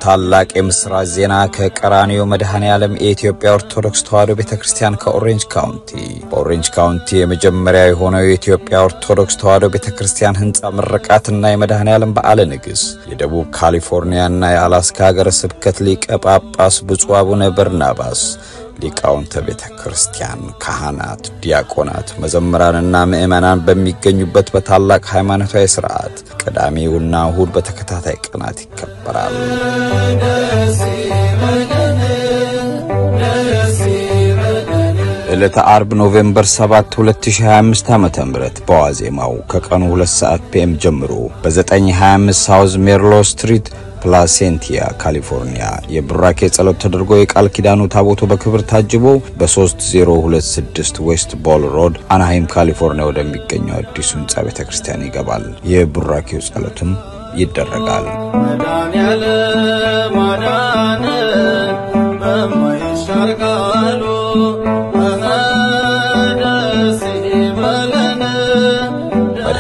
ታላቅ የምስራች ዜና ከቀራኒዮ መድኃኔ ዓለም የኢትዮጵያ ኦርቶዶክስ ተዋሕዶ ቤተክርስቲያን ከኦሬንጅ ካውንቲ በኦሬንጅ ካውንቲ የመጀመሪያ የሆነው የኢትዮጵያ ኦርቶዶክስ ተዋሕዶ ቤተክርስቲያን ህንጻ ምረቃትና የመድኃኔ ዓለም በዓለ ንግስ የደቡብ ካሊፎርኒያና የአላስካ ሀገረ ስብከት ሊቀ ጳጳስ ብፁዕ አቡነ በርናባስ ሊቃውንተ ቤተክርስቲያን ካህናት ዲያቆናት መዘምራንና ምእመናን በሚገኙበት በታላቅ ሃይማኖታዊ ሥርዓት ቅዳሜውና እሁድ በተከታታይ ቀናት ይከበራል። ዕለተ አርብ ኖቬምበር 7 2025 ዓ.ም በዋዜማው ከቀኑ 2 ሰዓት ፒኤም ጀምሮ በ925 ሳውዝ ሜርሎ ስትሪት ፕላሴንቲያ ካሊፎርኒያ የብራኬ ጸሎት ተደርጎ የቃል ኪዳኑ ታቦቱ በክብር ታጅቦ በ3026 ዌስት ቦል ሮድ አናሃይም ካሊፎርኒያ ወደሚገኘው አዲሱ ህንጻ ቤተክርስቲያን ይገባል። የብራኬው ጸሎትም ይደረጋል።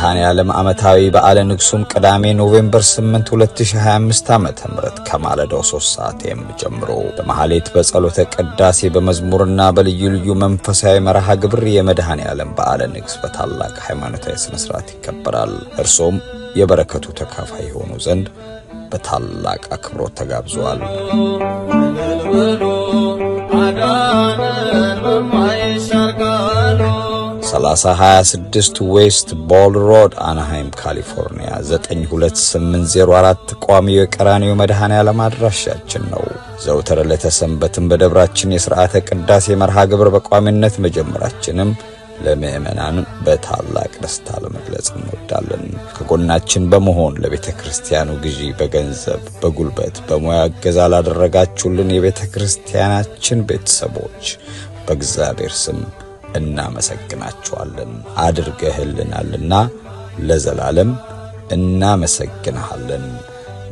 መድኃኔ ዓለም ዓመታዊ በዓለ ንግሱም ቅዳሜ ኖቬምበር 8 2025 ዓ.ም ከማለዳው 3 ሰዓት ጀምሮ በመሐሌት በጸሎተ ቅዳሴ በመዝሙርና በልዩ ልዩ መንፈሳዊ መርሃ ግብር የመድኃኔ ዓለም በዓለ ንግስ በታላቅ ሃይማኖታዊ ስነ ስርዓት ይከበራል። እርሶም የበረከቱ ተካፋይ ሆኑ ዘንድ በታላቅ አክብሮት ተጋብዘዋል። 3026 ዌስት ቦል ሮድ አናሃይም ካሊፎርኒያ 92804 ቋሚው የቀራኒዮ መድኃኔ ዓለም አድራሻችን ነው። ዘውትር ለተሰንበትን በደብራችን የሥርዓተ ቅዳሴ መርሃ ግብር በቋሚነት መጀመራችንም ለምእመናን በታላቅ ደስታ ለመግለጽ እንወዳለን። ከጎናችን በመሆን ለቤተክርስቲያኑ ግዢ በገንዘብ በጉልበት በሙያ እገዛ ላደረጋችሁልን የቤተክርስቲያናችን ቤተሰቦች በእግዚአብሔር ስም እናመሰግናችኋለን። አድርገህልናልና ለዘላለም እናመሰግናለን።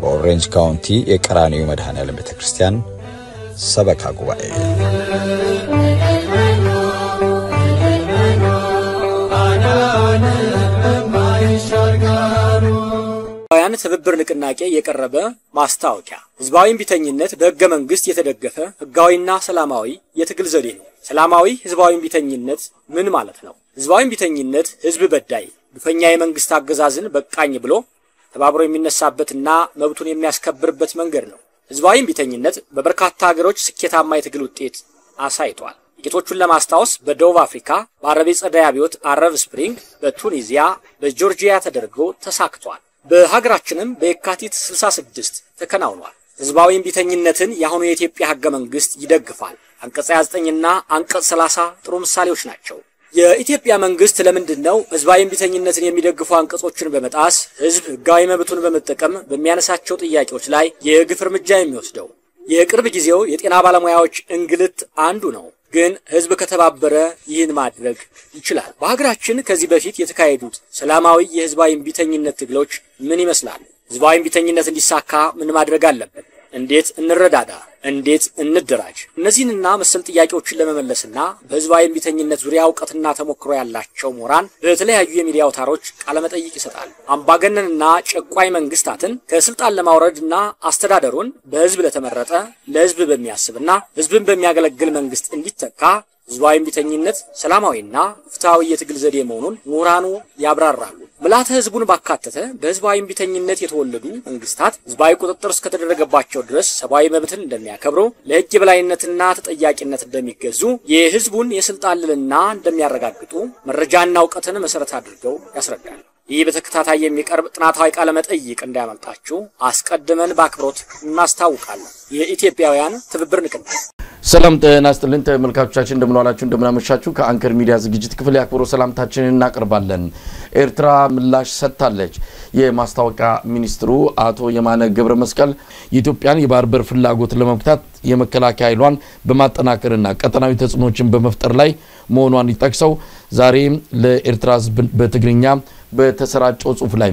በኦሬንጅ ካውንቲ የቀራኒዮ መድኃኔ ዓለም ቤተክርስቲያን ሰበካ ጉባኤ ትብብር ንቅናቄ የቀረበ ማስታወቂያ ህዝባዊ ቢተኝነት በህገ መንግስት የተደገፈ ህጋዊና ሰላማዊ የትግል ዘዴ ነው። ሰላማዊ ህዝባዊ ቢተኝነት ምን ማለት ነው? ህዝባዊ ቢተኝነት ህዝብ በዳይ ግፈኛ የመንግስት አገዛዝን በቃኝ ብሎ ተባብሮ የሚነሳበትና መብቱን የሚያስከብርበት መንገድ ነው። ህዝባዊ ቢተኝነት በበርካታ ሀገሮች ስኬታማ የትግል ውጤት አሳይቷል። ጥቂቶቹን ለማስታወስ በደቡብ አፍሪካ በአረብ ጸደይ አብዮት አረብ ስፕሪንግ፣ በቱኒዚያ በጆርጂያ ተደርጎ ተሳክቷል። በሀገራችንም በየካቲት 66 ተከናውኗል። ህዝባዊ ቢተኝነትን ያሁኑ የኢትዮጵያ ህገ መንግስት ይደግፋል። አንቀጽ 29ና አንቀጽ 30 ጥሩ ምሳሌዎች ናቸው። የኢትዮጵያ መንግስት ለምንድነው ህዝባዊ ቢተኝነትን የሚደግፉ አንቀጾችን በመጣስ ህዝብ ህጋዊ መብቱን በመጠቀም በሚያነሳቸው ጥያቄዎች ላይ የግፍ እርምጃ የሚወስደው? የቅርብ ጊዜው የጤና ባለሙያዎች እንግልት አንዱ ነው። ግን ህዝብ ከተባበረ ይህን ማድረግ ይችላል። በሀገራችን ከዚህ በፊት የተካሄዱት ሰላማዊ የህዝባዊ ቢተኝነት ትግሎች ምን ይመስላሉ? ህዝባዊ ቢተኝነት እንዲሳካ ምን ማድረግ አለበት? እንዴት እንረዳዳ? እንዴት እንደራጅ? እነዚህንና መሰል ጥያቄዎችን ለመመለስና በህዝባዊ ቢተኝነት ዙሪያ ዕውቀትና ተሞክሮ ያላቸው ምሁራን በተለያዩ የሚዲያ አውታሮች ቃለ መጠይቅ ይሰጣሉ። አምባገነንና ጨቋይ መንግስታትን ከስልጣን ለማውረድና አስተዳደሩን በህዝብ ለተመረጠ ለህዝብ በሚያስብና ህዝብን በሚያገለግል መንግስት እንዲተካ ህዝባዊ ቢተኝነት ሰላማዊና ፍትሃዊ የትግል ዘዴ መሆኑን ምሁራኑ ያብራራሉ። ምልዓተ ህዝቡን ባካተተ በህዝባዊ ቢተኝነት የተወለዱ መንግስታት ህዝባዊ ቁጥጥር እስከተደረገባቸው ድረስ ሰብአዊ መብትን እንደሚያከብሩ፣ ለህግ የበላይነትና ተጠያቂነት እንደሚገዙ፣ የህዝቡን የስልጣን ልዕልና እንደሚያረጋግጡ መረጃና ዕውቀትን መሰረት አድርገው ያስረዳሉ። ይህ በተከታታይ የሚቀርብ ጥናታዊ ቃለ መጠይቅ እንዳያመልጣችሁ አስቀድመን በአክብሮት እናስታውቃለን። የኢትዮጵያውያን ትብብር ንቅናቄ ሰላም ጤና ይስጥልን ተመልካቾቻችን፣ እንደምን ዋላችሁ እንደምን አመሻችሁ። ከአንከር ሚዲያ ዝግጅት ክፍል ያክብሮ ሰላምታችንን እናቀርባለን። ኤርትራ ምላሽ ሰጥታለች። የማስታወቂያ ሚኒስትሩ አቶ የማነ ገብረ መስቀል የኢትዮጵያን የባህር በር ፍላጎት ለመፍታት የመከላከያ ኃይሏን በማጠናከርና ቀጠናዊ ተጽዕኖችን በመፍጠር ላይ መሆኗን ይጠቅሰው ዛሬ ለኤርትራ በትግርኛ በተሰራጨው ጽሑፍ ላይ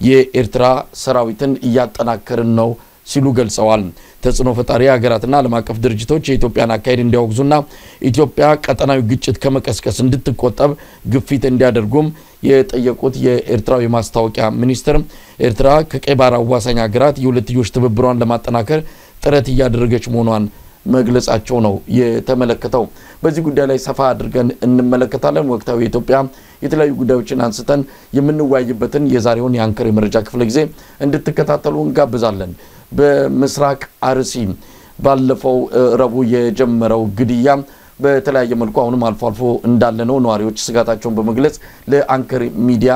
የኤርትራ ሰራዊትን እያጠናከርን ነው ሲሉ ገልጸዋል። ተጽዕኖ ፈጣሪ ሀገራትና ዓለም አቀፍ ድርጅቶች የኢትዮጵያን አካሄድ እንዲያወግዙና ኢትዮጵያ ቀጠናዊ ግጭት ከመቀስቀስ እንድትቆጠብ ግፊት እንዲያደርጉም የጠየቁት የኤርትራው የማስታወቂያ ሚኒስትር ኤርትራ ከቀይ ባህር አዋሳኝ ሀገራት የሁለትዮሽ ትብብሯን ለማጠናከር ጥረት እያደረገች መሆኗን መግለጻቸው ነው የተመለከተው። በዚህ ጉዳይ ላይ ሰፋ አድርገን እንመለከታለን። ወቅታዊ ኢትዮጵያ የተለያዩ ጉዳዮችን አንስተን የምንወያይበትን የዛሬውን የአንከር የመረጃ ክፍለ ጊዜ እንድትከታተሉ እንጋብዛለን። በምስራቅ አርሲ ባለፈው ረቡዕ የጀመረው ግድያ በተለያየ መልኩ አሁንም አልፎ አልፎ እንዳለ ነው ነዋሪዎች ስጋታቸውን በመግለጽ ለአንከር ሚዲያ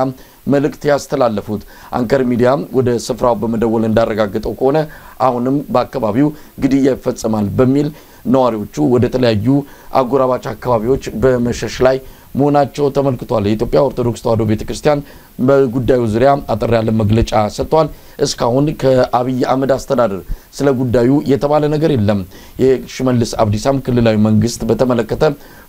መልእክት ያስተላለፉት። አንከር ሚዲያ ወደ ስፍራው በመደወል እንዳረጋግጠው ከሆነ አሁንም በአካባቢው ግድያ ይፈጸማል በሚል ነዋሪዎቹ ወደ ተለያዩ አጎራባች አካባቢዎች በመሸሽ ላይ መሆናቸው ተመልክቷል። የኢትዮጵያ ኦርቶዶክስ ተዋሕዶ ቤተክርስቲያን በጉዳዩ ዙሪያ አጠር ያለ መግለጫ ሰጥቷል። እስካሁን ከአብይ አህመድ አስተዳደር ስለ ጉዳዩ የተባለ ነገር የለም። የሽመልስ አብዲሳም ክልላዊ መንግስት በተመለከተ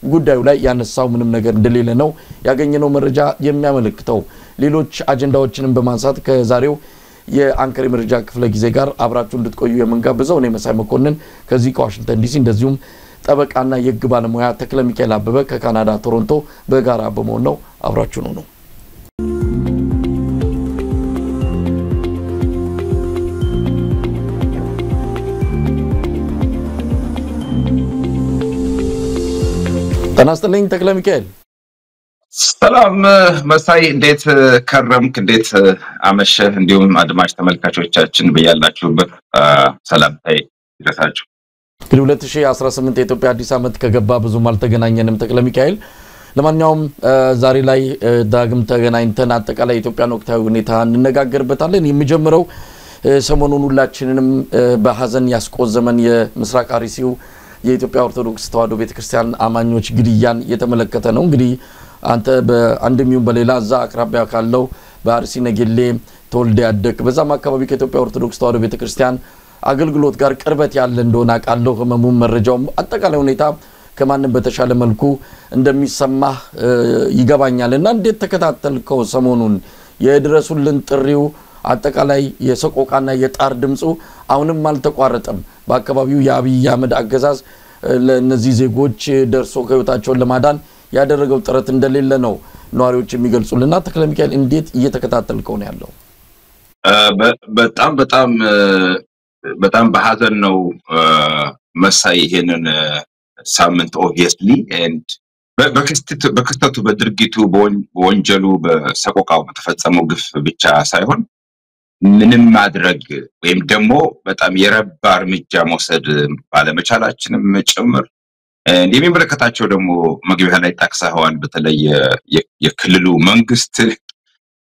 ጉዳዩ ላይ ያነሳው ምንም ነገር እንደሌለ ነው ያገኘነው መረጃ የሚያመለክተው። ሌሎች አጀንዳዎችንም በማንሳት ከዛሬው የአንከር መረጃ ክፍለ ጊዜ ጋር አብራችሁ እንድትቆዩ የምንጋብዘው እኔ መሳይ መኮንን ከዚህ ከዋሽንግተን ዲሲ እንደዚሁም ጠበቃና የህግ ባለሙያ ተክለ ሚካኤል አበበ ከካናዳ ቶሮንቶ በጋራ በመሆን ነው። አብራችሁ ነው። ተናስተልኝ ተክለ ሚካኤል። ሰላም መሳይ፣ እንዴት ከረምክ? እንዴት አመሸህ? እንዲሁም አድማጭ ተመልካቾቻችን በያላችሁበት ሰላምታዬ ይድረሳችሁ። 2018 የኢትዮጵያ አዲስ ዓመት ከገባ ብዙም አልተገናኘንም ተክለ ሚካኤል። ለማንኛውም ዛሬ ላይ ዳግም ተገናኝተን አጠቃላይ ኢትዮጵያን ወቅታዊ ሁኔታ እንነጋገርበታለን። የሚጀምረው ሰሞኑን ሁላችንንም በሐዘን ያስቆዘመን የምስራቅ አርሲው የኢትዮጵያ ኦርቶዶክስ ተዋሕዶ ቤተክርስቲያን አማኞች ግድያን የተመለከተ ነው። እንግዲህ አንተ በአንድሚው በሌላ ዛ አቅራቢያ ካለው በአርሲ ነገሌ ተወልደ ያደክ በዛም አካባቢ ከኢትዮጵያ ኦርቶዶክስ ተዋሕዶ ቤተክርስቲያን አገልግሎት ጋር ቅርበት ያለ እንደሆነ አቃለው ህመሙን መረጃው አጠቃላይ ሁኔታ ከማንም በተሻለ መልኩ እንደሚሰማ ይገባኛልና እንዴት ተከታተልከው? ሰሞኑን የድረሱልን ጥሪው አጠቃላይ የሰቆቃና የጣር ድምጹ አሁንም አልተቋረጠም። በአካባቢው የአብይ አህመድ አገዛዝ ለነዚህ ዜጎች ደርሶ ከህይወታቸውን ለማዳን ያደረገው ጥረት እንደሌለ ነው ነዋሪዎች የሚገልጹልና ተክለ ሚካኤል እንዴት እየተከታተልከው ነው ያለው? በጣም በሐዘን ነው መሳይ ይሄንን ሳምንት ኦብቪየስሊ ኤንድ በክስተቱ በድርጊቱ በወንጀሉ በሰቆቃው በተፈጸመው ግፍ ብቻ ሳይሆን ምንም ማድረግ ወይም ደግሞ በጣም የረባ እርምጃ መውሰድ ባለመቻላችንም ጭምር እንደሚመለከታቸው ደግሞ መግቢያ ላይ ታክሳዋል። በተለይ የክልሉ መንግስት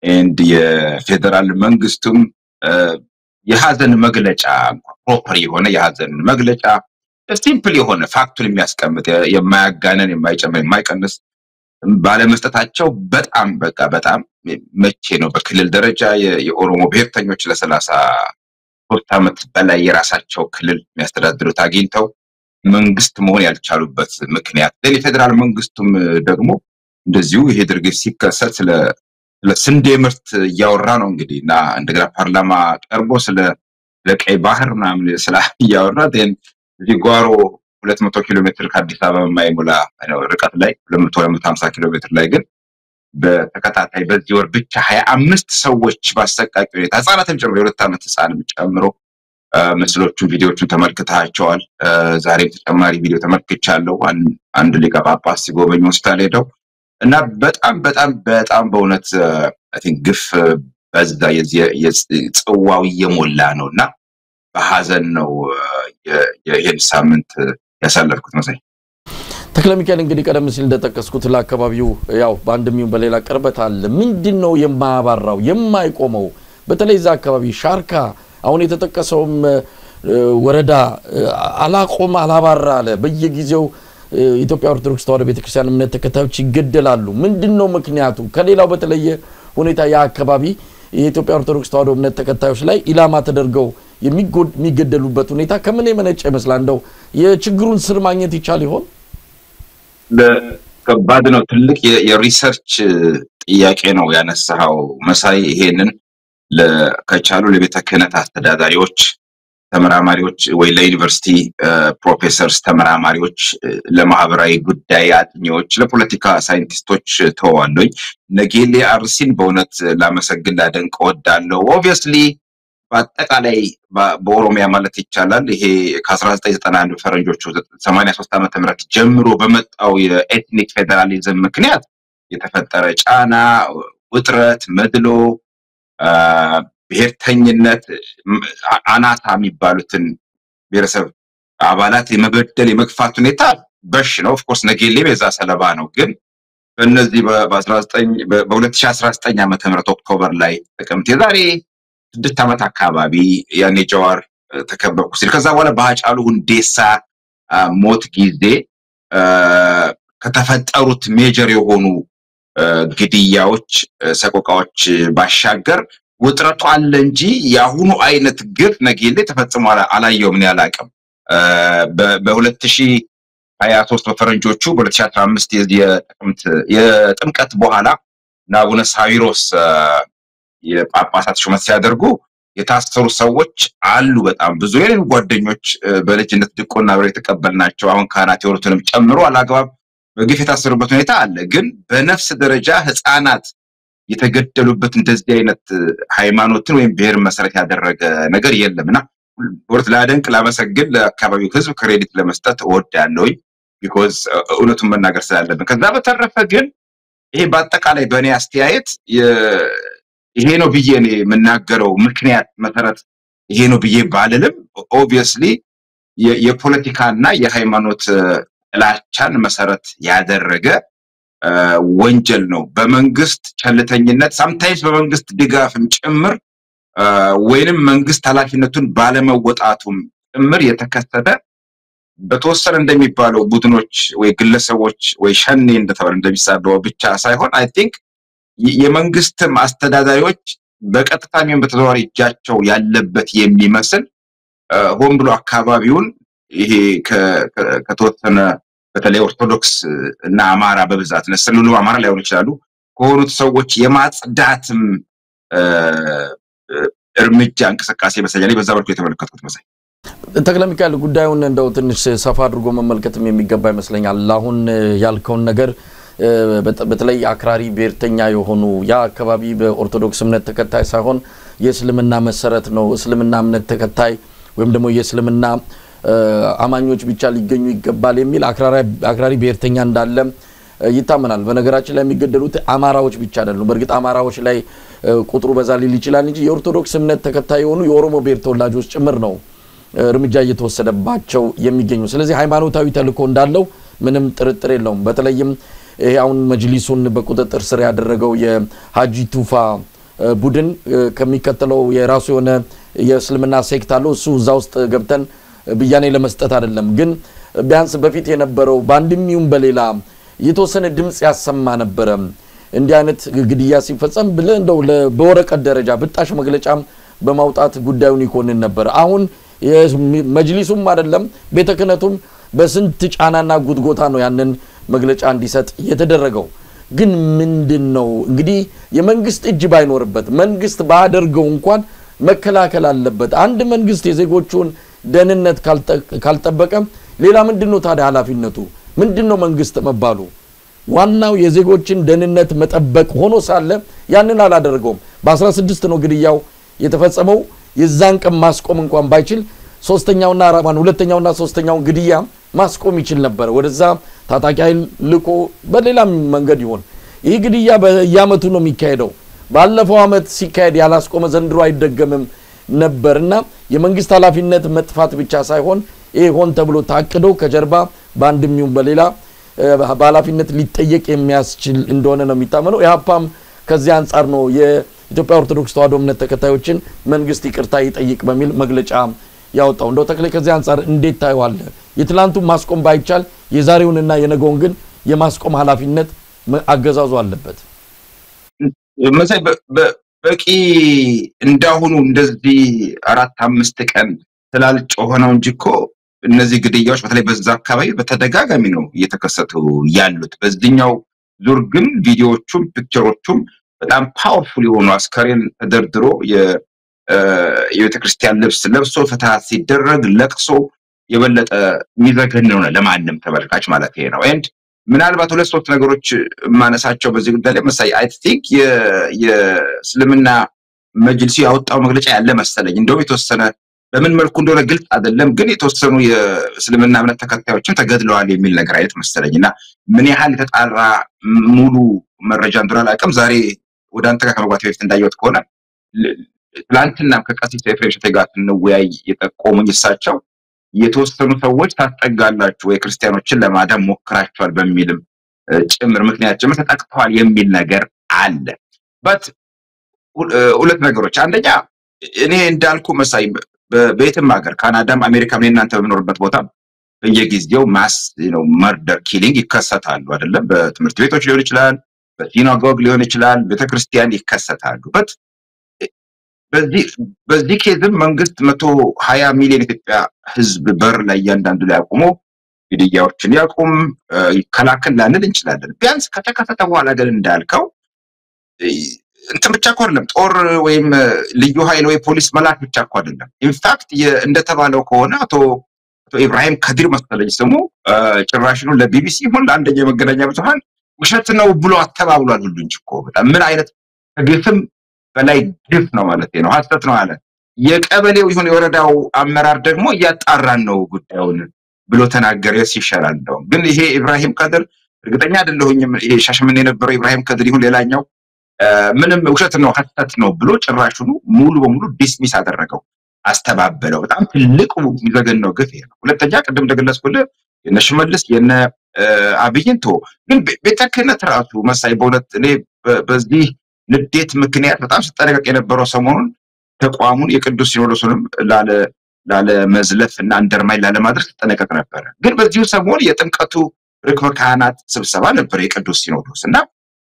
and የፌደራል መንግስቱም የሐዘን መግለጫ ፕሮፐር የሆነ የሐዘን መግለጫ ሲምፕል የሆነ ፋክቱን የሚያስቀምጥ የማያጋነን የማይጨምር የማይቀንስ ባለመስጠታቸው በጣም መቼ ነው በክልል ደረጃ የኦሮሞ ብሔርተኞች ለ33 ዓመት በላይ የራሳቸው ክልል የሚያስተዳድሩት አግኝተው መንግስት መሆን ያልቻሉበት ምክንያት የፌደራል መንግስቱም ደግሞ እንደዚሁ ይሄ ድርጊት ሲከሰት ለስንዴ ምርት ያወራ ነው እንግዲህና እንደገና ፓርላማ ቀርቦ ስለ ለቀይ ባህር ምናምን ያወራ ዲጓሮ 200 ኪሎ ሜትር ከአዲስ አበባ የማይሞላ ርቀት ላይ 250 ኪሎ ሜትር ላይ ግን በተከታታይ በዚህ ወር ብቻ 25 ሰዎች ባሰቃቂ ሁኔታ ህፃናትን ጨምሮ የ2 ዓመት ህፃን ጨምሮ መስሎቹን ቪዲዮዎችን ተመልክታቸዋል። ዛሬ ተጨማሪ ቪዲዮ ተመልክቻለሁ። አንድ ሊቀ ጳጳስ ሲጎበኙ ሆስፒታል ሄደው እና በጣም በእውነት አይ ቲንክ ግፍ በዛ የጽዋው እየሞላ ነውና በሐዘን ነው የሄድ ሳምንት ያሳለፍኩት መሰለኝ። ተክለ ሚካኤል እንግዲህ ቀደም ሲል እንደተጠቀስኩት ለአካባቢው ያው በአንድሚው በሌላ ቅርበት አለ። ምንድነው የማያባራው የማይቆመው? በተለይ እዛ አካባቢ ሻርካ አሁን የተጠቀሰውም ወረዳ አላቆም አላባራ አለ። በየጊዜው ኢትዮጵያ ኦርቶዶክስ ተዋሕዶ ቤተክርስቲያን እምነት ተከታዮች ይገደላሉ። ምንድነው ምክንያቱ? ከሌላው በተለየ ሁኔታ ያ አካባቢ የኢትዮጵያ ኦርቶዶክስ ተዋሕዶ እምነት ተከታዮች ላይ ኢላማ ተደርገው የሚገደሉበት ሁኔታ ከምን የመነጨ ይመስላል? እንደው የችግሩን ስር ማግኘት ይቻል ይሆን? ከባድ ነው። ትልቅ የሪሰርች ጥያቄ ነው ያነሳው መሳይ። ይሄንን ከቻሉ ለቤተ ክህነት አስተዳዳሪዎች ተመራማሪዎች ወይ ለዩኒቨርሲቲ ፕሮፌሰርስ ተመራማሪዎች ለማህበራዊ ጉዳይ አጥኚዎች ለፖለቲካ ሳይንቲስቶች ተዋለኝ ነገሌ አርሲን በእውነት ላመሰግን ላደንቅ ወዳለው ኦብቪየስሊ በአጠቃላይ በኦሮሚያ ማለት ይቻላል ይሄ ከ1991 ፈረንጆቹ 83 ዓመተ ምህረት ጀምሮ በመጣው የኤትኒክ ፌደራሊዝም ምክንያት የተፈጠረ ጫና ውጥረት መድሎ ብሔርተኝነት አናታ የሚባሉትን ብሔረሰብ አባላት የመበደል የመግፋት ሁኔታ በሽ ነው ኦፍ ኮርስ ነጌሌ በዛ ሰለባ ነው ግን በእነዚህ በ2019 ዓመተ ምህረት ኦክቶበር ላይ ጥቅምት የዛሬ 6 ዓመት አካባቢ ያኔ ጀዋር ተከበብኩ ሲል ከዛ በኋላ በሃጫሉ ሁንዴሳ ሞት ጊዜ ከተፈጠሩት ሜጀር የሆኑ ግድያዎች ሰቆቃዎች ባሻገር ውጥረቱ አለ እንጂ ያሁኑ አይነት ግፍ ነጌሌ ተፈጽሞ አላየውም ነው ያላቀም በ2023 በፈረንጆቹ በ2015 የጥምቀት በኋላ አቡነ ሳዊሮስ የጳጳሳት ሹመት ሲያደርጉ የታሰሩ ሰዎች አሉ በጣም ብዙ የኔን ጓደኞች በልጅነት ድቆና ብለው የተቀበልናቸው አሁን ካህናት የወሩትንም ጨምሮ አላግባብ በግፍ የታሰሩበት ሁኔታ አለ ግን በነፍስ ደረጃ ህፃናት የተገደሉበት እንደዚህ አይነት ሃይማኖትን ወይም ብሔር መሰረት ያደረገ ነገር የለምና ወርት ላደንቅ ላመሰግን ለአካባቢው ህዝብ ክሬዲት ለመስጠት እወዳለሁኝ because እውነቱን መናገር ስላለብን ከዛ በተረፈ ግን ይሄ በአጠቃላይ በእኔ አስተያየት ይሄ ነው ብዬ እኔ የምናገረው ምክንያት መሰረት ይሄ ነው ብዬ ባልልም obviously የፖለቲካና የሃይማኖት ጥላቻን መሰረት ያደረገ ወንጀል ነው በመንግስት ቸልተኝነት sometimes በመንግስት ድጋፍም ጭምር ወይንም መንግስት ኃላፊነቱን ባለመወጣቱም ጭምር የተከሰተ በተወሰነ እንደሚባለው ቡድኖች ወይ ግለሰቦች ወይ ሸኔ እንደተባለ እንደሚሳደው ብቻ ሳይሆን I think የመንግስት አስተዳዳሪዎች በቀጥታም በተዘዋዋሪ እጃቸው ያለበት የሚመስል ሆን ብሎ አካባቢውን ይሄ ከተወሰነ በተለይ ኦርቶዶክስ እና አማራ በብዛት ነስሉሉ አማራ ላይሆን ይችላሉ ከሆኑት ሰዎች የማጽዳትም እርምጃ እንቅስቃሴ በሰያሌ በዛ በልኩ የተመለከቱት መሳይ ተክለሚካኤል ጉዳዩን እንደው ትንሽ ሰፋ አድርጎ መመልከትም የሚገባ ይመስለኛል አሁን ያልከውን ነገር በተለይ አክራሪ ብሔርተኛ የሆኑ ያ አካባቢ በኦርቶዶክስ እምነት ተከታይ ሳይሆን የእስልምና መሰረት ነው እስልምና እምነት ተከታይ ወይም ደግሞ የእስልምና አማኞች ብቻ ሊገኙ ይገባል የሚል አክራሪ ብሔርተኛ እንዳለ ይታመናል በነገራችን ላይ የሚገደሉት አማራዎች ብቻ አይደሉም በርግጥ አማራዎች ላይ ቁጥሩ በዛ ሊል ይችላል እንጂ የኦርቶዶክስ እምነት ተከታይ የሆኑ የኦሮሞ ብሔር ተወላጆች ጭምር ነው እርምጃ እየተወሰደባቸው የሚገኙ ስለዚህ ሃይማኖታዊ ተልእኮ እንዳለው ምንም ጥርጥር የለውም በተለይም አሁን መጅሊሱን በቁጥጥር ስር ያደረገው የሃጂ ቱፋ ቡድን ከሚከተለው የራሱ የሆነ የእስልምና ሴክት አለው እሱ እዛ ውስጥ ገብተን በያኔ ለመስጠት አይደለም ግን ቢያንስ በፊት የነበረው ባንድሚውም በሌላ የተወሰነ ድምጽ ያሰማ ነበር እንዲህ አይነት ግድያ ሲፈጸም ብለ እንደው በወረቀት ደረጃ ብጣሽ መግለጫም በማውጣት ጉዳዩን ይኮንን ነበር አሁን መጅሊሱም አይደለም ቤተክነቱም በስንት ጫናና ጉድጎታ ነው ያንን መግለጫ እንዲሰጥ የተደረገው ግን ምንድነው እንግዲህ የመንግስት እጅ ባይኖርበት መንግስት ባደርገው እንኳን መከላከል አለበት አንድ መንግስት የዜጎቹን ደህንነት ካልጠበቀ ሌላ ምንድነው ታዲያ ኃላፊነቱ ምንድነው መንግስት መባሉ ዋናው የዜጎችን ደህንነት መጠበቅ ሆኖ ሳለ ያንን አላደረገውም በ16 ነው ግድያው የተፈጸመው የዛን ቀን ማስቆም እንኳን ባይችል ሶስተኛውና ሁለተኛውና ሶስተኛው ግድያ ማስቆም ይችል ነበር ወደዛ ታጣቂ ኃይል ልቆ በሌላ መንገድ ይሆን ይህ ግድያ በያመቱ ነው የሚካሄደው ባለፈው አመት ሲካሄድ ያላስቆመ ዘንድሮ አይደገምም ነበርና የመንግስት ኃላፊነት መጥፋት ብቻ ሳይሆን ይሄ ሆን ተብሎ ታቅዶ ከጀርባ ባንድሚው በሌላ በኃላፊነት ሊጠየቅ የሚያስችል እንደሆነ ነው የሚታመነው ያፓም ከዚህ አንፃር ነው የኢትዮጵያ ኦርቶዶክስ ተዋሕዶ እምነት ተከታዮችን መንግስት ይቅርታ ይጠይቅ በሚል መግለጫ ያወጣው እንደው ተክለ ከዚህ አንፃር እንዴት ታይዋል የትላንቱ ማስቆም ባይቻል የዛሬውንና የነገውን ግን የማስቆም ኃላፊነት አገዛዙ አለበት መሳይ በቂ እንዳሁኑ እንደዚህ 4-5 ቀን ስላልጮኸ ነው እንጂኮ እነዚህ ግድያዎች በተለይ በዛ አካባቢ በተደጋጋሚ ነው እየተከሰቱ ያሉት በዚህኛው ዙር ግን ቪዲዮዎቹም ፒክቸሮቹም በጣም ፓወርፉል የሆኑ አስከሬን ተደርድሮ የቤተክርስቲያን ልብስ ለብሶ ፍትሃት ሲደረግ ለቅሶ የበለጠ የሚዘገን ነው ለማንም ተመልካች ማለት ይሄ ነው and ምናልባት 2-3 ነገሮች ማነሳቸው በዚህ ጉዳይ ላይ መሳይ I think የእስልምና መጅልሱ ያወጣው መግለጫ ያለ መሰለኝ እንደውም የተወሰነ በምን መልኩ እንደሆነ ግልጽ አይደለም ግን የተወሰኑ የእስልምና እምነት ተከታዮችን ተገድለዋል የሚል ነገር አይነት መሰለኝና ምን ያህል ተጣራ ሙሉ መረጃ እንደሆነ አላውቅም ዛሬ ወደ አንተ ጋር ከመግባቴ በፊት እንዳየሁት ከሆነ ትላንትና ከቀሲስ ኤፍሬም ሸቴ ጋር እንወያይ የጠቆሙኝ እሳቸው የተወሰኑ ሰዎች ታስጠጋላችሁ ወይ ክርስቲያኖችን ለማዳን ሞክራቸዋል በሚልም ጭምር ምክንያት ጭምር ተጠቅተዋል የሚል ነገር አለ በት ሁለት ነገሮች አንደኛ እኔ እንዳልኩ መሳይ በቤትም ሀገር ካናዳም አሜሪካም እናንተ በመኖርበት ቦታ በየጊዜው ማስ መርደር ኪሊንግ ይከሰታሉ አይደለም በትምህርት ቤቶች ሊሆን ይችላል በሲናጎግ ሊሆን ይችላል ቤተክርስቲያን ይከሰታሉ በት በዚህ ኬዝም መንግስት 120 ሚሊዮን ኢትዮጵያ ህዝብ በር ላይ ያንዳንዱ ላይ አቁሞ ግድያዎችን ያቁም ይከላከል ላንል እንችላለን ቢያንስ ከተከፈተ በኋላ ግን እንዳልከው እንትን ብቻ አይደለም ጦር ወይም ልዩ ኃይል ወይ ፖሊስ መላክ ብቻ አይደለም ኢንፋክት እንደተባለው ከሆነ አቶ ኢብራሂም ከዲር መሰለኝ ስሙ ጭራሽኑ ለቢቢሲ ሁሉ አንደኛ የመገናኛ ብዙሃን ውሸት ነው ብሎ አተባብሏል ሁሉ እንጂ እኮ በጣም ምን አይነት ግፍም በላይ ግፍ ነው ማለት ነው ሐሰት ነው አለ የቀበሌው ይሁን የወረዳው አመራር ደግሞ ያጣራን ነው ጉዳዩን ብሎ ተናገረ ሲሻላል ነው ግን ይሄ ኢብራሂም ከድር እርግጠኛ አይደለሁኝም ይሄ ሻሽመኔ የነበረው ኢብራሂም ከድር ይሁን ሌላኛው ምንም ውሸት ነው ሐሰት ነው ብሎ ጭራሽኑ ሙሉ በሙሉ ዲስሚስ አደረገው አስተባበለው በጣም ትልቁ የሚዘገነው ግፍ ይሄ ነው ሁለተኛ ቀደም እንደገለጽኩልህ የነሽመልስ የነ አብይንቶ ግን ቤተክህነት ራሱ መሳይ በእውነት እኔ በዚህ ንዴት ምክንያት በጣም ሲጠነቀቅ የነበረው ሰሞኑን ተቋሙን የቅዱስ ሲኖዶስንም ላለ መዝለፍና አንደርማይ ላለ ማድረግ ተጠነቀቅ ነበር ግን በዚሁ ሰሞን የጥምቀቱ ርክበ ካህናት ስብሰባ ነበር የቅዱስ ሲኖዶስና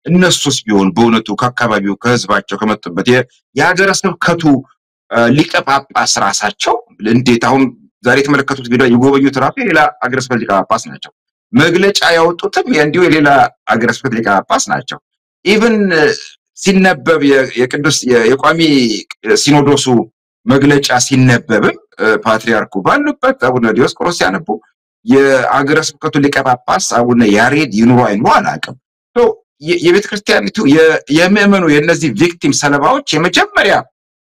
እነሱስ ቢሆን በእውነቱ ከአካባቢው ከህዝባቸው ከመጡበት የሀገረ ስብከቱ ሊቀ ጳጳስ ራሳቸው እንዴት አሁን ዛሬ የተመለከቱት ቪዲዮ የጎበኙት ራሱ የሌላ ሀገረ ስብከት ሊቀ ጳጳስ ናቸው መግለጫ ያወጡትም እንዲሁ የሌላ ሀገረ ስብከት ሊቀ ጳጳስ ናቸው ኢቭን ሲነበብ የቅዱስ የቋሚ ሲኖዶሱ መግለጫ ሲነበብም ፓትሪያርኩ ባሉበት አቡነ ዲዮስቆሮስ ያነቡ የአገረ ስብከቱ ሊቀ ጳጳስ አቡነ ያሬድ ይኑሩ አይኑ አላውቅም የቤተክርስቲያኒቱ የምእመኑ የነዚህ ቪክቲም ሰለባዎች የመጀመሪያ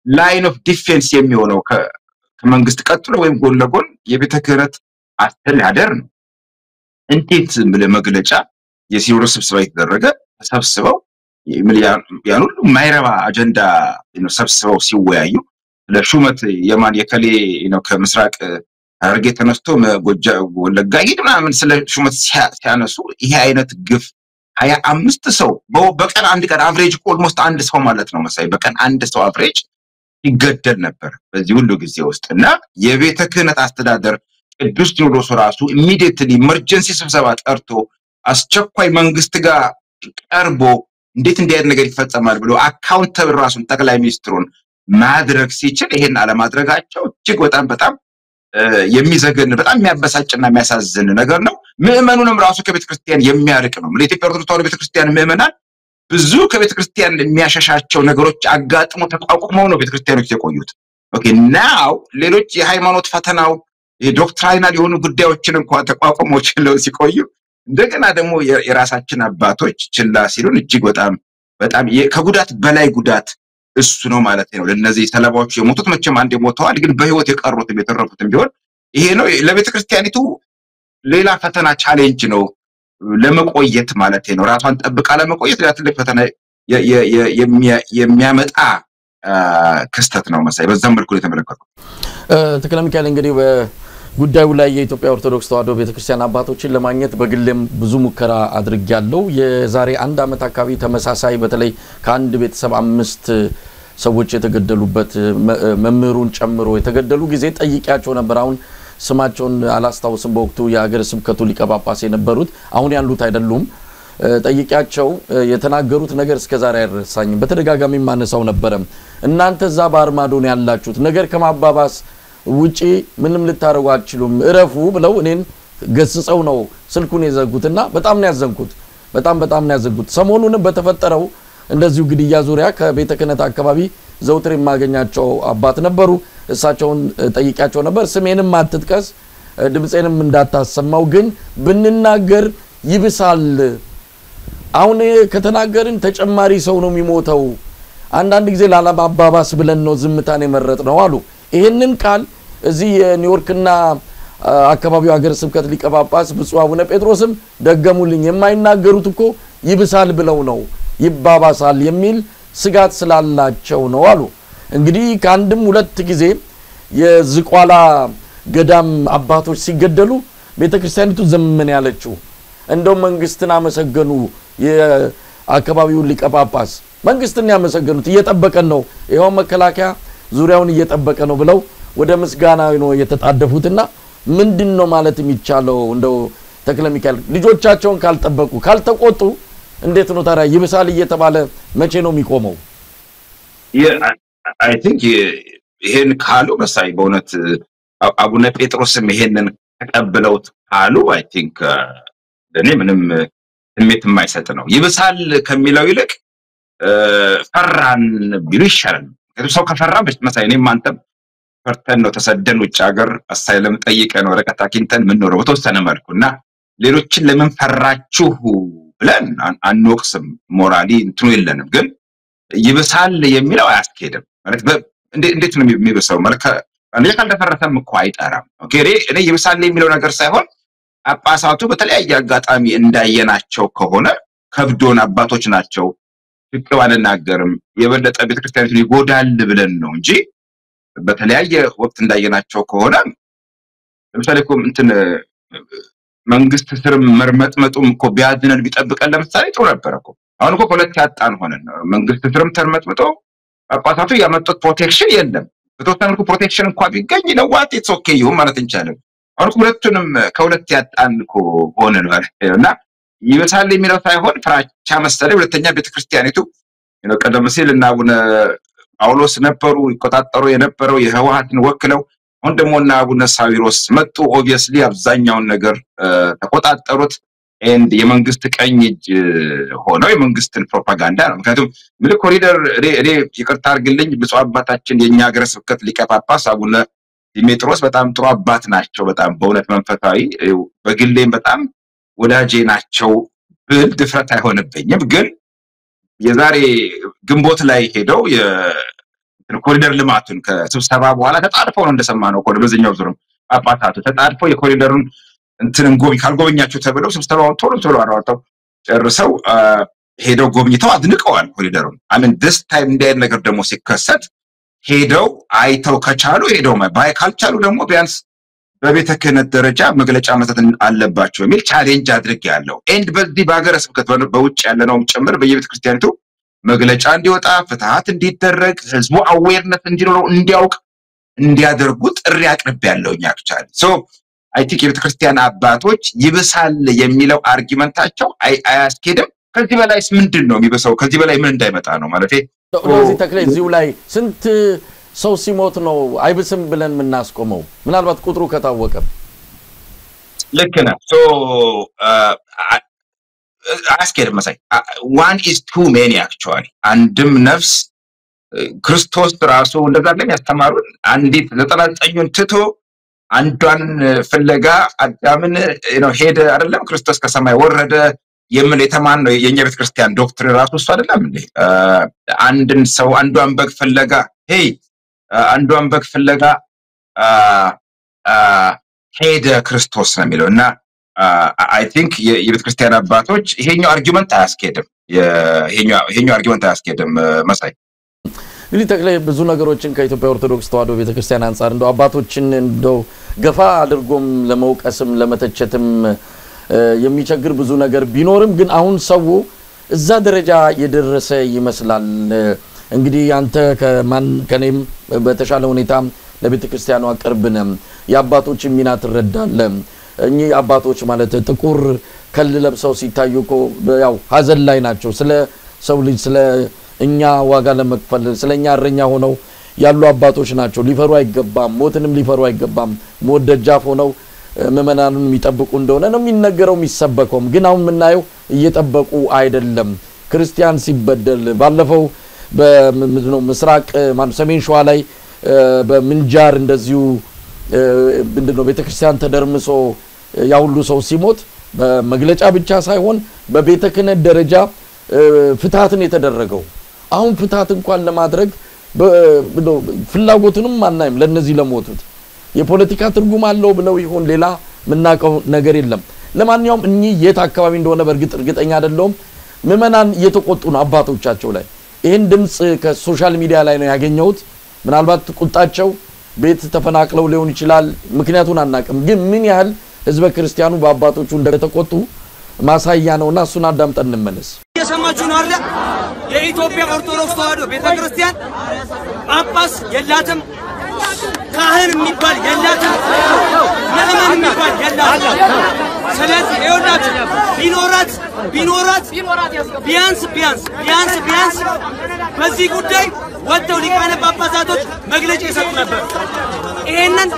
ላይን ኦፍ ዲፌንስ የሚሆነው ከመንግስት ቀጥሎ ወይም ጎን ለጎን የቤተክህነት አስተዳደር ነው እንዴት መግለጫ የሲኖዶስ ስብሰባ የተደረገ ተሰብስበው ያን ሁሉ ማይረባ አጀንዳ ሰብስበው ሲወያዩ ለሹመት የማን የከሌ ከምስራቅ ሐረርጌ ተነስቶ ወለጋ ምናምን ስለ ሹመት ሲያነሱ ይሄ አይነት ግፍ 25 ሰው በቀን አንድ ቀን አቨሬጅ ኦልሞስት አንድ ሰው ማለት ነው መሳይ በቀን አንድ ሰው አቨሬጅ ይገደል ነበር በዚህ ሁሉ ጊዜ ውስጥና የቤተ ክህነት አስተዳደር ቅዱስ ሲኖዶስ ራሱ ኢሚዲየትሊ ኢመርጀንሲ ስብሰባ ጠርቶ አስቸኳይ መንግስት ጋር ቀርቦ እንዴት እንዲያድ ነገር ይፈጸማል ብሎ አካውንተብል ራሱን ጠቅላይ ሚኒስትሩን ማድረግ ሲችል ይሄን አለማድረጋቸው እጅግ በጣም የሚዘገን በጣም የሚያበሳጭና የሚያሳዝን ነገር ነው ምእመኑንም ራሱ ከቤተክርስቲያን የሚያርቅ ነው ለኢትዮጵያ ኦርቶዶክስ ተዋሕዶ ቤተክርስቲያን ምእመናን ብዙ ከቤተክርስቲያን የሚያሻሻቸው ነገሮች አጋጥሞ ተቋቁመው ነው ቤተክርስቲያኖች የቆዩት ኦኬ ናው ሌሎች የሃይማኖት ፈተናው የዶክትሪናል የሆኑ ጉዳዮችን እንኳን ተቋቁመው ችለው ሲቆዩ እንደገና ደግሞ የራሳችን አባቶች ችላ ሲሉን እጅግ በጣም ከጉዳት በላይ ጉዳት እሱ ነው ማለት ነው ለነዚህ ሰለባዎች የሞቱት መቼም አንድ ሞተዋል ግን በህይወት የቀሩት የተረፉትም ቢሆን ይሄ ነው ለቤተክርስቲያኒቱ ሌላ ፈተና ቻሌንጅ ነው ለመቆየት ማለት ነው ራሷን ጠብቃ ለመቆየት ለትልቅ ፈተና የሚያመጣ ክስተት ነው መሳይ በዛም መልኩ የተመለከተው ተከላሚካል እንግዲህ በጉዳዩ ላይ የኢትዮጵያ ኦርቶዶክስ ተዋሕዶ ቤተክርስቲያን አባቶችን ለማግኘት በግልም ብዙ ሙከራ አድርጌያለሁ የዛሬ አንድ አመት አካባቢ ተመሳሳይ በተለይ ከአንድ ቤተሰብ 5 ሰዎች የተገደሉበት መምህሩን ጨምሮ የተገደሉ ጊዜ ጠይቂያቸው ነበር አሁን ስማቸውን አላስታውስም በወቅቱ የሀገረ ስብከቱ ሊቀ ጳጳስ የነበሩት አሁን ያሉት አይደሉም ጠይቂያቸው የተናገሩት ነገር እስከዛሬ አይረሳኝም በተደጋጋሚ ማነሳው ነበር እናንተ ዛ ባርማዶን ያላችሁት ነገር ከማባባስ ውጪ ምንም ልታረጉ አትችሉም እረፉ ብለው እኔን ገስጸው ነው ስልኩን የዘጉትና በጣም ነው ያዘንኩት በጣም ነው ያዘንኩት ሰሞኑን በተፈጠረው እንደዚሁ ግድያ ዙሪያ ከቤተ ክህነት አካባቢ ዘውትር የማገኛቸው አባት ነበሩ እሳቸውን ጠይቂያቸው ነበር ስሜንም አትጥቀስ ድምጼንም እንዳታሰማው ግን ብንናገር ይብሳል አሁን ከተናገርን ተጨማሪ ሰው ነው የሚሞተው አንዳንድ ጊዜ ላለማባባስ ብለን ነው ዝምታን የመረጥነው አሉ። ይሄንን ቃል እዚህ የኒውዮርክና አካባቢው ሀገረ ስብከት ሊቀ ጳጳስ ብፁዕ አቡነ ጴጥሮስም ደገሙልኝ። የማይናገሩት እኮ ይብሳል ብለው ነው ይባባሳል የሚል ስጋት ስላላቸው ነው አሉ። እንግዲህ ከአንድም ሁለት ጊዜ የዝቋላ ገዳም አባቶች ሲገደሉ ቤተክርስቲያኒቱ ዘመን ያለችው እንደው መንግስትን አመሰገኑ። የአካባቢው ሊቀ ጳጳስ መንግስትን ያመሰገኑት እየጠበቀን ነው ይሄው መከላከያ ዙሪያውን እየጠበቀ ነው ብለው ወደ ምስጋና ነው የተጣደፉትና ምንድነው ማለት የሚቻለው? እንደው ተክለ ሚካኤል ልጆቻቸውን ካልጠበቁ ካልተቆጡ እንዴት ነው ታዲያ ይብሳል እየተባለ መቼ ነው የሚቆመው? I think ይሄን ካሉ መሳይ በእውነት አቡነ ጴጥሮስም ይሄንን ተቀበለውት ካሉ I think ለኔ ምንም ስሜት የማይሰጥ ነው። ይብሳል ከሚለው ይልቅ ፈራን ቢሉ ይሻላል። ሰው ከፈራ መሳይ እኔም አንተም ፈርተን ነው ተሰደን ውጭ ሀገር አሳይለም ጠይቀን ወረቀት አግኝተን ምን ነው በተወሰነ መልኩና ሌሎችን ለምን ፈራችሁ ብለን አንወቅስም። ሞራሊ እንትኑ የለንም። ግን ይብሳል የሚለው አያስኬድም ማለት እንዴት ነው የሚብሰው? ማለት አንዴ ካልተፈረሰም እኮ አይጠራም። ኦኬ እኔ ይብሳል የሚለው ነገር ሳይሆን ጳጳሳቱ በተለያየ አጋጣሚ እንዳየናቸው ከሆነ ከብዶን አባቶች ናቸው ፍቅር ባንናገርም የበለጠ ቤተክርስቲያኒቱን ይጎዳል ብለን ነው እንጂ በተለያየ ወቅት እንዳየናቸው ከሆነ ለምሳሌ እኮ እንትን መንግስት ስር መርመጥመጡም እኮ ቢያድነን ቢጠብቀን ለምሳሌ ጥሩ ነበር እኮ። አሁን እኮ ሁለት ያጣን ሆነን መንግስት ስርም ተርመጥምጦ ጳጳሳቱ ያመጡት ፕሮቴክሽን የለም። በተወሰነ ፕሮቴክሽን እንኳን ቢገኝ ነው ዋት ኢትስ ኦኬ ይሁን ማለት እንችላለን። አሁን ሁለቱንም ከሁለት ያጣን እኮ ሆነን እና ይብሳል የሚለው ሳይሆን ፍራቻ መሰለኝ። ሁለተኛ ቤተክርስቲያኒቱ ቀደም ሲል እና አቡነ ጳውሎስ ነበሩ ይቆጣጠሩ የነበረው የህወሓትን ወክለው። አሁን ደግሞ እና አቡነ ሳዊሮስ መጡ። ኦብቪየስሊ አብዛኛውን ነገር ተቆጣጠሩት and የመንግስት ቀኝ እጅ ሆነው የመንግስትን ፕሮፓጋንዳ ነው። ምክንያቱም ምን ኮሪደር እኔ ይቅርታ አድርግልኝ ብፁዕ አባታችን የኛ ሀገረ ስብከት ሊቀ ጳጳስ አቡነ ዲሜጥሮስ በጣም ጥሩ አባት ናቸው። በጣም በእውነት መንፈሳዊ በግሌም በጣም ወዳጄ ናቸው ብል ድፍረት አይሆንብኝም። ግን የዛሬ ግንቦት ላይ ሄደው የኮሪደር ልማቱን ከስብሰባ በኋላ ተጣድፈው ነው እንደሰማነው ኮሪደር በዚህኛው ዙርም ጳጳሳቱ ተጣድፈው የኮሪደሩን እንትንም ካልጎበኛቸው ተብለው ስብሰባውን ቶሎ አራውተው ጨርሰው ሄደው ጎብኝተው አድንቀዋል ኮሪደሩን። አሜን this time እንደ ነገር ደግሞ ሲከሰት ሄደው አይተው ከቻሉ ሄደው ባይ ካልቻሉ ደግሞ ቢያንስ በቤተ ክህነት ደረጃ መግለጫ መስጠት አለባቸው የሚል ቻሌንጅ አድርጌያለሁ። ኤንድ በዚህ በሀገረ ስብከት በውጭ ያለነውም ጭምር በየቤተ ክርስቲያኒቱ መግለጫ እንዲወጣ ፍትሃት እንዲደረግ ህዝቡ አዌርነስ እንዲኖረው እንዲያውቅ እንዲያደርጉ ጥሪ አቅርቤያለሁ። አክቹአሊ አይ ቲንክ የቤተ ክርስቲያን አባቶች ይብሳል የሚለው አርጊመንታቸው አያስኬድም። ከዚህ በላይስ ምንድነው የሚበሰው? ከዚህ በላይ ምን እንዳይመጣ ነው ማለት ለዚህ ተክለ እዚሁ ላይ ስንት ሰው ሲሞት ነው አይብስም ብለን ምናስቆመው? ምናልባት ቁጥሩ ከታወቀ ልክ ነው። አያስኬድም መሳይ one is too many actually አንድም ነፍስ ክርስቶስ ራሱ እንደዛ ያስተማሩን አንዲት 99ን ትቶ አንዷን ፍለጋ አዳምን ሄደ አይደለም ክርስቶስ ከሰማይ ወረደ የምን የተማን ነው የኛ ቤተ ክርስቲያን ዶክትሪን ራሱ እሱ አይደለም እንዴ? አንድን ሰው አንዷን በግ ፍለጋ አንዷን በግ ፍለጋ ሄደ ክርስቶስ ነው የሚለው እና አይ ቲንክ የቤተ ክርስቲያን አባቶች ይሄኛው አርጊመንት አያስኬድም። ይሄኛው አርጊመንት አያስኬድም መሳይ። እንግዲህ ተክለ ብዙ ነገሮችን ከኢትዮጵያ ኦርቶዶክስ ተዋሕዶ ቤተክርስቲያን አንፃር እንደው አባቶችን እንደው ገፋ አድርጎም ለመውቀስም ለመተቸትም የሚቸግር ብዙ ነገር ቢኖርም ግን አሁን ሰው እዛ ደረጃ የደረሰ ይመስላል። እንግዲህ አንተ ከኔም በተሻለ ሁኔታ ለቤተክርስቲያኗ ቅርብነም የአባቶች ሚና ትረዳለህ። እኚህ አባቶች ማለት ጥቁር ከል ለብሰው ሲታዩኮ ያው ሀዘን ላይ ናቸው። ስለ ሰው ልጅ ስለ እኛ ዋጋ ለመክፈል ስለኛ አረኛ ሆነው ያሉ አባቶች ናቸው። ሊፈሩ አይገባም፣ ሞትንም ሊፈሩ አይገባም። ሞት ደጃፍ ሆነው መመናኑን የሚጠብቁ እንደሆነ ነው የሚነገረው የሚሰበከው። ግን አሁን ምናየው እየጠበቁ አይደለም። ክርስቲያን ሲበደል ባለፈው በምንድነው ምስራቅ ሰሜን ሸዋ ላይ በምንጃር እንደዚሁ ምንድነው ቤተክርስቲያን ተደርምሶ ያውሉ ሰው ሲሞት በመግለጫ ብቻ ሳይሆን በቤተ ክህነት ደረጃ ፍትሃትን የተደረገው አሁን ፍታት እንኳን ለማድረግ ፍላጎቱንም ማናይም ለነዚህ ለሞቱት የፖለቲካ ትርጉም አለው ብለው ይሆን ሌላ ምናቀው ነገር የለም ለማንኛውም እኚ የት አካባቢ እንደሆነ በርግጥ እርግጠኛ አይደለም ምመናን እየተቆጡ ነው አባቶቻቸው ላይ ይሄን ድምጽ ከሶሻል ሚዲያ ላይ ነው ያገኘሁት ምናልባት ቁጣቸው ቤት ተፈናቅለው ሊሆን ይችላል ምክንያቱን አናቀም ግን ምን ያህል ህዝበ ክርስቲያኑ በአባቶቹ እንደተቆጡ ማሳያ ነውና እሱን አዳምጠን እንመለስ የሰማችሁ ነው አይደል የኢትዮጵያ ኦርቶዶክስ ተዋሕዶ ቤተክርስቲያን ጳጳስ የላትም ካህን የሚባል የላትም ምዕመን የሚባል የላትም ስለዚህ ይወዳችሁ ቢኖራት ቢያንስ በዚህ ጉዳይ ወጥተው ሊቃነ ጳጳሳቶች መግለጫ ይሰጡ ነበር ይሄንን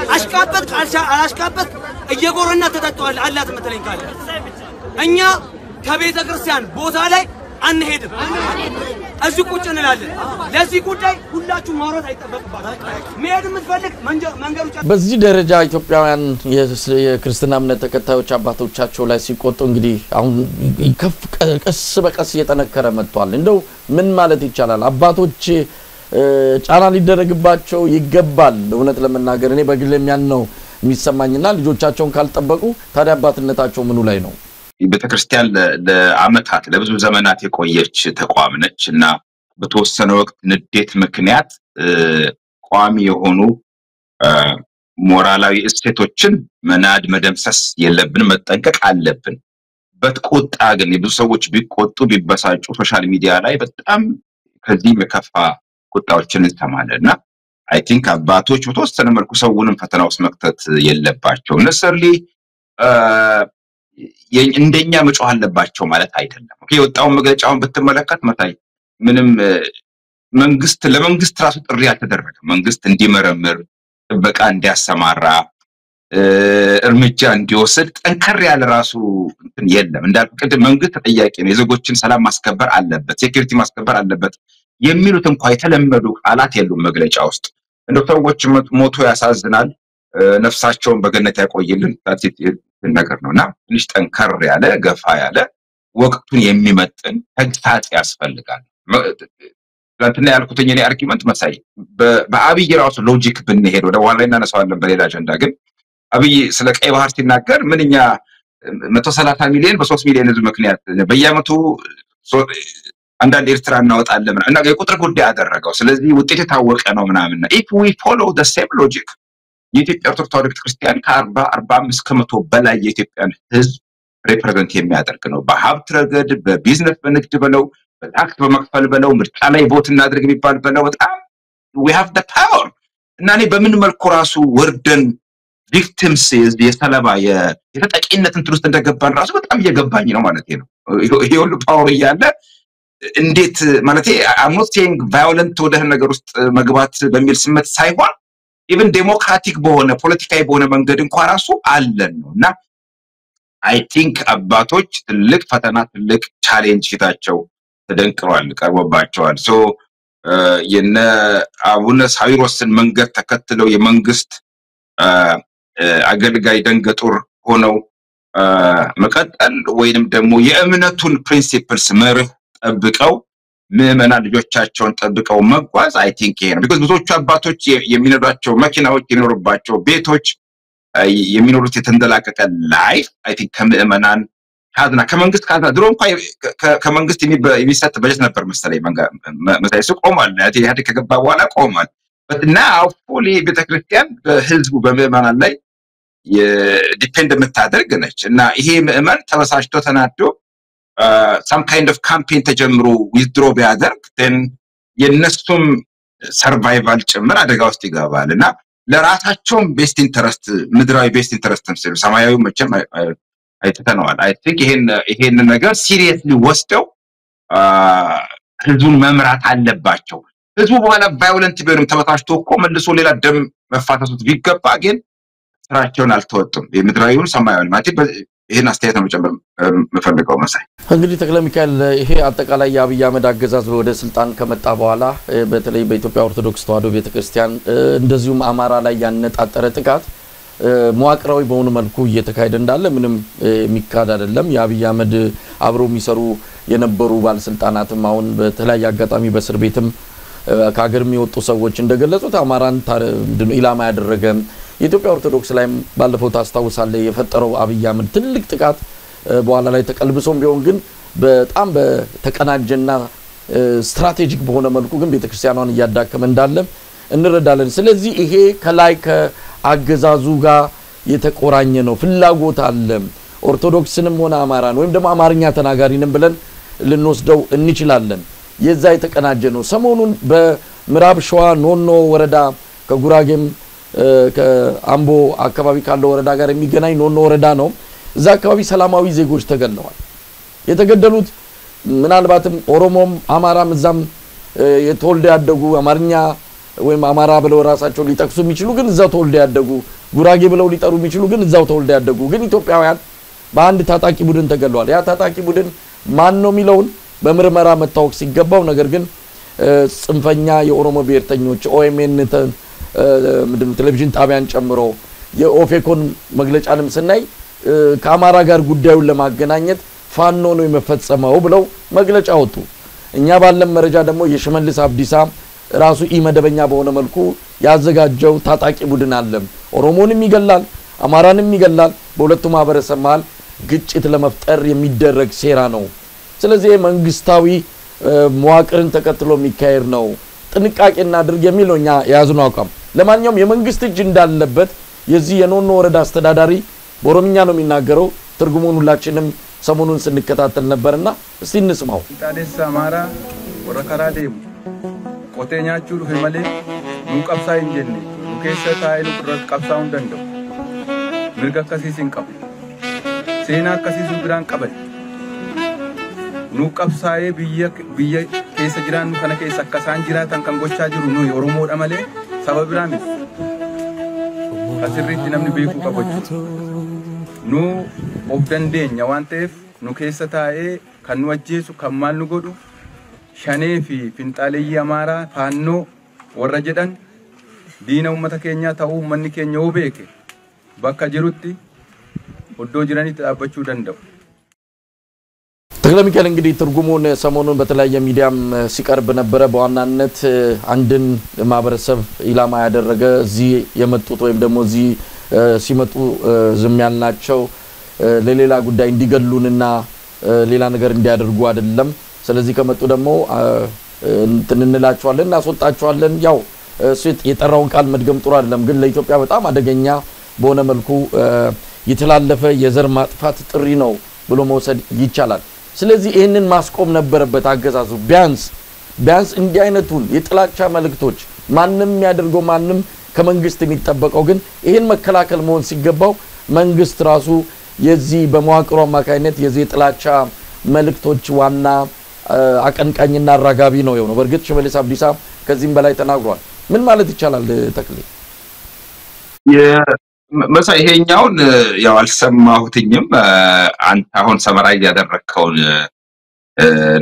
አሽቃበጥ እየጎረና ተጠጣዋል አላት መተለኝ ካለ እኛ ከቤተ ክርስቲያን ቦታ ላይ አንሄድም እዚህ ቁጭ እንላለን ለዚህ ጉዳይ ሁላችሁ ማውራት አይጠበቅባችሁም መሄድ የምትፈልግ መንገዶች በዚህ ደረጃ ኢትዮጵያውያን የክርስትና እምነት ተከታዮች አባቶቻቸው ላይ ሲቆጡ እንግዲህ አሁን ቀስ በቀስ እየተነከረ መጥቷል እንደው ምን ማለት ይቻላል አባቶች ጫና ሊደረግባቸው ይገባል እውነት ለመናገር እኔ በግል የሚያን ነው የሚሰማኝና ልጆቻቸውን ካልጠበቁ ታዲያ አባትነታቸው ምኑ ላይ ነው ቤተክርስቲያን ለአመታት ለብዙ ዘመናት የቆየች ተቋም ነችና በተወሰነ ወቅት ንዴት ምክንያት ቋሚ የሆኑ ሞራላዊ እሴቶችን መናድ መደምሰስ የለብን መጠንቀቅ አለብን በተቆጣ ግን የብዙ ሰዎች ቢቆጡ ቢበሳጩ ሶሻል ሚዲያ ላይ በጣም ከዚህ መከፋ ቁጣዎችን እንሰማለንና አይ ቲንክ አባቶች በተወሰነ መልኩ ሰውንም ፈተና ውስጥ መክተት የለባቸው ነሰርሊ እንደኛ መጮህ አለባቸው ማለት አይደለም ኦኬ ወጣው መግለጫውን በተመለከተ መታይ ምንም ለመንግስት ራሱ ጥሪ ያልተደረገ መንግስት እንዲመረምር ጥበቃ እንዲያሰማራ እርምጃ እንዲወስድ ጠንከር ያለ ራሱ እንትን የለም እንዳልከደ መንግስት ተጠያቂ ነው የዜጎችን ሰላም ማስከበር አለበት ሴኩሪቲ ማስከበር አለበት የሚሉት እንኳን የተለመዱ ቃላት የሉም መግለጫ ውስጥ እንደው ሰዎች ሞቶ ያሳዝናል ነፍሳቸውን በገነት ያቆይልን ነገር ነውና ትንሽ ጠንከር ያለ ገፋ ያለ ወቅቱን የሚመጥን ተግሳጽ ያስፈልጋል ለእንትና ያልኩትኝ እኔ አርጊመንት መሳይ በአብይ ራሱ ሎጂክ ብንሄድ ወደ ኋላ እናነሳዋለን በሌላ አጀንዳ ግን አብይ ስለ ቀይ ባህር ሲናገር ምንኛ 130 ሚሊዮን በ3 ሚሊዮን ህዝብ ምክንያት በየአመቱ አንዳንድ ኤርትራ እናወጣለን እና የቁጥር ጉዳይ አደረገው ስለዚህ ውጤት የታወቀ ነው ምናምን if we follow the same logic የኢትዮጵያ ኦርቶዶክስ ተዋሕዶ ቤተክርስቲያን ከ40-45 ከመቶ በላይ የኢትዮጵያን ህዝብ ሪፕሬዘንት የሚያደርግ ነው በሀብት ረገድ በቢዝነስ በንግድ በለው በታክስ በመክፈል በለው ምርጫ ላይ ቮት እናድርግ የሚባል በለው በጣም we have the power እና እኔ በምን መልኩ ራሱ ወርደን victims የሰለባ የተጠቂነት እንትን ውስጥ እንደገባን ራሱ በጣም እየገባኝ ነው ማለት ነው ይሄ ሁሉ ፓወር እያለ እንዴት ማለት I'm not saying violent ወደ ነገር ውስጥ መግባት በሚል ስሜት ሳይሆን even democratic በሆነ ፖለቲካዊ በሆነ መንገድ እንኳን ራሱ አለን ነውና I think አባቶች ትልቅ ፈተና ትልቅ ቻሌንጅ ፊታቸው ተደንቅሯል ቀርቦባቸዋል so የነ አቡነ ሳዊሮስን መንገድ ተከትለው የመንግስት አገልጋይ ደንገጡር ሆነው መቀጠል ወይንም ደግሞ የእምነቱን ፕሪንሲፕልስ መርህ ጠብቀው ምዕመናን ልጆቻቸውን ጠብቀው መጓዝ I think ይሄ ነው because ብዙዎቹ አባቶች የሚነዷቸው መኪናዎች የሚኖርባቸው ቤቶች የሚኖሩት የተንደላቀቀ ላይፍ I think ከምዕመናን ካዝና ከመንግስት ካዝና ድሮ እንኳን ከመንግስት የሚሰጥ በጀት ነበር መሰለኝ መሳይሱ ቆሟል ያቴ ከገባ በኋላ ቆሟል but now fully ቤተክርስቲያን በህዝቡ በምዕመናን ላይ ዲፔንድ የምታደርግ ነች እና ይሄ ምዕመን ተበሳጭቶ ተናዶ some kind of campaign ተጀምሮ withdraw ቢያደርግ then የነሱም survival ጭምር አደጋ ውስጥ ይገባልና ለራሳቸውም ቤስት ኢንተረስት ምድራዊ ቤስት ኢንተረስትም ሲሉ ሰማያዊ መቼም አይተተነዋል I think ይሄን ነገር seriously ወስደው ህዝቡን መምራት አለባቸው ህዝቡ በኋላ violent ቢሆንም ተበታሽቶ እኮ መልሶ ሌላ ደም መፋታቱት ቢገባ ግን ስራቸውን አልተወጡም የምድራዊውን ሰማያዊ ማለት ይሄን አስተያየት ነው ጨምር መፈልገው መሳይ እንግዲህ ተክለ ሚካኤል ይሄ አጠቃላይ የአብይ አህመድ አገዛዝ ወደ ስልጣን ከመጣ በኋላ በተለይ በኢትዮጵያ ኦርቶዶክስ ተዋሕዶ ቤተክርስቲያን እንደዚሁም አማራ ላይ ያነጣጠረ ጥቃት መዋቅራዊ በሆነ መልኩ እየተካሄደ እንዳለ ምንም የሚካድ አይደለም የአብይ አህመድ አብሮ የሚሰሩ የነበሩ ባለስልጣናትም አሁን በተለያየ አጋጣሚ በእስር ቤትም ከሀገር የሚወጡ ሰዎች እንደገለጹት አማራን ኢላማ ያደረገ የኢትዮጵያ ኦርቶዶክስ ላይም ባለፈው ታስታውሳለህ የፈጠረው አብይ አህመድ ትልቅ ጥቃት በኋላ ላይ ተቀልብሶም ቢሆን ግን በጣም በተቀናጀና ስትራቴጂክ በሆነ መልኩ ግን ቤተክርስቲያኗን እያዳከመ እንዳለ እንረዳለን። ስለዚህ ይሄ ከላይ ከአገዛዙ ጋር የተቆራኘ ነው፣ ፍላጎት አለ። ኦርቶዶክስንም ሆነ አማራን ወይም ደግሞ አማርኛ ተናጋሪንም ብለን ልንወስደው እንችላለን። የዛ የተቀናጀ ነው። ሰሞኑን በምዕራብ ሸዋ ኖኖ ወረዳ ከጉራጌም ከአምቦ አካባቢ ካለው ወረዳ ጋር የሚገናኝ ኖኖ ወረዳ ነው። እዛ አካባቢ ሰላማዊ ዜጎች ተገለዋል። የተገደሉት ምናልባትም ኦሮሞም አማራም እዛም የተወልደ ያደጉ አማርኛ ወይም አማራ ብለው ራሳቸው ሊጠቅሱ የሚችሉ ግን እዛው ተወልደ ያደጉ ጉራጌ ብለው ሊጠሩ የሚችሉ ግን እዛው ተወልደ ያደጉ ግን ኢትዮጵያውያን በአንድ ታጣቂ ቡድን ተገለዋል። ያ ታጣቂ ቡድን ማን ነው የሚለውን በምርመራ መታወቅ ሲገባው ነገር ግን ጽንፈኛ የኦሮሞ ብሔርተኞች ኦኤምኤን ቴሌቪዥን ጣቢያን ጨምሮ የኦፌኮን መግለጫንም ስናይ ከአማራ ጋር ጉዳዩን ለማገናኘት ፋኖ ነው የመፈጸመው ብለው መግለጫ ወጡ። እኛ ባለም መረጃ ደግሞ የሽመልስ አብዲሳ ራሱ ኢመደበኛ በሆነ መልኩ ያዘጋጀው ታጣቂ ቡድን አለ። ኦሮሞንም ይገላል፣ አማራንም ይገላል። በሁለቱ ማህበረሰብ መሃል ግጭት ለመፍጠር የሚደረግ ሴራ ነው። ስለዚህ መንግስታዊ መዋቅርን ተከትሎ የሚካሄድ ነው። ጥንቃቄ እናድርግ የሚል ነው እኛ ያዝነው አቋም። ለማንኛውም የመንግስት እጅ እንዳለበት የዚህ የኖኖ ወረዳ አስተዳዳሪ በኦሮምኛ ነው የሚናገረው። ትርጉሙን ሁላችንም ሰሞኑን ስንከታተል ነበርና እስቲ እንስማው። ታደሳ አማራ ወረከራ ደሙ ቆቴኛቹ ለማለ ሙቀብሳ እንጀኒ ሙከሰ ታይሉ ቀብሳው እንደንደው ምርጋ ከሲሲን ቀብ ሴና ከሲሱ ብራን ቀበል ኑቀብሳዬ ብየ keessa jiraannu kana keessa akka isaan jiraatan kan gochaa jiru nuyi Oromoodha malee saba biraa miti. Asirriitti namni beekuu qaba jechuudha. Nu of dandeenya waan ta'eef nu keessa taa'ee kan nu ajjeesu kan maal nu godhu shanee fi finxaaleeyyii Amaaraa faannoo warra jedhan diina uummata keenyaa ta'uu uummanni keenya yoo beeke bakka jirutti oddoo jiranitti dhaabbachuu danda'u. ተክለ ሚካኤል እንግዲህ ትርጉሙን ሰሞኑን በተለያየ ሚዲያም ሲቀርብ ነበር። በዋናነት አንድን ማህበረሰብ ኢላማ ያደረገ እዚህ የመጡት ወይም ደግሞ እዚህ ሲመጡ ዝም ያልናቸው ለሌላ ጉዳይ እንዲገሉንና ሌላ ነገር እንዲያደርጉ አይደለም። ስለዚህ ከመጡ ደግሞ እንንላቸዋለን እናስወጣቸዋለን። ያው እሱት የጠራውን ቃል መድገም ጥሩ አይደለም፣ ግን ለኢትዮጵያ በጣም አደገኛ በሆነ መልኩ የተላለፈ የዘር ማጥፋት ጥሪ ነው ብሎ መውሰድ ይቻላል። ስለዚህ ይሄንን ማስቆም ነበረበት አገዛዙ። ቢያንስ እንዲህ አይነቱን የጥላቻ መልእክቶች ማንንም ያደርገው ማንንም ከመንግስት የሚጠበቀው ግን ይሄን መከላከል መሆን ሲገባው መንግስት ራሱ የዚህ በመዋቅሩ አማካይነት የዚህ ጥላቻ መልእክቶች ዋና አቀንቃኝና አራጋቢ ነው የሆነው። በርግጥ ሽመልስ አብዲሳ ከዚህም በላይ ተናግሯል። ምን ማለት ይቻላል ተክሌ? መሳ ይሄኛውን ያው አልሰማሁትኝም። አንተ አሁን ሰመራይዝ ያደረከውን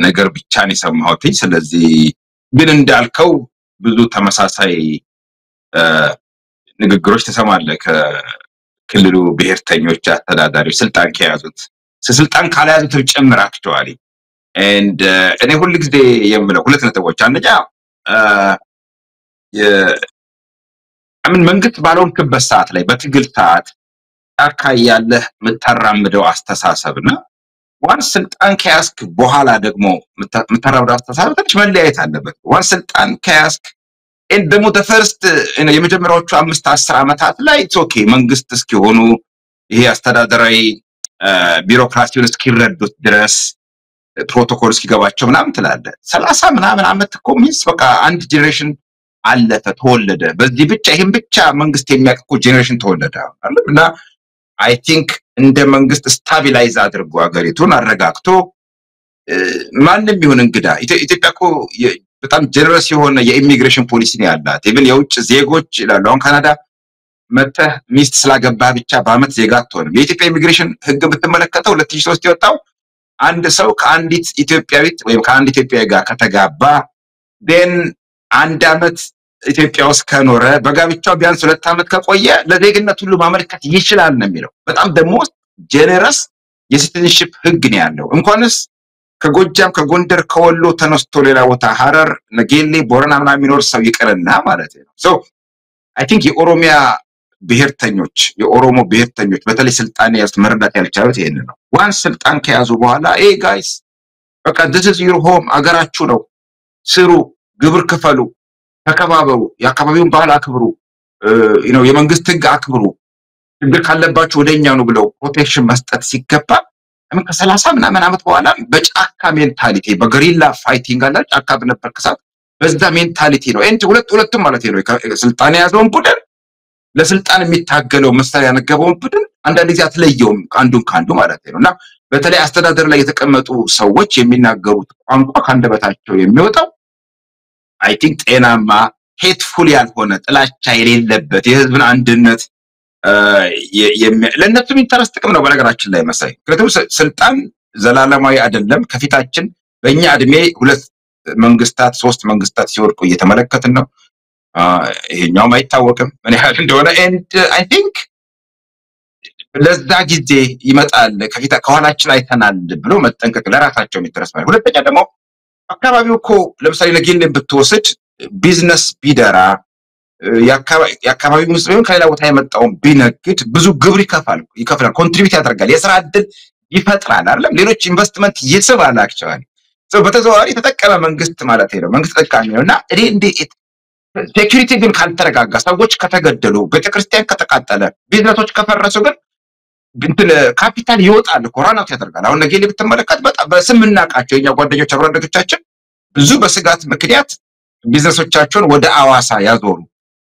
ነገር ብቻ ነው የሰማሁት። ስለዚህ ግን እንዳልከው ብዙ ተመሳሳይ ንግግሮች ተሰማለ ከክልሉ ብሔርተኞች አስተዳዳሪዎች ስልጣን ከያዙት ካልያዙት ጭምር አክቹአሊ እኔ ሁሉ ጊዜ የምለው ሁለት ነጥቦች፣ አንደኛ መንግስት ባልሆንክበት ሰዓት ላይ በትግል ሰዓት ጫካ ያለህ የምታራምደው አስተሳሰብና ዋን ስልጣን ከያዝክ በኋላ ደግሞ የምታራምደው አስተሳሰብ ትንሽ መለያየት አለበት። ዋን ስልጣን ከያዝክ ደግሞ ተፈርስት የመጀመሪያዎቹ 5-10 ዓመታት ላይ ኦኬ መንግስት እስኪሆኑ ይሄ አስተዳደራዊ ቢሮክራሲውን እስኪረዱት ድረስ ፕሮቶኮል እስኪገባቸው ምናምን ትላለህ። 30 ምናምን ዓመት እኮ ሚንስ በቃ አንድ ጄኔሬሽን አለፈ ተወለደ። በዚህ ብቻ ይሄን ብቻ መንግስት የሚያቀቁ ጄኔሬሽን ተወለደ አይደልና አይ ቲንክ እንደ መንግስት ስታቢላይዝ አድርጎ አገሪቱን አረጋግቶ ማንንም ይሁን እንግዳ ኢትዮጵያ እኮ በጣም ጀነረስ የሆነ የኢሚግሬሽን ፖሊሲ ነው ያላት። ኢቭን የውጭ ዜጎች ይላሉ አሁን ካናዳ መተህ ሚስት ስላገባ ብቻ በአመት ዜጋ አትሆንም። የኢትዮጵያ ኢሚግሬሽን ህግ ብትመለከተው 2003 የወጣው አንድ ሰው ከአንዲት ኢትዮጵያዊት ወይም ከአንድ ኢትዮጵያዊ ጋር ከተጋባ then አንድ አመት ኢትዮጵያ ውስጥ ከኖረ በጋብቻው ቢያንስ 2 አመት ከቆየ ለዜግነት ሁሉ ማመልከት ይችላል ነው የሚለው። በጣም ደግሞ ጀነረስ የሲቲዝንሺፕ ህግ ነው ያለው። እንኳንስ ከጎጃም ከጎንደር ከወሎ ተነስቶ ሌላ ቦታ ሐረር ነጌሌ ቦረና ምናምን የሚኖር ሰው ይቀርና ማለት ነው ሶ አይ ቲንክ የኦሮሚያ ብሔርተኞች የኦሮሞ ብሔርተኞች በተለይ ስልጣን ያዝ መረዳት ያልቻሉት ይሄን ነው ዋን ስልጣን ከያዙ በኋላ ጋይስ በቃ this is your home አገራችሁ ነው ስሩ ግብር ክፈሉ ተከባበሩ የአካባቢውን ባህል አክብሩ የመንግስት ህግ አክብሩ ችግር ካለባችሁ ወደኛ ነው ብለው ፕሮቴክሽን መስጠት ሲገባ አሁን ከ30 ምናምን ዓመት በኋላ በጫካ ሜንታሊቲ በገሪላ ፋይቲንግ አለ ጫካ በነበር ከሳት በዛ ሜንታሊቲ ነው እንት ሁለቱም ማለት ነው ስልጣን ያዘውን ቡድን ለስልጣን የሚታገለው መሳሪያ ያነገበውን ቡድን አንዳንድ ጊዜ አትለየውም አንዱን ካንዱ ማለት ነውና በተለይ አስተዳደር ላይ የተቀመጡ ሰዎች የሚናገሩት ቋንቋ ካንደበታቸው የሚወጣው አይ ቲንክ ጤናማ ሄትፉል ያልሆነ ጥላቻ የሌለበት የህዝብን አንድነት ለነሱም ኢንተረስት ጥቅም ነው በነገራችን ላይ መሳይ ምክንያቱም ስልጣን ዘላለማዊ አይደለም ከፊታችን በእኛ እድሜ ሁለት መንግስታት ሶስት መንግስታት ሲወድቁ እየተመለከትን ነው ይሄኛው ማይታወቅም ምን ያህል እንደሆነ and I think ለዛ ጊዜ ይመጣል ከኋላችን አይተናል ብሎ መጠንቀቅ ለራሳቸው ኢንተረስት ማለት ሁለተኛ ደግሞ አካባቢው እኮ ለምሳሌ ለጊልን ብትወስድ ቢዝነስ ቢደራ የአካባቢው ሙስሊም ከሌላ ቦታ የመጣው ቢነግድ ብዙ ግብር ይከፍላል ኮንትሪቢዩት ያደርጋል የሥራ ዕድል ይፈጥራል አይደለም ሌሎች ኢንቨስትመንት ይስባል አክቹአሊ ሶ በተዘዋዋሪ ተጠቀመ መንግስት ማለት ነው መንግስት ተጠቃሚ ነውና ሴኩሪቲ ግን ካልተረጋጋ ሰዎች ከተገደሉ ቤተክርስቲያን ከተቃጠለ ቢዝነሶች ከፈረሱ ግን እንትን ካፒታል ይወጣል ኮራናት ያደርጋል አሁን ነገ ልብትመለከት በጣም በስምናቃቸው የኛ ጓደኞች አብራንደቶቻችን ብዙ በስጋት ምክንያት ቢዝነሶቻቸውን ወደ አዋሳ ያዞሩ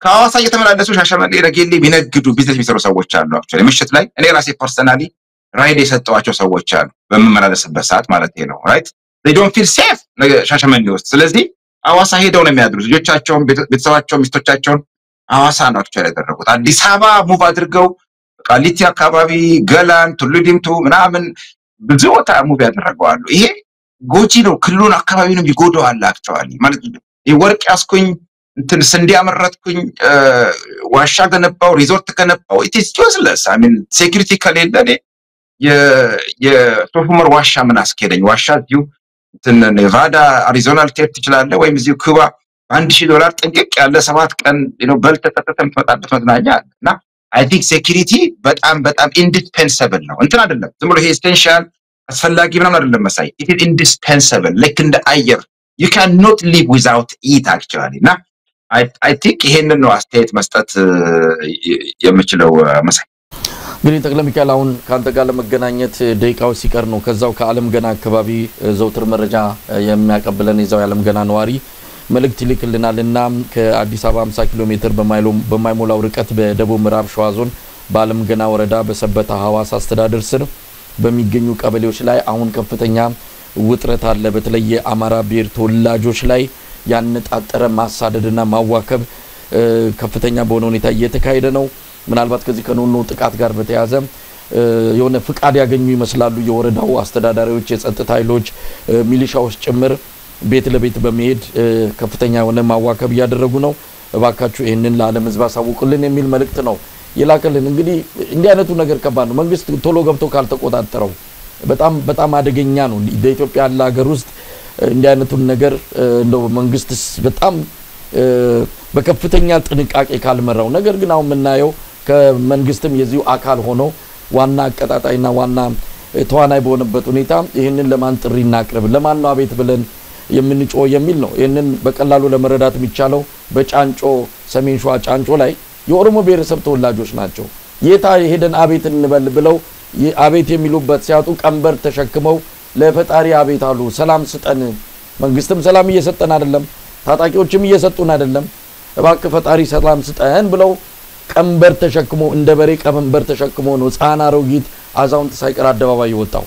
ከአዋሳ እየተመላለሱ ሻሸመኔ ነገሌ ቢነግዱ ቢዝነስ የሚሰሩ ሰዎች አሉ አክቹአሊ ምሽት ላይ እኔ ራሴ ፐርሰናሊ ራይድ የሰጠዋቸው ሰዎች አሉ በመመላለስበት ሰዓት ማለት ነው ራይት they don't feel safe ሻሸመኔ ውስጥ ስለዚህ አዋሳ ሄደው ነው የሚያድሩት ልጆቻቸውን ቤተሰባቸውን ሚስቶቻቸውን አዋሳ ነው አክቹአሊ ያደረጉት አዲስ አበባ ሙቭ አድርገው ቃሊቲ አካባቢ ገላን ቱሉዲምቱ ምናምን ብዙ ቦታ ሙቭ ያደረጋሉ ይሄ ጎጂ ነው ክልሉን አካባቢውንም ይጎዳዋል አክቹአሊ ማለት ይወርቅ ያስኩኝ እንትን ስንዴ አመረትኩኝ ዋሻ ገነባው ሪዞርት ገነባው it is useless I mean security ከሌለ የሶፉመር ዋሻ ምን አስከደኝ ዋሻ ዲዩ ኔቫዳ አሪዞና ልትሄድ ትችላለህ ወይም እዚሁ ኩባ $1000 ጥንቅቅ ያለ 7 ቀን በልተጠጠም ተመጣጣት መዝናኛ እና I think security በጣም indispensable ነው እንትን አይደለም ዝም ብሎ ይሄ essential አስፈላጊ ምናምን አይደለም መሳይ it is indispensable like እንደ አየር you cannot live without it actually እና I think ይሄንን ነው አስተያየት መስጠት የምችለው መሳይ እንግዲህ ጠቅላይ ሚካኤል አሁን ካንተ ጋር ለመገናኘት ደቂቃው ሲቀር ነው ከዛው ከዓለም ገና አካባቢ ዘውትር መረጃ የሚያቀብለን ይዛው ዓለም ገና ነዋሪ መልእክት ይልክልናልና ከአዲስ አበባ 50 ኪሎ ሜትር በማይሞላው ርቀት በደቡብ ምዕራብ ሸዋ ዞን በዓለም ገና ወረዳ በሰበታ ሐዋሳ አስተዳደር ስር በሚገኙ ቀበሌዎች ላይ አሁን ከፍተኛ ውጥረት አለ በተለይ የአማራ ብሔር ተወላጆች ላይ ያነጣጠረ ማሳደድና ማዋከብ ከፍተኛ በሆነ ሁኔታ እየተካሄደ ነው ምናልባት ከዚህ ከኖኖ ጥቃት ጋር በተያያዘ የሆነ ፍቃድ ያገኙ ይመስላሉ የወረዳው አስተዳዳሪዎች የጸጥታ ኃይሎች ሚሊሻዎች ጭምር ቤት ለቤት በመሄድ ከፍተኛ የሆነ ማዋከብ ያደረጉ ነው እባካችሁ ይሄንን ለዓለም ህዝብ አሳውቁልን የሚል መልእክት ነው ይላከልን እንግዲህ እንዲህ አይነቱ ነገር ከባድ ነው መንግስት ቶሎ ገብቶ ካልተቆጣጠረው በጣም አደገኛ ነው በኢትዮጵያ ያለ ሀገር ውስጥ እንዲህ አይነቱ ነገር እንደው መንግስት በጣም በከፍተኛ ጥንቃቄ ካልመራው ነገር ግን አሁን ምናየው ከመንግስትም የዚሁ አካል ሆኖ ዋና አቀጣጣይና ዋና ተዋናይ በሆነበት ሁኔታ ይሄንን ለማን ጥሪ እናቅርብ ለማን ነው አቤት ብለን የምንጮ የሚል ነው ይሄንን በቀላሉ ለመረዳት የሚቻለው በጫንጮ ሰሜን ሸዋ ጫንጮ ላይ የኦሮሞ ብሔረሰብ ተወላጆች ናቸው የታ ሄደን አቤት እንበል ብለው አቤት የሚሉበት ሲያጡ ቀንበር ተሸክመው ለፈጣሪ አቤት አሉ ሰላም ስጠን መንግስትም ሰላም እየሰጠን አይደለም ታጣቂዎችም እየሰጡን አይደለም እባክህ ፈጣሪ ሰላም ስጠን ብለው ቀንበር ተሸክሞ እንደ በሬ ቀንበር ተሸክሞ ነው ጻና ሮጊት አዛውንት ሳይቀር አደባባይ ይወጣው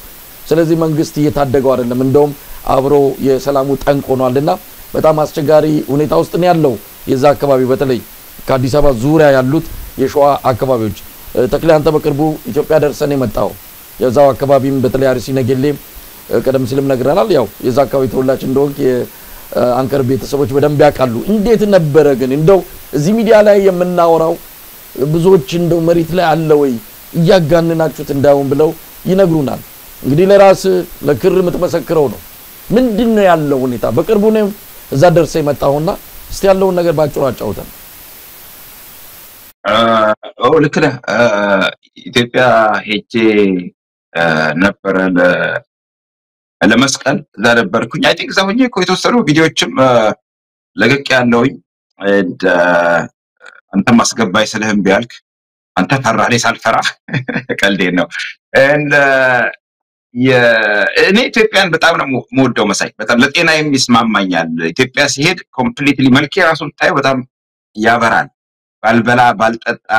ስለዚህ መንግስት እየታደገው አይደለም እንደውም አብሮ የሰላሙ ጠንቅ ሆኗልና በጣም አስቸጋሪ ሁኔታ ውስጥ ነው ያለው የዛ አካባቢ በተለይ ከአዲስ አበባ ዙሪያ ያሉት የሸዋ አካባቢዎች ተክለያንተ በቅርቡ ኢትዮጵያ ደርሰን የመጣው የዛው አካባቢም በተለይ አርሲ ነገሌ ቀደም ሲልም ነግረናል ያው የዛ አካባቢ ተወላጅ እንደሆንክ የአንከር ቤተሰቦች በደንብ ያቃሉ እንዴት ነበረ ግን እንደው እዚህ ሚዲያ ላይ የምናወራው ብዙዎች እንደው መሬት ላይ አለ ወይ እያጋነናችሁት እንዳውን ብለው ይነግሩናል እንግዲህ ለራስ ለክር የምትመሰክረው ነው ምንድነው ያለው ሁኔታ? በቅርቡ ነው እዛ ደርሰ የመጣውና እስቲ ያለውን ነገር ባጭሩ አጫውተን። ልክ ነህ። ኢትዮጵያ ሄጄ ነበረ ለመስቀል እዛ ነበርኩኝ። አይ ቲንክ እዛ ሆኜ እኮ የተወሰኑ ቪዲዮዎችም ለቀቅ ያለውኝ አንተም አስገባይ ስለህም ቢያልክ አንተ ፈራህ እኔ ሳልፈራ ቀልዴን ነው። እኔ ኢትዮጵያን በጣም ነው የምወደው መሳይ። በጣም ለጤናዬም ይስማማኛል። ኢትዮጵያ ሲሄድ ኮምፕሊትሊ መልኬ ራሱ ታየው በጣም ያበራል። ባልበላ ባልጠጣ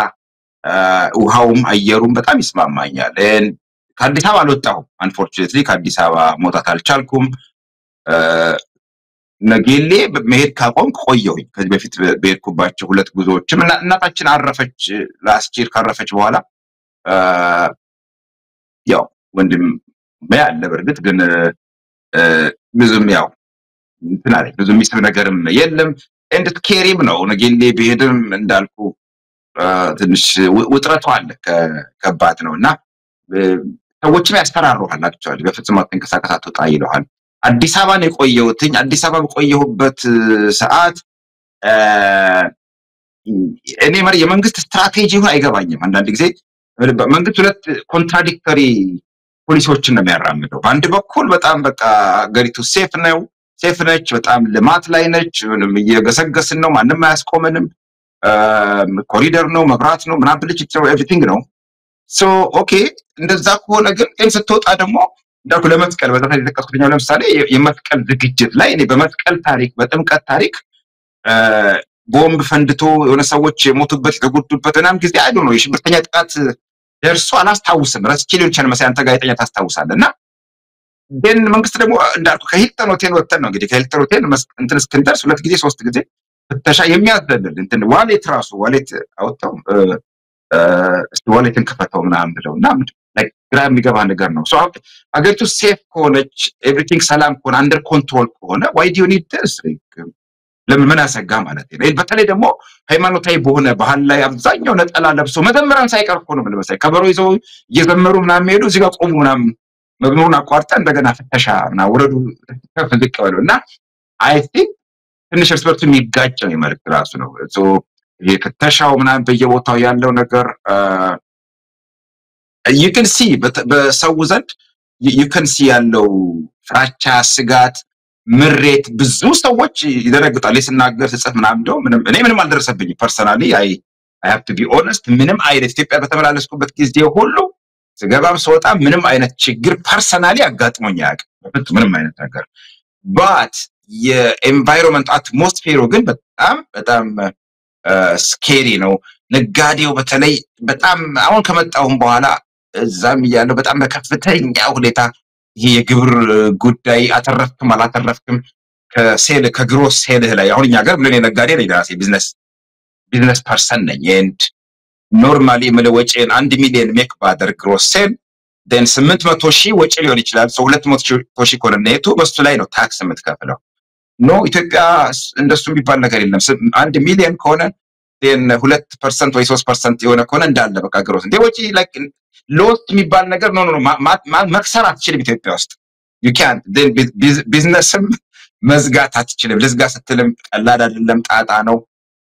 ውሃውም አየሩም በጣም ይስማማኛል። ከአዲስ አበባ አልወጣሁም። አንፎርቹኔትሊ ከአዲስ አበባ መውጣት አልቻልኩም። ነጌሌ መሄድ ካቆምኩ ቆየሁኝ። ከዚህ በፊት በሄድኩባቸው ሁለት ጉዞዎችም እናታችን አረፈች። ላስቺር ካረፈች በኋላ ያው ወንድም ያለ በርግጥ ግን ብዙም ያው እንትን አለ ብዙም የሚስብ ነገርም የለም። እንድት ኬሪም ነው ነጌሌ በሄድም እንዳልኩ ትንሽ ውጥረቱ አለ ከባድ ነውና ሰዎችም ያስፈራሩሃል። አክቹአሊ በፍጹም አትንቀሳቀስ አትወጣ ይለዋል። አዲስ አበባ ነው የቆየሁትኝ። አዲስ አበባ በቆየሁበት ሰዓት እኔ ማለት የመንግስት ስትራቴጂ ሆነ አይገባኝም። አንዳንድ ጊዜ መንግስት ሁለት ኮንትራዲክተሪ ፖሊሲዎችን ነው የሚያራምደው። በአንድ በኩል በጣም በቃ ሀገሪቱ ሴፍ ነች፣ በጣም ልማት ላይ ነች፣ እየገሰገስን ነው፣ ማንም አያስቆመንም፣ ኮሪደር ነው፣ መብራት ነው፣ ምናምን ብልጭ ነው፣ ኤቭሪቲንግ ነው። ሶ ኦኬ እንደዛ ከሆነ ግን ስትወጣ ደግሞ እንዳልኩ ለመስቀል በዛት የተጠቀስኩትኛው ለምሳሌ የመስቀል ዝግጅት ላይ እኔ በመስቀል ታሪክ በጥምቀት ታሪክ ቦምብ ፈንድቶ የሆነ ሰዎች የሞቱበት የተጎዱበት እናም ጊዜ አይዶ ነው የሽብርተኛ ጥቃት ደርሶ አላስታውስም። ረስቼ ሊሆን ይችላል መሳይ አንተ ጋዜጠኛ ታስታውሳለህና ግን መንግስት ደግሞ እንዳልኩ ከሂልተን ሆቴል ወጥተን ነው እንግዲህ ከሂልተን ሆቴል እንትን እስክንደርስ 2 ጊዜ 3 ጊዜ ፍተሻ የሚያዘልል እንትን ዋሌት አወጣው ዋሌትን ከፈተው ምናምን ብለውና ግራ የሚገባ ነገር ነው። ሶ አገሪቱ ሴፍ ከሆነች ኤቭሪቲንግ ሰላም ከሆነ አንደር ኮንትሮል ከሆነ ዋይ ዱ ዩ ኒድ ዲስ ለምን አሰጋ ማለት ነው። በተለይ ደግሞ ሃይማኖታዊ በሆነ ባህል ላይ አብዛኛው ነጠላ ለብሶ መዘምራን ሳይቀር እኮ ነው ለምሳሌ ከበሮ ይዘው እየዘመሩ ምናምን ሄዱ እዚህ ጋር ቆሙ ምናምን መዝሙሩን አቋርጠን እንደገና ፍተሻ እና ወረዱ ተፈልቅ በለውና አይ ቲንክ ትንሽ እርስ በርሱ የሚጋጭ ነው ማለት ራሱ ነው። ሶ የፍተሻው ምናምን በየቦታው ያለው ነገር you can see በሰው ዘንድ you can see ያለው ፍራቻ፣ ስጋት፣ ምሬት ብዙ ሰዎች ይደረግጣል። ለስናገር ጽፍ ምናምን ደው ምንም አልደረሰብኝ ፐርሰናሊ I have to be honest ምንም አይነት ኢትዮጵያ በተመላለስኩበት ጊዜ ሁሉ ስገባም ስወጣ ምንም አይነት ችግር ፐርሰናሊ አጋጥሞኝ አያውቅም። በፍጹም ምንም አይነት ነገር but የኤንቫይሮንመንት አትሞስፌሩ ግን በጣም ስኬሪ ነው። ነጋዴው በተለይ በጣም አሁን ከመጣሁም በኋላ እዛም ያለው በጣም በከፍተኛ ሁኔታ ይሄ የግብር ጉዳይ አተረፍክም አላተረፍክም ከግሮስ ሴልህ ላይ አሁን እኛ ጋር ምን ነጋዴ ነኝ ራሴ ቢዝነስ ፐርሰን ነኝ and ኖርማሊ መለወጪን 1 ሚሊዮን ሜክ ባደር ግሮስ ሴል then 800,000 ወጪ ሊሆን ይችላል። so 200,000 ኮነ ኔቱ በሱ ላይ ነው ታክስ የምትከፍለው። ኖ ኢትዮጵያ እንደሱ የሚባል ነገር የለም። 1 ሚሊዮን ከሆነ then 2% ወይ 3% የሆነ ከሆነ እንዳለ በቃ ግሮስ እንደ ወጪ like ሎስት የሚባል ነገር ኖ መክሰር አትችልም ኢትዮጵያ ውስጥ you can't then ቢዝነስም መዝጋት አትችልም። ልዝጋ ስትልም ቀላል አይደለም፣ ጣጣ ነው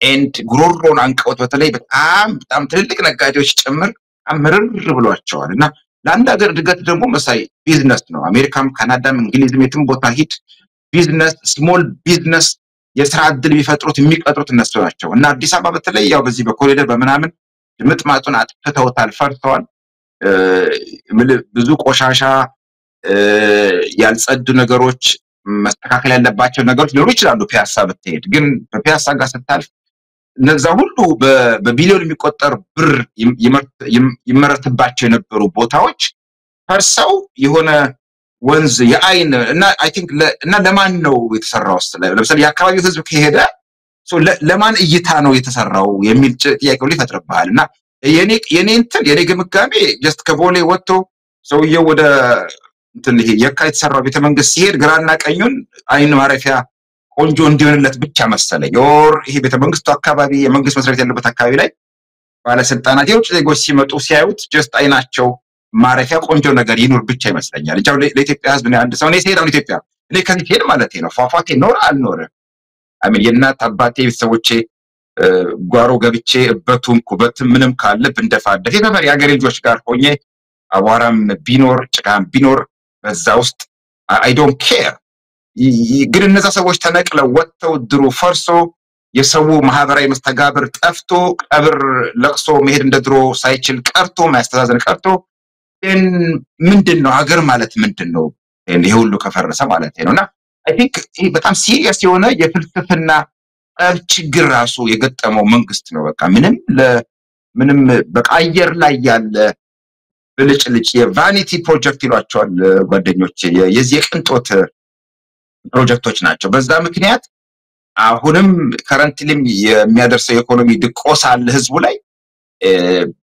and ጉሮሮን አንቀውት በተለይ በጣም ትልልቅ ነጋዴዎች ጭምር አምርር ብሏቸዋል። እና ለአንድ ሀገር እድገት ደግሞ መሳይ ቢዝነስ ነው። አሜሪካም ካናዳም እንግሊዝም የትም ቦታ ሂድ ቢዝነስ ስሞል ቢዝነስ የስራ ዕድል ቢፈጥሩት የሚቀጥሩት እነሱ ናቸው። እና አዲስ አበባ በተለይ ያው በዚህ በኮሪደር በመናምን ምጥማጡን አጥፍተውታል፣ ፈርተዋል። ብዙ ቆሻሻ ያልጸዱ ነገሮች መስተካከል ያለባቸው ነገሮች ሊኖሩ ይችላሉ። ፒያሳ ብትሄድ ግን በፒያሳ ጋር ስታልፍ እነዛ ሁሉ በቢሊዮን የሚቆጠር ብር ይመረትባቸው የነበሩ ቦታዎች ፈርሰው የሆነ ወንዝ የአይን እና አይ ቲንክ እና ለማን ነው የተሰራው? ለምሳሌ የአካባቢው ህዝብ ከሄደ ለማን እይታ ነው የተሰራው የሚል ጥያቄ ሊፈጥርብሃል። እና የኔ ግምጋሜ ጀስት ከቦሌ ወጥቶ ሰውየው ወደ እንትን ይሄ የካ የተሰራው ቤተመንግስት ሲሄድ ግራና ቀኙን አይን ማረፊያ ቆንጆ እንዲሆንለት ብቻ መሰለኝ። ይሄ ቤተመንግስቱ አካባቢ የመንግስት መስሪያ ቤት ያለበት አካባቢ ላይ ባለስልጣናት የውጭ ዜጎች ሲመጡ ሲያዩት ጀስት አይናቸው ማረፊያ ቆንጆ ነገር ይኑር ብቻ ይመስለኛል። ለኢትዮጵያ ህዝብ ነው አንድ ሰው ነው ሲሄድ አሁን ኢትዮጵያ እኔ ከዚህ ሄድ ማለት ነው ፏፏቴ ኖር አልኖረ አሜን የእናት አባቴ ቤተሰቦቼ ጓሮ ገብቼ እበቱም ኩበትም ምንም ካለ ብንደፋደፍ የከበር ያገሬ ልጆች ጋር ሆኜ አቧራም ቢኖር ጭቃም ቢኖር በዛ ውስጥ I don't care ግን እነዛ ሰዎች ተነቅለው ወጥተው ድሩ ፈርሶ የሰው ማህበራዊ መስተጋብር ጠፍቶ ቀብር ለቅሶ መሄድ እንደድሮ ሳይችል ቀርቶ ማስተዛዘን ቀርቶ ምንድነው ሀገር ማለት ምንድነው ይሄ ሁሉ ከፈረሰ ማለት ነውና I think ይሄ በጣም ሲሪየስ የሆነ የፍልስፍና ችግር ራሱ የገጠመው መንግስት ነው በቃ ምንም በቃ አየር ላይ ያለ ብልጭልጭ የቫኒቲ ፕሮጀክት ይሏቸዋል ጓደኞቼ የዚህ ቅንጦት ፕሮጀክቶች ናቸው በዛ ምክንያት አሁንም ከረንትሊም የሚያደርሰው ኢኮኖሚ ድቆሳ አለ ህዝቡ ላይ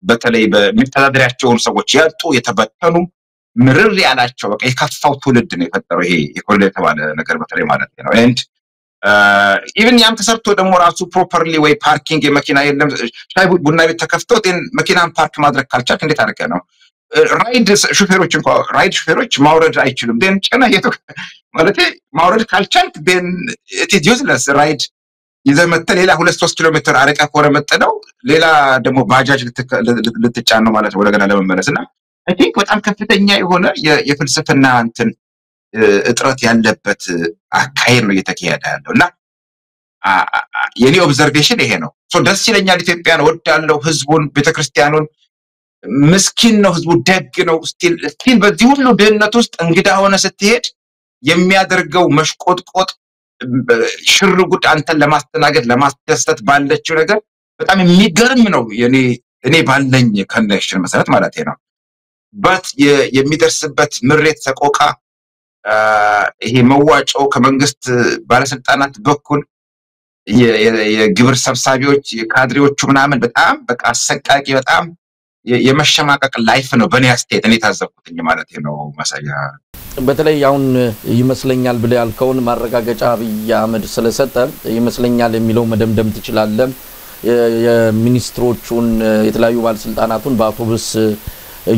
በተለይ በሚተዳደሪያቸውን ሰዎች ያጡ የተበተኑ ምርር ያላቸው በቃ የከፋው ትውልድ ነው የፈጠረው ይሄ ኢኮኖሚ የተባለ ነገር በተለይ ማለት ነው and even ያም ተሰርቶ ደግሞ ራሱ ፕሮፐርሊ ወይ ፓርኪንግ የመኪና የለም ሻይ ቡና ቤት ተከፍቶ መኪናን ፓርክ ማድረግ ካልቻልክ እንዴት አድርገህ ነው ራይድ ሹፌሮች እንኳን ራይድ ሹፌሮች ማውረድ አይችሉም then ጨና የቱ ማለት ማውረድ ካልቻልክ then it is useless ራይድ ይዘመተ ሌላ 2-3 ኪሎ ሜትር አረቃ ኮረ መጠነው ሌላ ደግሞ ባጃጅ ልትጫን ነው ማለት ወደገና ለመመለስና I think በጣም ከፍተኛ የሆነ የፍልስፍና እንትን እጥረት ያለበት አካሄድ ነው እየተካሄደ ያለውና የኔ ኦብዘርቬሽን ይሄ ነው ሶ ደስ ይለኛል ኢትዮጵያን ወዳለው ህዝቡን ቤተክርስቲያኑን ምስኪን ነው ህዝቡ ደግ ነው ስቲል በዚህ ሁሉ ድህነት ውስጥ እንግዳ ሆነ ስትሄድ የሚያደርገው መሽቆጥቆጥ ሽርጉድ አንተን ለማስተናገድ ለማስደሰት ባለችው ነገር በጣም የሚገርም ነው እኔ ባለኝ ኮኔክሽን መሰረት ማለት ነው በት የሚደርስበት ምሬት ሰቆቃ ይሄ መዋጮ ከመንግስት ባለስልጣናት በኩል የግብር ሰብሳቢዎች የካድሬዎቹ ምናምን በጣም በቃ አሰቃቂ በጣም የመሸማቀቅ ላይፍ ነው በኔ አስተያየት እኔ ታዘብኩትኝ ማለት ነው ማሳያ በተለይ አሁን ይመስለኛል ብለ ያልከውን ማረጋገጫ አብይ አህመድ ስለሰጠ ይመስለኛል የሚለው መደምደም ትችላለህ የሚኒስትሮቹን የተለያዩ ባለስልጣናቱን በአውቶቡስ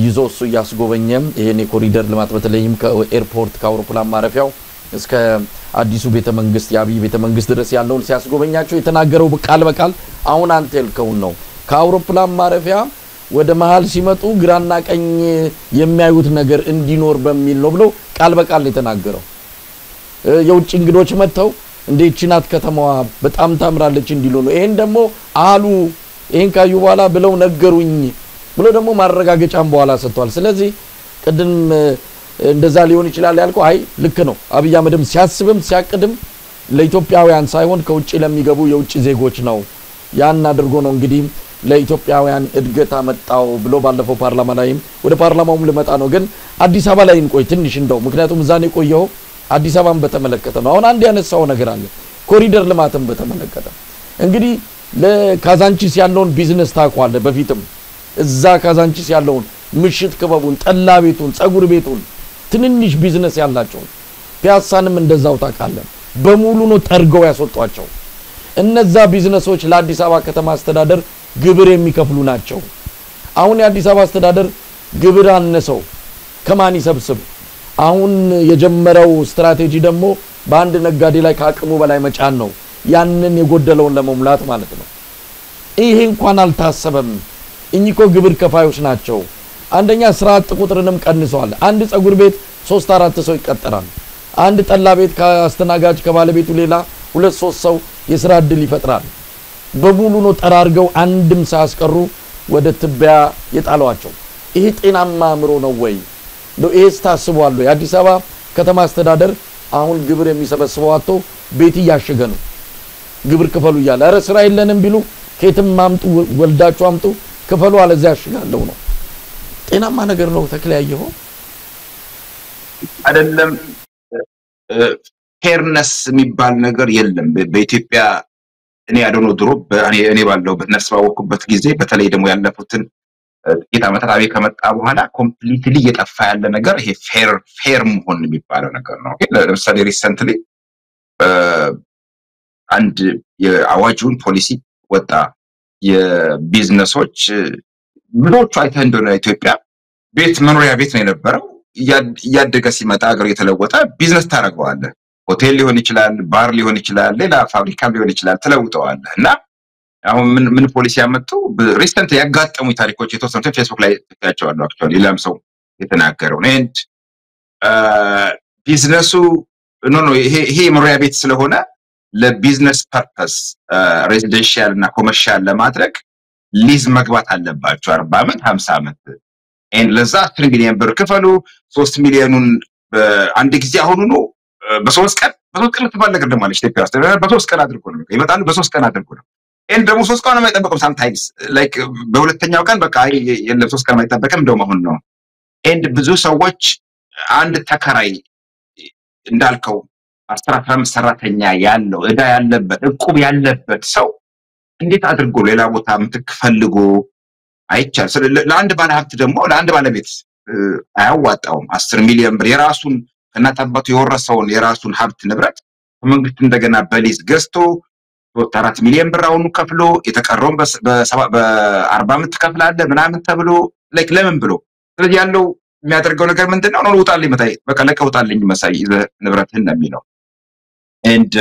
ይዞሱ ያስጎበኘም ይሄን የኮሪደር ልማት በተለይም ከኤርፖርት ከአውሮፕላን ማረፊያው እስከ አዲሱ ቤተመንግስት ያብይ ቤተመንግስት ድረስ ያለውን ሲያስጎበኛቸው የተናገረው በቃል በቃል አሁን አንተ ያልከው ነው ከአውሮፕላን ማረፊያ ወደ መሃል ሲመጡ ግራና ቀኝ የሚያዩት ነገር እንዲኖር በሚል ነው ብሎ ቃል በቃል የተናገረው የውጭ እንግዶች መተው እንዴችናት ከተማዋ በጣም ታምራለች እንዲሉ ነው ይሄን ደግሞ አሉ ይሄን ካዩ በኋላ ብለው ነገሩኝ ብሎ ደግሞ ማረጋገጫም በኋላ ሰጥቷል ስለዚህ ቅድም እንደዛ ሊሆን ይችላል ያልከው አይ ልክ ነው አብይ አህመድም ሲያስብም ሲያቅድም ለኢትዮጵያውያን ሳይሆን ከውጭ ለሚገቡ የውጭ ዜጎች ነው ያን አድርጎ ነው እንግዲህ ለኢትዮጵያውያን እድገት አመጣው ብሎ ባለፈው ፓርላማ ላይም ወደ ፓርላማውም ልመጣ ነው ግን አዲስ አበባ ላይ እንቆይ ትንሽ እንደው ምክንያቱም ዛኔ ቆየው አዲስ አበባን በተመለከተ ነው አሁን አንድ ያነሳው ነገር አለ ኮሪደር ልማትን በተመለከተ እንግዲህ ለካዛንቺስ ያለውን ቢዝነስ ታቋለ በፊትም እዛ ካዛንቺስ ያለውን ምሽት ክበቡን ጠላ ቤቱን ጸጉር ቤቱን ትንንሽ ቢዝነስ ያላቸው ፒያሳንም እንደዛው ታቃለ በሙሉ ነው ጠርገው ያስወጣቸው እነዛ ቢዝነሶች ለአዲስ አበባ ከተማ አስተዳደር ግብር የሚከፍሉ ናቸው አሁን የአዲስ አበባ አስተዳደር ግብር አነሰው ከማን ይሰብስብ አሁን የጀመረው ስትራቴጂ ደግሞ በአንድ ነጋዴ ላይ ካቅሙ በላይ መጫን ነው ያንን የጎደለውን ለመሙላት ማለት ነው ይሄ እንኳን አልታሰበም እኚኮ ግብር ከፋዮች ናቸው አንደኛ ስርዓት ቁጥርንም ቀንሰዋል አንድ ጸጉር ቤት 3-4 ሰው ይቀጠራል አንድ ጠላ ቤት ከአስተናጋጅ ከባለቤቱ ሌላ 2-3 ሰው የሥራ ዕድል ይፈጥራል በሙሉ ነው ጠራርገው አንድም ሳያስቀሩ ወደ ትቢያ የጣሏቸው ይሄ ጤናማ አምሮ ነው ወይ ነው ኤስ ታስቧል የአዲስ አበባ ከተማ አስተዳደር አሁን ግብር የሚሰበስበው አጥቶ ቤት ያሽገ ነው ግብር ክፈሉ ይላል አረ ስራ የለንም ቢሉ ከየትም ማምጡ ወልዳቸው አምጡ ክፈሉ አለዚያ ያሽጋለው ነው ጤናማ ነገር ነው ተክለያየው አይደለም ፌርነስ የሚባል ነገር የለም በኢትዮጵያ እኔ ያደኖ ድሮ እኔ ባለውበት ነፍስ ባወኩበት ጊዜ በተለይ ደግሞ ያለፉትን ጥቂት ዓመታት አብይ ከመጣ በኋላ ኮምፕሊትሊ እየጠፋ ያለ ነገር ይሄ ፌር መሆን የሚባለው ነገር ነው ለምሳሌ ሪሰንትሊ አንድ የአዋጁን ፖሊሲ ወጣ የቢዝነሶች ብዙዎቹ አይተህ እንደሆነ ኢትዮጵያ ቤት መኖሪያ ቤት ነው የነበረው እያደገ ሲመጣ ሀገሩ የተለወጠ ቢዝነስ ታደርገዋለህ። ሆቴል ሊሆን ይችላል፣ ባር ሊሆን ይችላል፣ ሌላ ፋብሪካ ሊሆን ይችላል፣ ትለውጠዋለህ። እና አሁን ምን ፖሊሲ ያመጡ ሪሰንት ያጋጠሙ ታሪኮች የተወሰኑት ፌስቡክ ላይ ተያቸዋለሁ። አክቹአሊ ሌላም ሰው የተናገረው ኤንድ ቢዝነሱ ይሄ መኖሪያ ቤት ስለሆነ ለቢዝነስ ፐርፐስ ሬዚደንሻል እና ኮመርሻል ለማድረግ ሊዝ መግባት አለባቸው 40 ዓመት 50 ዓመት ለዛ 10 ሚሊዮን ብር ክፈሉ። 3 ሚሊዮኑን አንድ ጊዜ አሁኑ ነው በሶስት ቀን ተባለ ነገር ደግሞ አለች ኢትዮጵያ ውስጥ በሶስት ቀን አድርጎ ነው ይመጣሉ። በሶስት ቀን አድርጎ ነው ደግሞ 3 ቀን የማይጠበቅም ሳምታይምስ ላይክ በሁለተኛው ቀን በቃ የለም 3 ቀን የማይጠበቅም እንደውም አሁን ነው። ብዙ ሰዎች አንድ ተከራይ እንዳልከው 15 ሰራተኛ ያለው እዳ ያለበት እቁብ ያለበት ሰው እንዴት አድርጎ ሌላ ቦታ ምትፈልጉ አይቻል። ለአንድ ባለሀብት ደግሞ ለአንድ ባለቤት አያዋጣውም 10 ሚሊዮን ብር የራሱን ከእናት አባቱ የወረሰውን የራሱን ሀብት ንብረት መንግስት እንደገና በሊዝ ገዝቶ 4 ሚሊዮን ብር አሁን ከፍሎ የተቀረውን በ40 ዓመት ትከፍላለህ ምናምን ተብሎ ላይክ ለምን ብሎ ስለዚህ ያለው የሚያደርገው ነገር ምንድነው ነው ውጣልኝ መታይ በቃ ለቀውጣልኝ መሳይ ንብረትህን ነው የሚለው።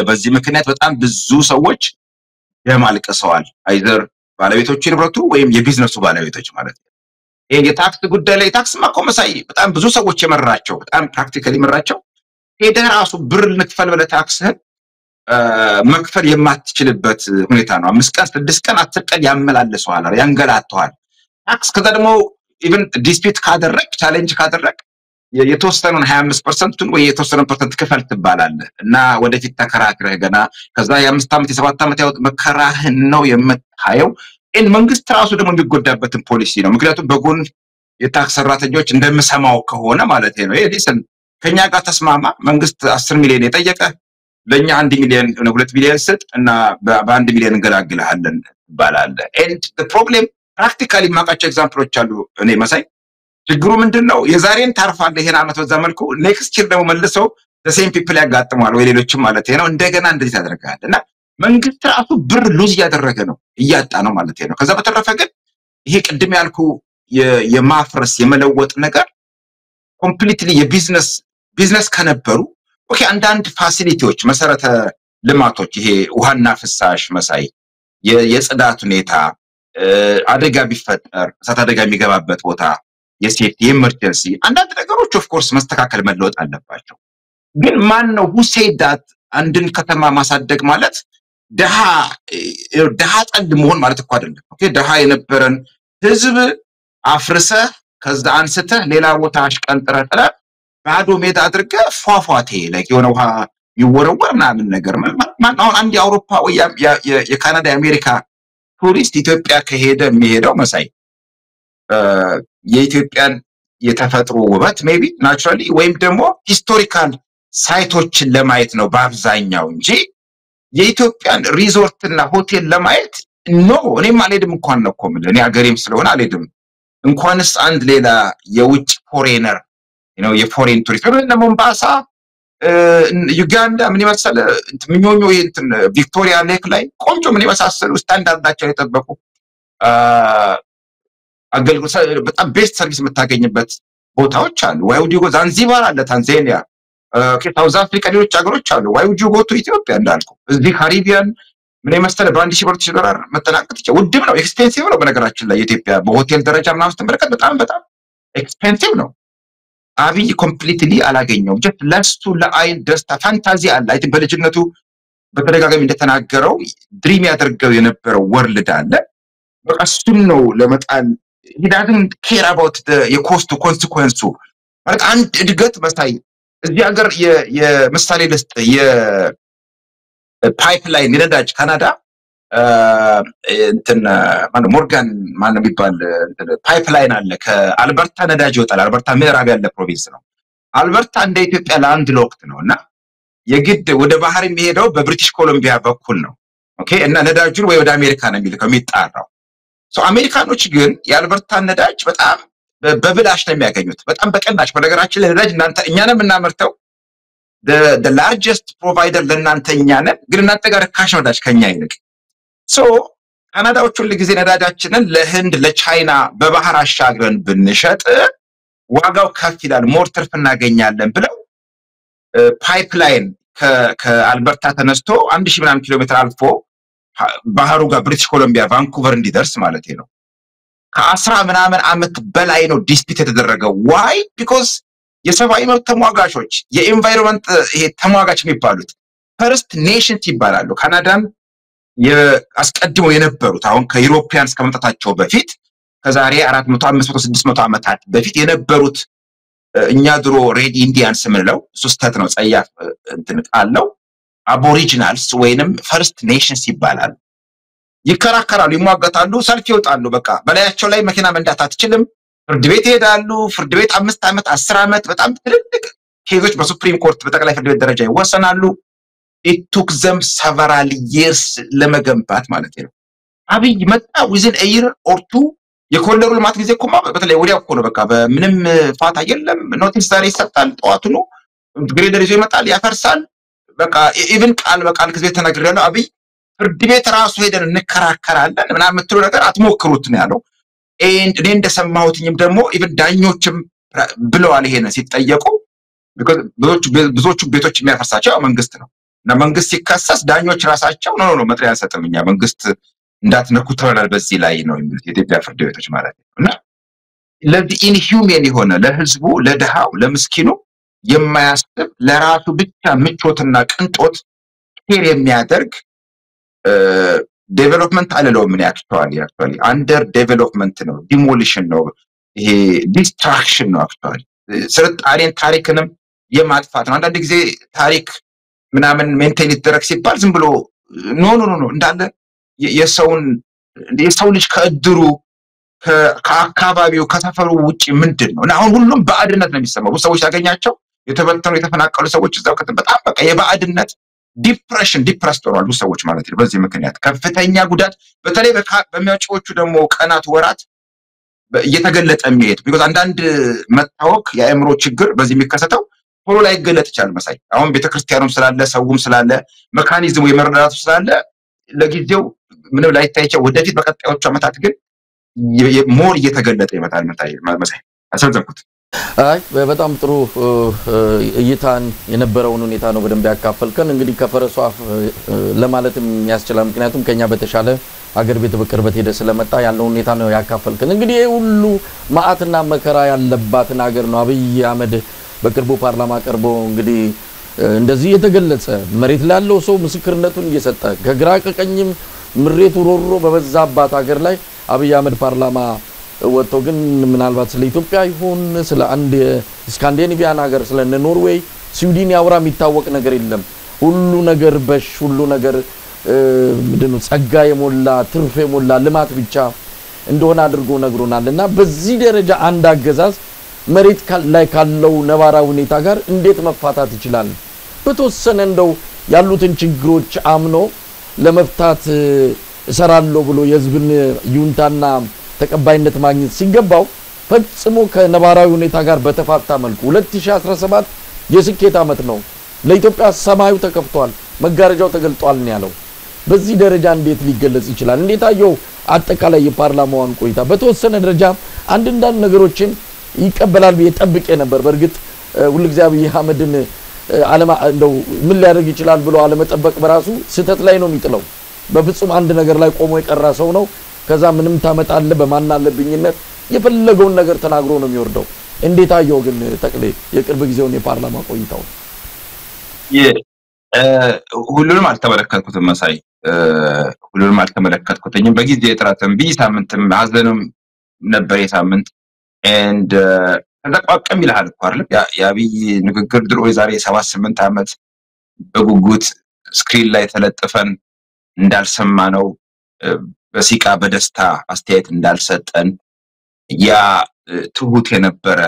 በዚህ ምክንያት በጣም ብዙ ሰዎች የማልቀሰዋል አይዘር ባለቤቶቹ ንብረቱ ወይም የቢዝነሱ ባለቤቶች ማለት ነው። የታክስ ጉዳይ ላይ ታክስ ማቆመሳይ በጣም ብዙ ሰዎች የመራቸው በጣም ፕራክቲካሊ መራቸው ሄደህ ራሱ ብር ልክፈል ብለህ ታክስህን መክፈል የማትችልበት ሁኔታ ነው። 5 ቀን 6 ቀን 10 ቀን ያመላለሰዋል ያንገላተዋል ታክስ። ከዛ ደግሞ ኢቭን ዲስፒት ካደረግ ቻሌንጅ ካደረግ የተወሰነውን 25% ወይ የተወሰነውን ፐርሰንት ክፈል ትባላለህ እና ወደፊት ተከራክረህ ገና ከዛ የ5 ዓመት የ7 ዓመት ያወጥ መከራህን ነው የምታየው። መንግስት ራሱ ደግሞ የሚጎዳበትን ፖሊሲ ነው። ምክንያቱም በጎን የታክስ ሰራተኞች እንደምሰማው ከሆነ ማለት ነው ዲስን ከኛ ጋር ተስማማ መንግስት 10 ሚሊዮን የጠየቀ ለኛ 1 ሚሊዮን 2 ሚሊዮን ስጥ እና በ1 ሚሊዮን እንገላግልሃለን ይባላል። the problem practically ማቃቸው ኤግዛምፕሎች አሉ። እኔ መሳይ ችግሩ ምንድነው የዛሬን ታርፋለህ ይሄን አመት በዛ መልኩ ኔክስት ይር ደግሞ መልሰው the same people ያጋጥማሉ ወይ ሌሎችም ማለት ነው እንደገና እንደዚህ ያደርጋል እና መንግስት ራሱ ብር ሉዝ ያደረገ ነው እያጣ ነው ማለት ነው። ከዛ በተረፈ ግን ይሄ ቅድም ያልኩ የማፍረስ የመለወጥ ነገር ኮምፕሊትሊ የቢዝነስ ከነበሩ ኦኬ አንዳንድ ፋሲሊቲዎች መሰረተ ልማቶች ይሄ ውሃና ፍሳሽ መሳይ የጽዳት ሁኔታ አደጋ ቢፈጠር እሳት አደጋ የሚገባበት ቦታ የሴፍቲ ኤመርጀንሲ አንዳንድ ነገሮች ኦፍ ኮርስ መስተካከል መለወጥ አለባቸው። ግን ማን ነው who said that አንድን ከተማ ማሳደግ ማለት ደሃ ጠል መሆን ማለት እኮ አይደለም። ኦኬ ደሃ የነበረን ህዝብ አፍርሰህ ከዛ አንስተህ ሌላ ቦታ አሽቀንጥረህ ጥለህ ባዶ ሜዳ አድርገህ ፏፏቴ ላይ የሆነ ውሃ ይወረወር ምናምን ነገር ማን አሁን አንድ የአውሮፓ ወይ የካናዳ የአሜሪካ ቱሪስት ኢትዮጵያ ከሄደ የሚሄደው መሳይ የኢትዮጵያን የተፈጥሮ ውበት ሜቢ ናቹራሊ ወይም ደግሞ ሂስቶሪካል ሳይቶችን ለማየት ነው በአብዛኛው እንጂ የኢትዮጵያን ሪዞርትና ሆቴል ለማየት ነው። እኔም አልሄድም እንኳን ነው ኮምል እኔ ሀገሬም ስለሆነ አልሄድም እንኳንስ አንድ ሌላ የውጭ ፎሬነር የፎሬን ቱሪስት ወደ ሞምባሳ ዩጋንዳ ምን ይመስል ምኞኞ እንትን ቪክቶሪያ ሌክ ላይ ቆንጆ ምን ይመሳሰሉ ስታንዳርዳቸው የጠበቁ አገልግሎት በጣም ቤስት ሰርቪስ የምታገኝበት ቦታዎች አሉ። why would you go ዛንዚባር አለ ታንዛኒያ ሳውዝ አፍሪካ ሌሎች ሀገሮች አሉ። why would you go to ኢትዮጵያ እንዳልኩ እዚህ ካሪቢያን ምን ይመስል $1,000 መጠናቀቅ ይችላል። ውድም ነው ኤክስፔንሲቭ ነው በነገራችን ላይ ኢትዮጵያ በሆቴል ደረጃ ምናምን ስትመለከት በጣም ኤክስፔንሲቭ ነው። አብይ ኮምፕሊትሊ አላገኘው ጀስት ለሱ ለአይን ደስታ ፋንታዚ አለ። አይ ቲንክ በልጅነቱ በተደጋጋሚ እንደተናገረው ድሪም ያደርገው የነበረው ወርልድ አለ በቃ እሱን ነው ለመጣል he doesn't care about the cost consequence ማለት አንድ እድገት መሳይ እዚህ ሀገር የምሳሌ ልስጥ የፓይፕላይን የነዳጅ ካናዳ እንትን ማን ሞርጋን ማን የሚባል ፓይፕላይን አለ ከአልበርታ ነዳጅ ይወጣል። አልበርታ ምዕራብ ያለ ፕሮቪንስ ነው። አልበርታ እንደ ኢትዮጵያ ላንድ ሎክድ ነውና የግድ ወደ ባህር የሚሄደው በብሪቲሽ ኮሎምቢያ በኩል ነው። ኦኬ እና ነዳጁን ወይ ወደ አሜሪካ ነው የሚጣራው። አሜሪካኖች ግን የአልበርታ ነዳጅ በጣም በብላሽ ነው የሚያገኙት በጣም በቀናሽ። በነገራችን ላይ ነዳጅ እኛንም እናመርተው the largest provider ለእናንተ እኛንን ግን እናንተ ጋር ካሽ ነዳጅ ከኛ ይልቅ ካናዳዎች ሁሉ ጊዜ ነዳጃችንን ለህንድ ለቻይና በባህር አሻግረን ብንሸጥ ዋጋው ከፍ ይላል ሞር ትርፍ እናገኛለን ብለው ፓይፕላይን ከአልበርታ ተነስቶ 1000 ምናምን ኪሎ ሜትር አልፎ ባህሩ ጋር ብሪቲሽ ኮሎምቢያ ቫንኩቨር እንዲደርስ ማለት ነው ከ10 ምናምን ዓመት በላይ ነው ዲስፒት የተደረገው ዋይ ቢኮዝ የሰብአዊ መብት ተሟጋቾች የኢንቫይሮንመንት ይሄ ተሟጋች የሚባሉት ፈርስት ኔሽንስ ይባላሉ ካናዳን አስቀድሞ የነበሩት አሁን ከዩሮፒያንስ ከመምጣታቸው በፊት ከዛሬ 400 500 600 ዓመታት በፊት የነበሩት እኛ ድሮ ሬድ ኢንዲያንስ ምንለው ሱስተት ነው ጸያፍ እንትን ቃለው አቦሪጂናልስ ወይንም ፈርስት ኔሽንስ ይባላል ይከራከራሉ ይሟገታሉ ሰልፍ ይወጣሉ በቃ በላያቸው ላይ መኪና መንዳት አትችልም ፍርድ ቤት ይሄዳሉ ፍርድ ቤት 5 ዓመት 10 ዓመት በጣም ትልልቅ ኬዞች በሱፕሪም ኮርት በጠቅላይ ፍርድ ቤት ደረጃ ይወሰናሉ it took them several years ለመገንባት ማለት ነው አብይ መጣ within a year or two የኮሪደሩ ልማት ጊዜ እኮ በተለይ ወዲያው እኮ ነው በቃ በምንም ፋታ የለም ኖቲስ ዛሬ ይሰጣል ጠዋቱ ነው ግሬደር ይዞ ይመጣል ያፈርሳል በቃ ኢቭን ቃል በቃል ከዚህ ተነግሬያለሁ አብይ ፍርድ ቤት ራሱ ሄደን እንከራከራለን ምናምን የምትሉ ነገር አትሞክሩት ነው ያለው and እኔ እንደሰማሁትኝም ደግሞ ኢቭን ዳኞችም ብለዋል ይሄን ሲጠየቁ ብዙዎቹ ቤቶች የሚያፈርሳቸው መንግስት ነው እና መንግስት ሲከሰስ ዳኞች ራሳቸው ነው መጥሪያ ያሰጥምኛ መንግስት እንዳትነኩ ተወላል በዚህ ላይ ነው የሚሉት የኢትዮጵያ ፍርድ ቤቶች ማለት ነው እና ለዚህ ኢንሂዩማን የሆነ ለህዝቡ ለደሃው ለምስኪኑ የማያስብ ለራሱ ብቻ ምቾትና ቅንጦት ኬር የሚያደርግ ዴቨሎፕመንት አለለው ምን አክቹአሊ አንደር ዴቨሎፕመንት ነው ዲሞሊሽን ነው ይሄ ዲስትራክሽን ነው አክቹአሊ ስልጣኔን ታሪክንም የማጥፋት ነው አንዳንድ ጊዜ ታሪክ ምናምን ሜንቴን ይደረግ ሲባል ዝም ብሎ ኖ እንዳለ የሰው ልጅ ከእድሩ ከአካባቢው ከሰፈሩ ውጪ ምንድነው እና አሁን ሁሉም በአድነት ነው የሚሰማው ሰዎች ያገኛቸው የተበተኑ የተፈናቀሉ ሰዎች እዛው በጣም በቃ የባዕድነት ዲፕረስድ ሆነዋል ሰዎች ማለት ነው በዚህ ምክንያት ከፍተኛ ጉዳት በተለይ በሚያጭዎቹ ደግሞ ቀናት ወራት እየተገለጠ የሚሄድ ቢኮዝ አንዳንድ መታወክ የአእምሮ ችግር በዚህ የሚከሰተው ቶሎ ላይ ገለጥ ይችላል መሳይ አሁን ቤተክርስቲያኑም ስላለ ሰውም ስላለ መካኒዝሙ የመረዳቱ ስላለ ለጊዜው ምንም ላይታይቸው ወደፊት በቀጣዮቹ አመታት ግን ሞር እየተገለጠ ይመጣል መሳይ አሰልዘኩት አይ በጣም ጥሩ እይታን የነበረውን ሁኔታ ነው በደንብ ያካፈልከን እንግዲህ ከፈረሱ አፍ ለማለትም ያስችላል ምክንያቱም ከኛ በተሻለ አገር ቤት በቅርበት ሄደ ስለመጣ ያለው ሁኔታ ነው ያካፈልከን እንግዲህ ሁሉ ማአትና መከራ ያለባትን ሀገር ነው አብይ አህመድ በቅርቡ ፓርላማ ቀርቦ እንግዲህ እንደዚህ የተገለጸ መሬት ላይ ያለው ሰው ምስክርነቱን እየሰጠ ከግራ ከቀኝም ምሬቱ ሮሮ በበዛባት ሀገር ላይ አብይ አህመድ ፓርላማ ወጥቶ ግን ምናልባት ስለ ኢትዮጵያ ይሁን ስለ አንድ ስካንዲኔቪያን ሀገር ስለ ኖርዌይ ስዊድን ያወራ የሚታወቅ ነገር የለም ሁሉ ነገር በሽ ሁሉ ነገር ምንድነው ጸጋ የሞላ ትርፍ የሞላ ልማት ብቻ እንደሆነ አድርጎ ነግሮናልና በዚህ ደረጃ አንድ አገዛዝ መሬት ላይ ካለው ነባራዊ ሁኔታ ጋር እንዴት መፋታት ይችላል በተወሰነ እንደው ያሉትን ችግሮች አምኖ ለመፍታት እሰራለሁ ብሎ የህዝብን ዩንታና ተቀባይነት ማግኘት ሲገባው ፈጽሞ ከነባራዊ ሁኔታ ጋር በተፋታ መልኩ 2017 የስኬት አመት ነው ለኢትዮጵያ ሰማዩ ተከፍቷል መጋረጃው ተገልጧል ነው ያለው በዚህ ደረጃ እንዴት ሊገለጽ ይችላል እንዴት አየው አጠቃላይ የፓርላማውን ቆይታ በተወሰነ ደረጃ አንዳንድ ነገሮችን ይቀበላል በየጠብቄ ነበር በርግጥ ሁሉ እግዚአብሔር አህመድን ዓለም እንደው ምን ሊያደርግ ይችላል ብሎ አለመጠበቅ በራሱ ስህተት ላይ ነው የሚጥለው በፍጹም አንድ ነገር ላይ ቆሞ የቀራ ሰው ነው ከዛ ምንም ታመጣለ በማን አለብኝነት የፈለገውን ነገር ተናግሮ ነው የሚወርደው እንዴት አየው ግን ተቅሌ የቅርብ ጊዜውን የፓርላማ ቆይታው ሁሉንም አልተመለከትኩትም መሳይ ሁሉንም አልተመለከትኩትኝም በጊዜ የጥራተም ሳምንትም ሀዘንም ነበር የሳምንት and ተቋቀም ይላል እኮ አይደል ያብይ ንግግር ድሮ የዛሬ 78 አመት በጉጉት ስክሪን ላይ ተለጥፈን እንዳልሰማ ነው በሲቃ በደስታ አስተያየት እንዳልሰጠን ያ ትሁት የነበረ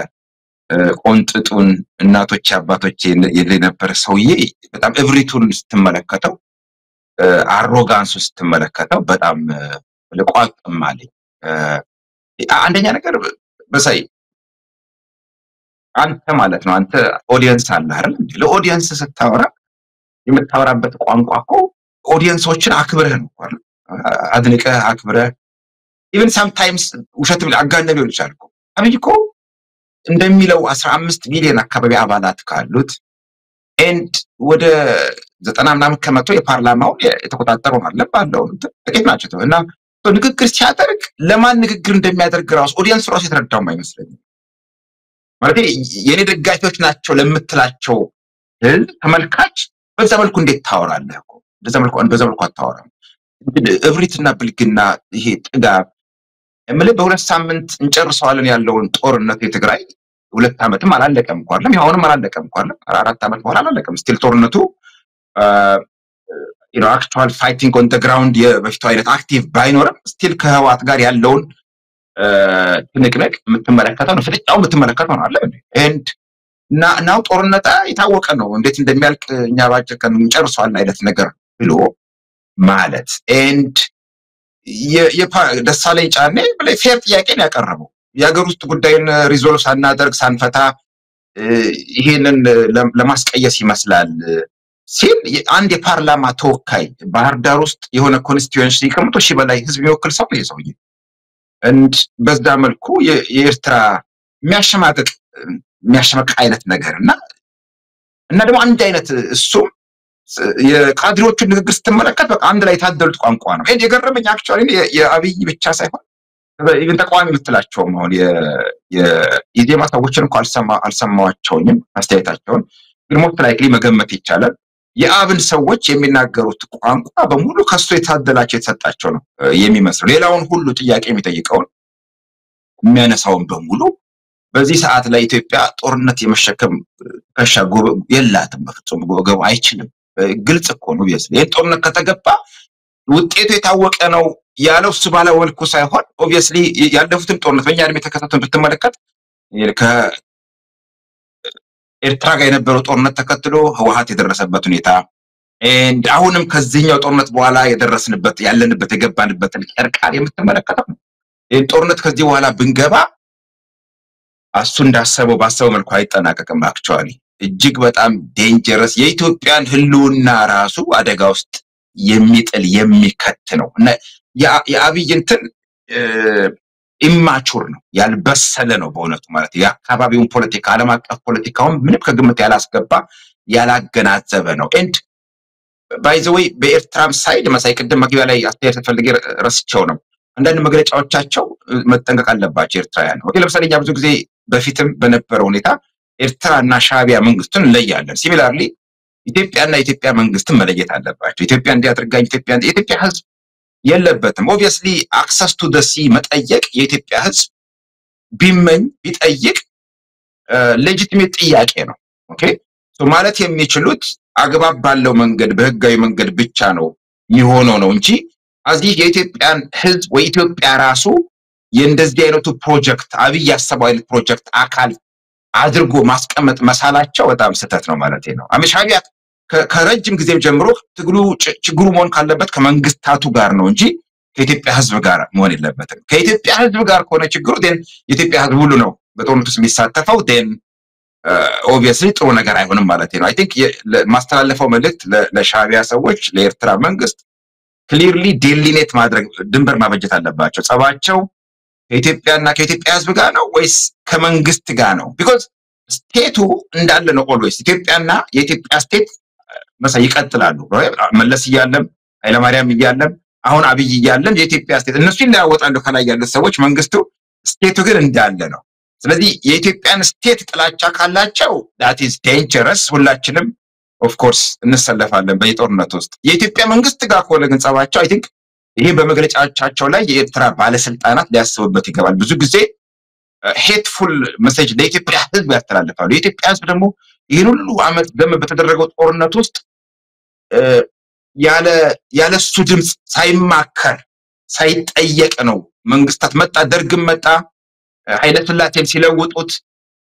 ቆንጥጡን እናቶች አባቶች የነበረ ሰውዬ በጣም እብሪቱን ስትመለከተው አሮጋንስ ስትመለከተው በጣም ለቋቅም አለኝ አንደኛ ነገር በሳይ አንተ ማለት ነው አንተ ኦዲየንስ አለ አይደል ለኦዲየንስ ስታወራ የምታወራበት ቋንቋ እኮ ኦዲየንሶችን አክብረህ ነው አይደል አድንቀህ አክብረህ even sometimes ውሸትም አጋነን ሊሆን ይችላል እኮ አብይ እኮ እንደሚለው 15 ሚሊዮን አካባቢ አባላት ካሉት ኤንድ ወደ 90 ምናምን ከመቶ የፓርላማውን የተቆጣጠሩ ማለት ባለው ጥቂት ናቸው እና ንግግር ሲያደርግ ለማን ንግግር እንደሚያደርግ ራሱ ኦዲየንስ ራሱ የተረዳው አይመስለኝም። ማለት የኔ ደጋፊዎች ናቸው ለምትላቸው ተመልካች በዛ መልኩ እንዴት ታወራለህ እኮ በዛ መልኩ አታወራም። እብሪትና ብልግና ይሄ ጥጋብ በሁለት ሳምንት እንጨርሰዋለን ያለውን ጦርነት የትግራይ 2 ዓመትም አላለቀም እንኳን አይደለም ያሁንም አላለቀም እንኳን 4 ዓመት በኋላ አላለቀም ስቲል ጦርነቱ actual fighting on the ground የበፊቱ አይነት አክቲቭ ባይኖርም ስቲል ከህዋት ጋር ያለውን ትንቅንቅ የምትመለከተው ነው ፍጥጫው የምትመለከተው ነው አለ and ናው ጦርነታ የታወቀ ነው እንዴት እንደሚያልቅ እኛ ባጭቀን እንጨርሰዋለን አይነት ነገር ብሎ ማለት and ደሳለኝ ጫኔ ፌር ጥያቄን ያቀረበው የሀገር ውስጥ ጉዳይን ሪዞልቭ ሳናደርግ ሳንፈታ ይሄንን ለማስቀየስ ይመስላል ሲል አንድ የፓርላማ ተወካይ ባህር ዳር ውስጥ የሆነ ኮንስቲትዩንሲ ከመቶ ሺህ በላይ ህዝብ የሚወክል ሰው ነው የሰውዬ and በዛ መልኩ የኤርትራ የሚያሸማቅ አይነት ነገርና ደግሞ አንድ አይነት እሱ የካድሬዎቹን ንግግር ስትመለከት በቃ አንድ ላይ ታደሉት ቋንቋ ነው የገረመኝ አክቹአሊ የአብይ ብቻ ሳይሆን ኢቭን ተቋሚ ምትላቸው ነው የኢዜማ ሰዎችን እንኳን አልሰማዋቸውም አስተያየታቸውን ግን ሞት ላይክሊ መገመት ይቻላል የአብን ሰዎች የሚናገሩት ቋንቋ በሙሉ ከሱ የታደላቸው የተሰጣቸው ነው የሚመስለው ሌላውን ሁሉ ጥያቄ የሚጠይቀው የሚያነሳውን በሙሉ በዚህ ሰዓት ላይ ኢትዮጵያ ጦርነት የመሸከም ከሻጎ የላትም በፍጹም ጎገብ አይችልም ግልጽ እኮ ነው ይሄ ጦርነት ከተገባ ውጤቱ የታወቀ ነው ያለው እሱ ባለው መልኩ ሳይሆን ኦብቪየስሊ ያለፉትን ጦርነት በእኛ እድሜ ተከታተሉን ብትመለከት ኤርትራ ጋር የነበረው ጦርነት ተከትሎ ህወሓት የደረሰበት ሁኔታ and አሁንም ከዚህኛው ጦርነት በኋላ የደረስንበት ያለንበት የገባንበት ቀርቃር የምትመለከተው ይሄ ጦርነት ከዚህ በኋላ ብንገባ አሱ እንዳሰበው ባሰበው መልኩ አይጠናቀቅም አክቹአሊ እጅግ በጣም ዴንጀረስ የኢትዮጵያን ህልውና ራሱ አደጋ ውስጥ የሚጥል የሚከት ነው እና የአብይ እንትን ኢማቹር ነው ያልበሰለ ነው በእውነቱ ማለት የአካባቢውን ፖለቲካ ዓለም አቀፍ ፖለቲካውን ምንም ከግምት ያላስገባ ያላገናዘበ ነው and by the way በኤርትራም ሳይድ መሳይ ቅድም መግቢያ ላይ አስተያየት ፈልጌ ረስቸው ነው አንዳንድ መግለጫዎቻቸው መጠንቀቅ አለባቸው ኤርትራውያን ኦኬ ለምሳሌ ብዙ ጊዜ በፊትም በነበረው ሁኔታ ኤርትራና ሻቢያ መንግስቱን ለያለን ሲሚላርሊ ኢትዮጵያና ኢትዮጵያ መንግስትን መለየት አለባቸው ኢትዮጵያ እንዲያደርጋኝ ኢትዮጵያ ህዝብ የለበትም obviously access to the sea መጠየቅ የኢትዮጵያ ህዝብ ቢመኝ ቢጠይቅ legitimate ጥያቄ ነው ኦኬ ሶ ማለት የሚችሉት አግባብ ባለው መንገድ በህጋዊ መንገድ ብቻ ነው የሚሆነው ነው እንጂ አዚህ የኢትዮጵያን ህዝብ ወይ ኢትዮጵያ ራሱ የእንደዚህ አይነቱ ፕሮጀክት አብይ ያሰበው አይነት ፕሮጀክት አካል አድርጎ ማስቀመጥ መሳላቸው በጣም ስህተት ነው ማለት ነው አመሻቢያ ከረጅም ጊዜም ጀምሮ ችግሩ መሆን ካለበት ከመንግስታቱ ጋር ነው እንጂ ከኢትዮጵያ ህዝብ ጋር መሆን የለበትም ከኢትዮጵያ ህዝብ ጋር ከሆነ ችግሩ then የኢትዮጵያ ህዝብ ሁሉ ነው በጦርነቱ ውስጥ የሚሳተፈው then obviously ጥሩ ነገር አይሆንም ማለት ነው I think ማስተላለፈው መልእክት ለሻቢያ ሰዎች ለኤርትራ መንግስት clearly delineate ማድረግ ድንበር ማበጀት አለባቸው ጸባቸው ከኢትዮጵያና ከኢትዮጵያ ህዝብ ጋር ነው ወይስ ከመንግስት ጋር ነው because ስቴቱ እንዳለ ነው always ኢትዮጵያና የኢትዮጵያ ስቴት መሳይ ይቀጥላሉ መለስ ይያለም ኃይለማርያም ይያለም አሁን አብይ ይያለም የኢትዮጵያ ስቴት እነሱ ይለያወጣሉ ከላይ ያሉት ሰዎች መንግስቱ ስቴቱ ግን እንዳለ ነው ስለዚህ የኢትዮጵያን ስቴት ጥላቻ ካላቸው that is dangerous ሁላችንም of course እንሰለፋለን በየጦርነት ውስጥ የኢትዮጵያ መንግስት ጋር ከሆነ ግን ጸባቸው I think ይሄ በመግለጫዎቻቸው ላይ የኤርትራ ባለስልጣናት ሊያስቡበት ይገባል ብዙ ጊዜ hateful message ለኢትዮጵያ ህዝብ ያስተላልፋሉ የኢትዮጵያ ህዝብ ደግሞ ይሄን ሁሉ አመት ደም በተደረገው ጦርነት ውስጥ ያለሱ ድምጽ ሳይማከር ሳይጠየቅ ነው መንግስታት መጣ ደርግም መጣ ኃይለ ሥላሴን ሲለውጡት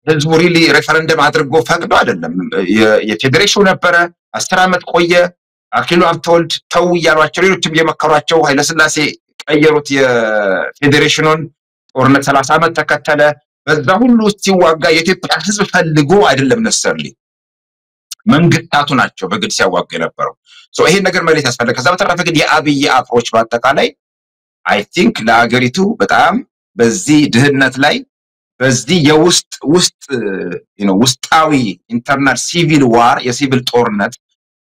ህዝቡ ሪሊ ሬፈረንደም አድርጎ ፈቅዶ አይደለም የፌዴሬሽኑ ነበረ 10 አመት ቆየ አክሊሉ ሀብተወልድ ተው ያሏቸው ሌሎችም የመከሯቸው ኃይለ ሥላሴ ቀየሩት የፌዴሬሽኑን ጦርነት 30 አመት ተከተለ በዛ ሁሉ ሲዋጋ የኢትዮጵያ ህዝብ ፈልጎ አይደለም ነሰርሊ መንግስታቱ ናቸው በግድ ሲያዋጋ የነበረው ሶ ይሄን ነገር ማለት ያስፈልጋል ከዛ በተረፈ ግን የአብይ አፕሮች በአጠቃላይ I think ለአገሪቱ በጣም በዚህ ድህነት ላይ በዚህ ውስጣዊ ኢንተርናል ሲቪል ዋር የሲቪል ጦርነት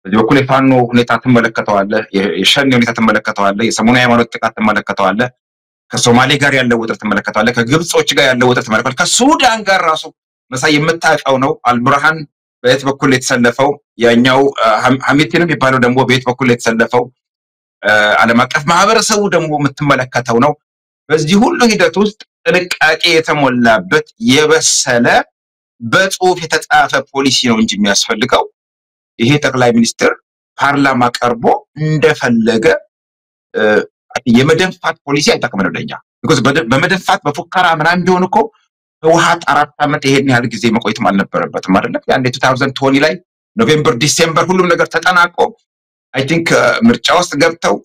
በዚህ በኩል የፋኖ ሁኔታ ተመለከተዋለህ የሸኔ ሁኔታ ተመለከተዋለህ የሰሞኑ ሃይማኖት ጥቃት ተመለከተዋለህ ከሶማሌ ጋር ያለው ውጥረት ተመለከተዋለህ ከግብጾች ጋር ያለው ውጥረት ተመለከተዋለህ ከሱዳን ጋር ራሱ መሳይ የምታውቀው ነው አልብርሃን በየት በኩል የተሰለፈው ያኛው ሐሚቲንም የሚባለው ደግሞ በየት በኩል የተሰለፈው ዓለም አቀፍ ማህበረሰቡ ደግሞ የምትመለከተው ነው በዚህ ሁሉ ሂደት ውስጥ ጥንቃቄ የተሞላበት የበሰለ በጽሁፍ የተጻፈ ፖሊሲ ነው እንጂ የሚያስፈልገው ይሄ ጠቅላይ ሚኒስትር ፓርላማ ቀርቦ እንደፈለገ የመደንፋት ፖሊሲ አይተከመነው ለኛ because በመደንፋት በፉከራ ምናምን ቢሆን እኮ ህወሓት 4 አመት ይሄን ያህል ጊዜ መቆየትም አልነበረበትም አይደል ያን 2020 ላይ ኖቬምበር ዲሴምበር ሁሉም ነገር ተጠናቆ I think ምርጫ ውስጥ ገብተው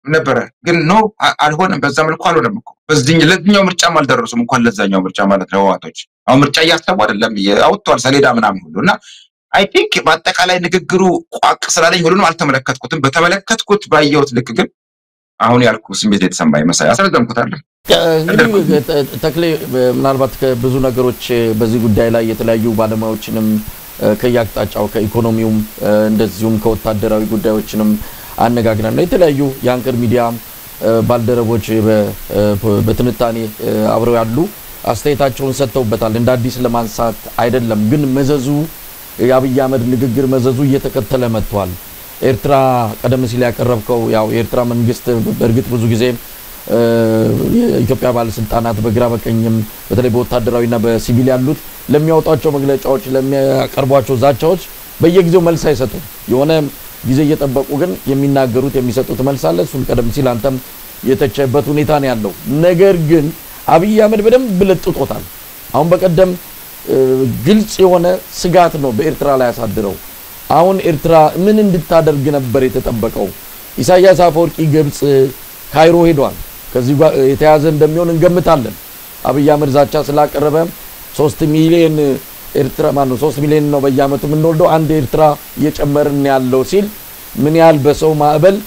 ነበር ግን ነው አልሆነም በዛ መልኩ አልሆነም እኮ ለዚህኛው ምርጫም አልደረሱም እንኳን ለዛኛው ምርጫ ማለት ነው ህወሓቶች አሁን ምርጫ ያስተው አይደለም ያውጣው ሰሌዳ ምናምን ሁሉና I think በአጠቃላይ ንግግሩ ቋቅ ስላለኝ ሁሉንም አልተመለከትኩትም በተመለከትኩት ባየሁት ልክ ግን አሁን ያልኩ ስሜት የተሰማኝ መሳይ አስረዘምኩት አይደል ተክሌ ምናልባት ከብዙ ነገሮች በዚህ ጉዳይ ላይ የተለያዩ ባለሙያዎችንም ከያቅጣጫው ከኢኮኖሚውም እንደዚሁም ከወታደራዊ ጉዳዮችንም አነጋግረን የተለያዩ የአንከር ሚዲያ ባልደረቦች በትንታኔ አብረው ያሉ አስተያየታቸውን ሰጥተውበታል እንደ አዲስ ለማንሳት አይደለም ግን መዘዙ የአብይ አህመድ ንግግር መዘዙ እየተከተለ መጥቷል ኤርትራ ቀደም ሲል ያቀረብከው ያው የኤርትራ መንግስት በእርግጥ ብዙ ጊዜ የኢትዮጵያ ባለስልጣናት በግራ በቀኝም በተለይ በወታደራዊና በሲቪል ያሉት ለሚያወጣቸው መግለጫዎች ለሚያቀርቧቸው ዛቻዎች በየጊዜው መልስ አይሰጡም የሆነ ጊዜ እየተጠበቁ ግን የሚናገሩት የሚሰጡት መልስ አለ እሱን ቀደም ሲል አንተም የተቸበት ሁኔታ ነው ያለው ነገር ግን አብይ አህመድ በደንብ ለጥጦታል አሁን በቀደም ግልጽ የሆነ ስጋት ነው በኤርትራ ላይ ያሳድረው አሁን ኤርትራ ምን እንድታደርግ ነበር የተጠበቀው ኢሳያስ አፈወርቂ ግብጽ ካይሮ ሄዷል ከዚህ ጋር የተያዘ እንደሚሆን እንገምታለን አብይ አህመድ ዛቻ ስላቀረበ 3 ሚሊዮን ኤርትራ ማነው 3 ሚሊዮን ነው በየአመቱ ምንወልደው አንድ ኤርትራ እየጨመርን ያለው ሲል ምን ያህል በሰው ማዕበል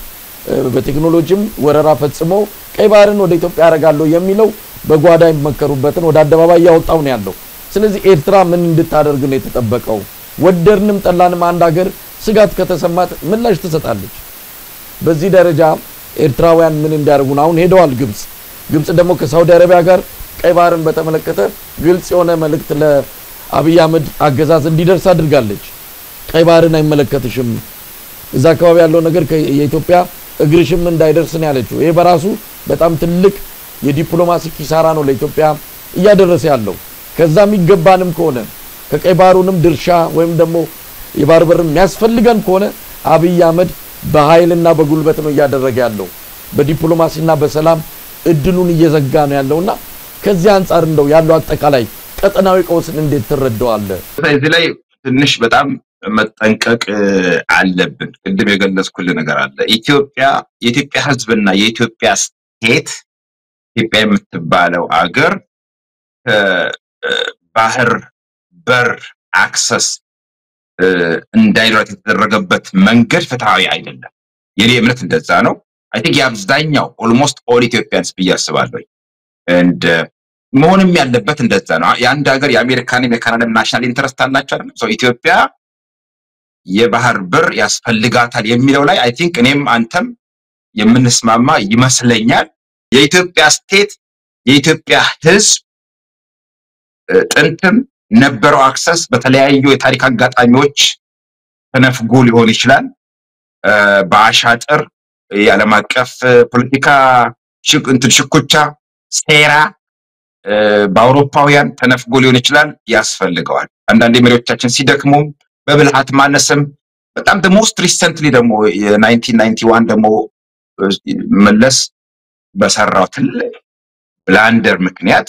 በቴክኖሎጂም ወረራ ፈጽሞ ቀይ ባህርን ወደ ኢትዮጵያ ያረጋለው የሚለው በጓዳ ይመከሩበትን ወደ አደባባይ ያወጣው ነው ያለው ስለዚህ ኤርትራ ምን እንድታደርግ ነው የተጠበቀው ወደርንም ጠላንም አንድ ሀገር ስጋት ከተሰማት ምላሽ ትሰጣለች በዚህ ደረጃ ኤርትራውያን ምን እንዲያርጉ ነው አሁን ሄደዋል ግብጽ ደግሞ ከሳውዲ አረቢያ ጋር ቀይ ባህርን በተመለከተ ግልጽ የሆነ መልእክት ለአብይ አህመድ አገዛዝ እንዲደርስ አድርጋለች ቀይ ባህርን አይመለከትሽም እዛ አካባቢ ያለው ነገር የኢትዮጵያ እግርሽም እንዳይደርስ ነው ያለችው ይሄ በራሱ በጣም ትልቅ የዲፕሎማሲ ኪሳራ ነው ለኢትዮጵያ እያደረሰ ያለው ከዛም ይገባንም ከሆነ ከቀይ ባህሩንም ድርሻ ወይም ደግሞ የባህር በርም የሚያስፈልገን ከሆነ አብይ አህመድ በኃይልና በጉልበት ነው ያደረገ ያለው በዲፕሎማሲና በሰላም እድሉን እየዘጋ ነው ያለውና ከዚህ አንፃር እንደው ያለው አጠቃላይ ቀጠናዊ ቀውስን እንዴት ትረዳዋለህ እዚህ ላይ ትንሽ በጣም መጠንቀቅ አለብን ቅድም የገለጽኩልህ ነገር አለ የኢትዮጵያ ህዝብና የኢትዮጵያ ስቴት ኢትዮጵያ የምትባለው አገር ባህር በር አክሰስ እንዳይኖር የተደረገበት መንገድ ፍትሃዊ አይደለም የኔ እምነት እንደዛ ነው I think የአብዛኛው almost all Ethiopians ብያስባለሁ and መሆንም ያለበት እንደዛ ነው የአንድ ሀገር የአሜሪካንም የካናዳም ናሽናል ኢንተረስት አላቸው አይደል so ኢትዮጵያ የባህር በር ያስፈልጋታል የሚለው ላይ I think እኔም አንተም የምንስማማ ይመስለኛል የኢትዮጵያ ስቴት የኢትዮጵያ ህዝብ ጥንትም ነበረው አክሰስ በተለያዩ የታሪክ አጋጣሚዎች ተነፍጎ ሊሆን ይችላል በአሻጥር የዓለም አቀፍ ፖለቲካ ሽኩቻ ሴራ በአውሮፓውያን ተነፍጎ ሊሆን ይችላል ያስፈልገዋል አንዳንድ መሪዎቻችን ሲደክሙ በብልሃት ማነስም በጣም the most recently ደግሞ የ1991 ደግሞ መለስ በሰራው ትልቅ ብላንደር ምክንያት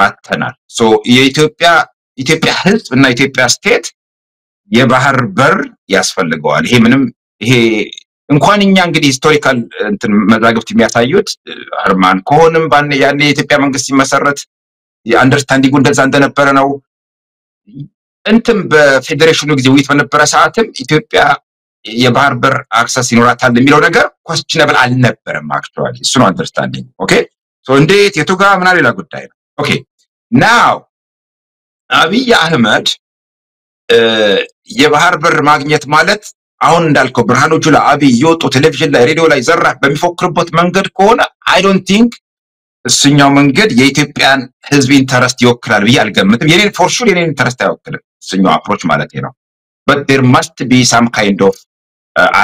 አተናል ሶ የኢትዮጵያ ህዝብ እና ኢትዮጵያ ስቴት የባህር በር ያስፈልገዋል ይሄ እንኳን እኛ እንግዲህ ሂስቶሪካል እንትን መዛግብት የሚያሳዩት አርማን ከሆነም ያኔ የኢትዮጵያ መንግስት ሲመሰረት የአንደርስታንዲንጉ እንደዛ እንደነበረ ነው እንትን በፌዴሬሽኑ ጊዜ ውይይት በነበረ ሰዓትም ኢትዮጵያ የባህር በር አክሰስ ይኖራታል የሚለው ነገር questionable አልነበረም actually እሱ ነው አንደርስታንዲንግ ኦኬ ሶ እንዴት የቱጋ ምናምን ሌላ ጉዳይ ነው ኦኬ ናው አብይ አህመድ የባህር በር ማግኘት ማለት አሁን እንዳልከው ብርሃኑ ጁላ አብይ የወጡ ቴሌቪዥን ላይ ሬዲዮ ላይ ዘራ በሚፎክርበት መንገድ ከሆነ አይ ዶንት ቲንክ እሱኛው መንገድ የኢትዮጵያን ህዝብ ኢንተረስት ይወክላል ብዬ አልገምትም። የኔን ፎር ሹር የኔን ኢንተረስት አይወክልም እሱኛው አፕሮች ማለት ነው። but there must be some kind of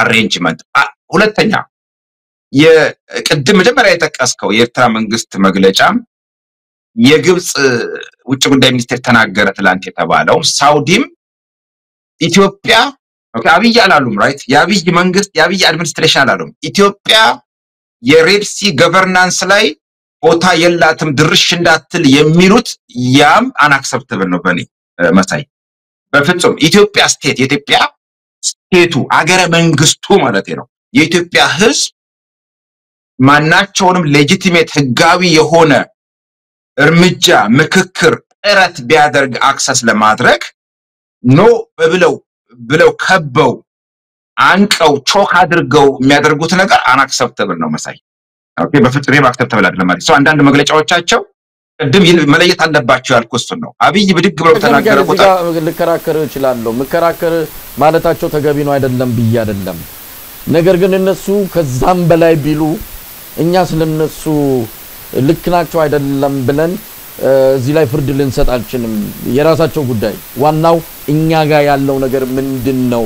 arrangement። ሁለተኛ የቅድም መጀመሪያ የጠቀስከው የኤርትራ መንግስት መግለጫም የግብጽ ውጭ ጉዳይ ሚኒስቴር ተናገረ ትላንት የተባለው ሳውዲም ኢትዮጵያ ኦኬ አብይ አላሉም ራይት የአብይ መንግስት የአብይ አድሚኒስትሬሽን አላሉም ኢትዮጵያ የሬድ ሲ ገቨርናንስ ላይ ቦታ የላትም ድርሽ እንዳትል የሚሉት ያም አንአክሰፕተብል ነው በኔ መሳይ በፍጹም ኢትዮጵያ ስቴት የኢትዮጵያ ስቴቱ አገረ መንግስቱ ማለት ነው የኢትዮጵያ ህዝብ ማናቸውንም ሌጂቲሜት ህጋዊ የሆነ እርምጃ ምክክር ጥረት ቢያደርግ አክሰስ ለማድረግ ኖ ብለው ከበው አንቀው ቾክ አድርገው የሚያደርጉት ነገር አንአክሰፕተብል ነው መሳይ ኦኬ በፍጹም አክሰፕተብል አይደለም ማለት ነው አንዳንድ መግለጫዎቻቸው ቅድም መለየት አለባቸው ያልኩት ነው አብይ ብድግ ብለው ተናገረው ልከራከር ይችላል መከራከር ማለታቸው ተገቢ ነው አይደለም ብዬ አይደለም ነገር ግን እነሱ ከዛም በላይ ቢሉ እኛ ስለነሱ ልክናቸው አይደለም ብለን እዚህ ላይ ፍርድ ልንሰጥ አልችልም የራሳቸው ጉዳይ ዋናው እኛ ጋር ያለው ነገር ምንድነው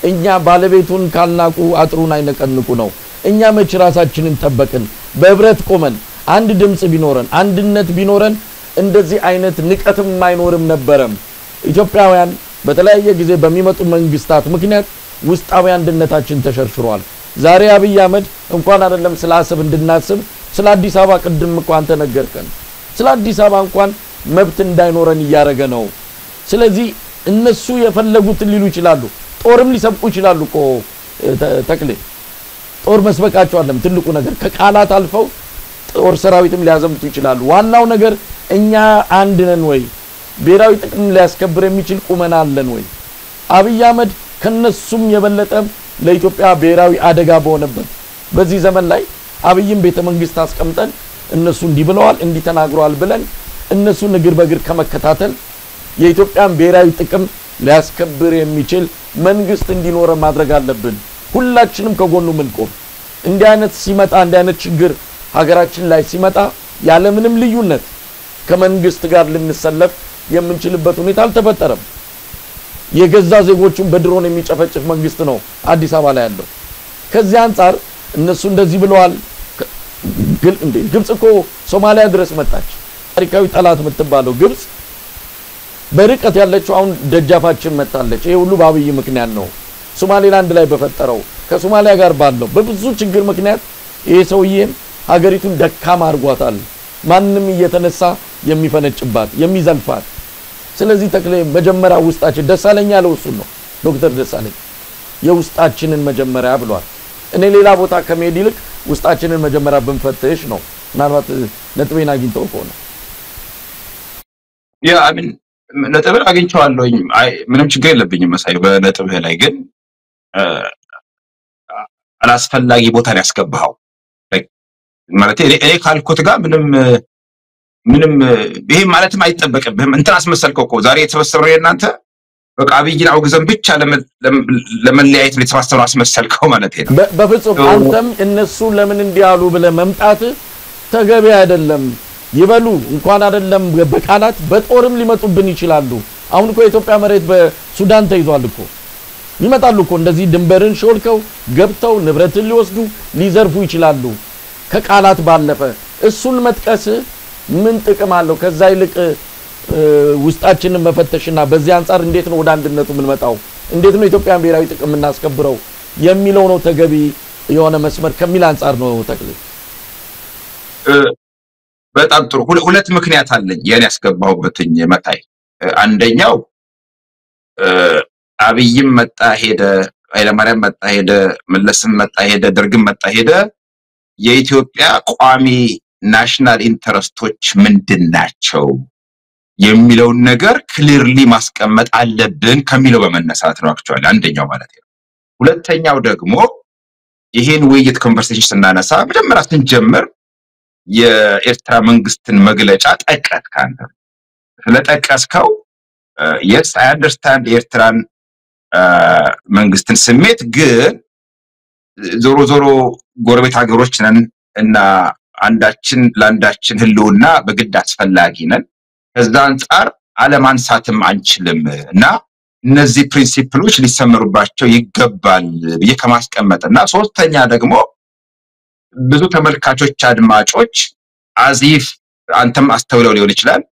እኛ ባለቤቱን ካልናቁ አጥሩን አይነቀንቁ ነው እኛ መች ራሳችንን ተበቅን በህብረት ቆመን አንድ ድምጽ ቢኖረን አንድነት ቢኖረን እንደዚህ አይነት ንቀትም ማይኖርም ነበርም ኢትዮጵያውያን በተለያየ ጊዜ በሚመጡ መንግስታት ምክንያት ውስጣዊ አንድነታችን ተሸርሽሯል ዛሬ አብይ አህመድ እንኳን አይደለም ስለ አሰብ እንድናስብ ስለ አዲስ አበባ ቅድም እንኳን ተነገርከን ስለ አዲስ አበባ እንኳን መብት እንዳይኖረን ያያረገ ነው ስለዚህ እነሱ የፈለጉት ሊሉ ይችላሉ ጦርም ሊሰብቁ ይችላሉ እኮ ተክሌ ጦር መስበቃቸው አይደለም ትልቁ ነገር ከቃላት አልፈው ጦር ሰራዊትም ሊያዘምቱ ይችላሉ ዋናው ነገር እኛ አንድ ነን ወይ ብሔራዊ ጥቅም ሊያስከብር የሚችል ቁመና አለን ወይ አብይ አህመድ ከነሱም የበለጠ ለኢትዮጵያ ብሔራዊ አደጋ በሆነበት በዚህ ዘመን ላይ አብይም ቤተ መንግስት አስቀምጠን እነሱ እንዲብለዋል እንዲተናግሯል ብለን እነሱ ንግር በግር ከመከታተል የኢትዮጵያን ብሔራዊ ጥቅም ሊያስከብር የሚችል መንግስት እንዲኖር ማድረግ አለብን ሁላችንም ከጎኑ ምንቆም እንዲህ አይነት ሲመጣ እንዲህ አይነት ችግር ሀገራችን ላይ ሲመጣ ያለ ምንም ልዩነት ከመንግስት ጋር ልንሰለፍ የምንችልበት ሁኔታ አልተፈጠረም የገዛ ዜጎቹን በድሮን የሚጨፈጭፍ መንግስት ነው አዲስ አበባ ላይ ያለው ከዚህ አንፃር እነሱ እንደዚህ ብለዋል ግብጽ እኮ ሶማሊያ ድረስ መጣች ታሪካዊ ጠላት የምትባለው ግብጽ በርቀት ያለችው አሁን ደጃፋችን መጣለች ይሄ ሁሉ በአብይ ምክንያት ነው ሶማሌላንድ ላይ በፈጠረው ከሶማሊያ ጋር ባለው በብዙ ችግር ምክንያት ይሄ ሰውዬ ሀገሪቱን ደካማ አርጓታል ማንንም እየተነሳ የሚፈነጭባት የሚዘልፋት ስለዚህ ተክለ መጀመሪያ ውስጣችን ደሳለኛ ያለው እሱ ነው ዶክተር ደሳለኝ የውስጣችንን መጀመሪያ ብሏል እኔ ሌላ ቦታ ከመሄድ ይልቅ ውስጣችንን መጀመሪያ ብንፈትሽ ነው ምናልባት ነጥቤን አግኝተው ከሆነ ያ አሚን ነጥብ አግኝቻለሁ ምንም ችግር የለብኝም መሳይ በነጥብህ ላይ ግን አላስፈላጊ ቦታ ላይ ያስገባው ማለት እኔ ካልኩት ጋር ምንም ይሄ ማለትም አይጠበቅብህም እንትን አስመሰልከው እኮ ዛሬ የተሰበሰበው የናንተ በቃ አብይን አውግዘን ብቻ ለመለያየት የተሰበሰበው አስመሰልከው ማለት ነው በፍጹም አንተም እነሱ ለምን እንዲያሉ ብለ መምጣት ተገቢ አይደለም ይበሉ እንኳን አይደለም በቃላት በጦርም ሊመጡብን ይችላሉ አሁን እኮ የኢትዮጵያ መሬት በሱዳን ተይዟል እኮ ይመጣሉ እኮ እንደዚህ ድንበርን ሾልከው ገብተው ንብረትን ሊወስዱ ሊዘርፉ ይችላሉ ከቃላት ባለፈ እሱን መጥቀስ ምን ጥቅም አለው ከዛ ይልቅ ውስጣችንን መፈተሽና በዚህ አንፃር እንዴት ነው ወደ አንድነቱ ምን መጣው እንዴት ነው ኢትዮጵያን ብሔራዊ ጥቅም እናስከብረው የሚለው ነው ተገቢ የሆነ መስመር ከሚል አንፃር ነው ተክለ በጣም ጥሩ ሁለት ምክንያት አለኝ የኔ ያስገባውበትኝ መታይ አንደኛው አብይም መጣ ሄደ ኃይለማርያም መጣ ሄደ መለስም መጣ ሄደ ደርግም መጣ ሄደ የኢትዮጵያ ቋሚ ናሽናል ኢንተረስቶች ምንድናቸው የሚለው ነገር ክሊርሊ ማስቀመጥ አለብን ከሚለው በመነሳት ነው አክቹአሊ አንደኛው ማለት ነው ሁለተኛው ደግሞ ይሄን ውይይት ኮንቨርሴሽን ስናነሳ መጀመሪያ ስንጀምር የኤርትራ መንግስትን መግለጫ ጠቀስክ አንተ ስለጠቀስከው yes I understand ኤርትራን መንግስትን ስሜት ግን ዞሮ ዞሮ ጎረቤት ሀገሮች ነን እና አንዳችን ለአንዳችን ህልውና በግድ አስፈላጊ ነን ከዛ አንፃር አለማንሳትም አንችልም እና እነዚህ ፕሪንሲፕሎች ሊሰመሩባቸው ይገባል በየከማስቀመጥና ሶስተኛ ደግሞ ብዙ ተመልካቾች አድማጮች አዚፍ አንተም አስተውለው ሊሆን ይችላል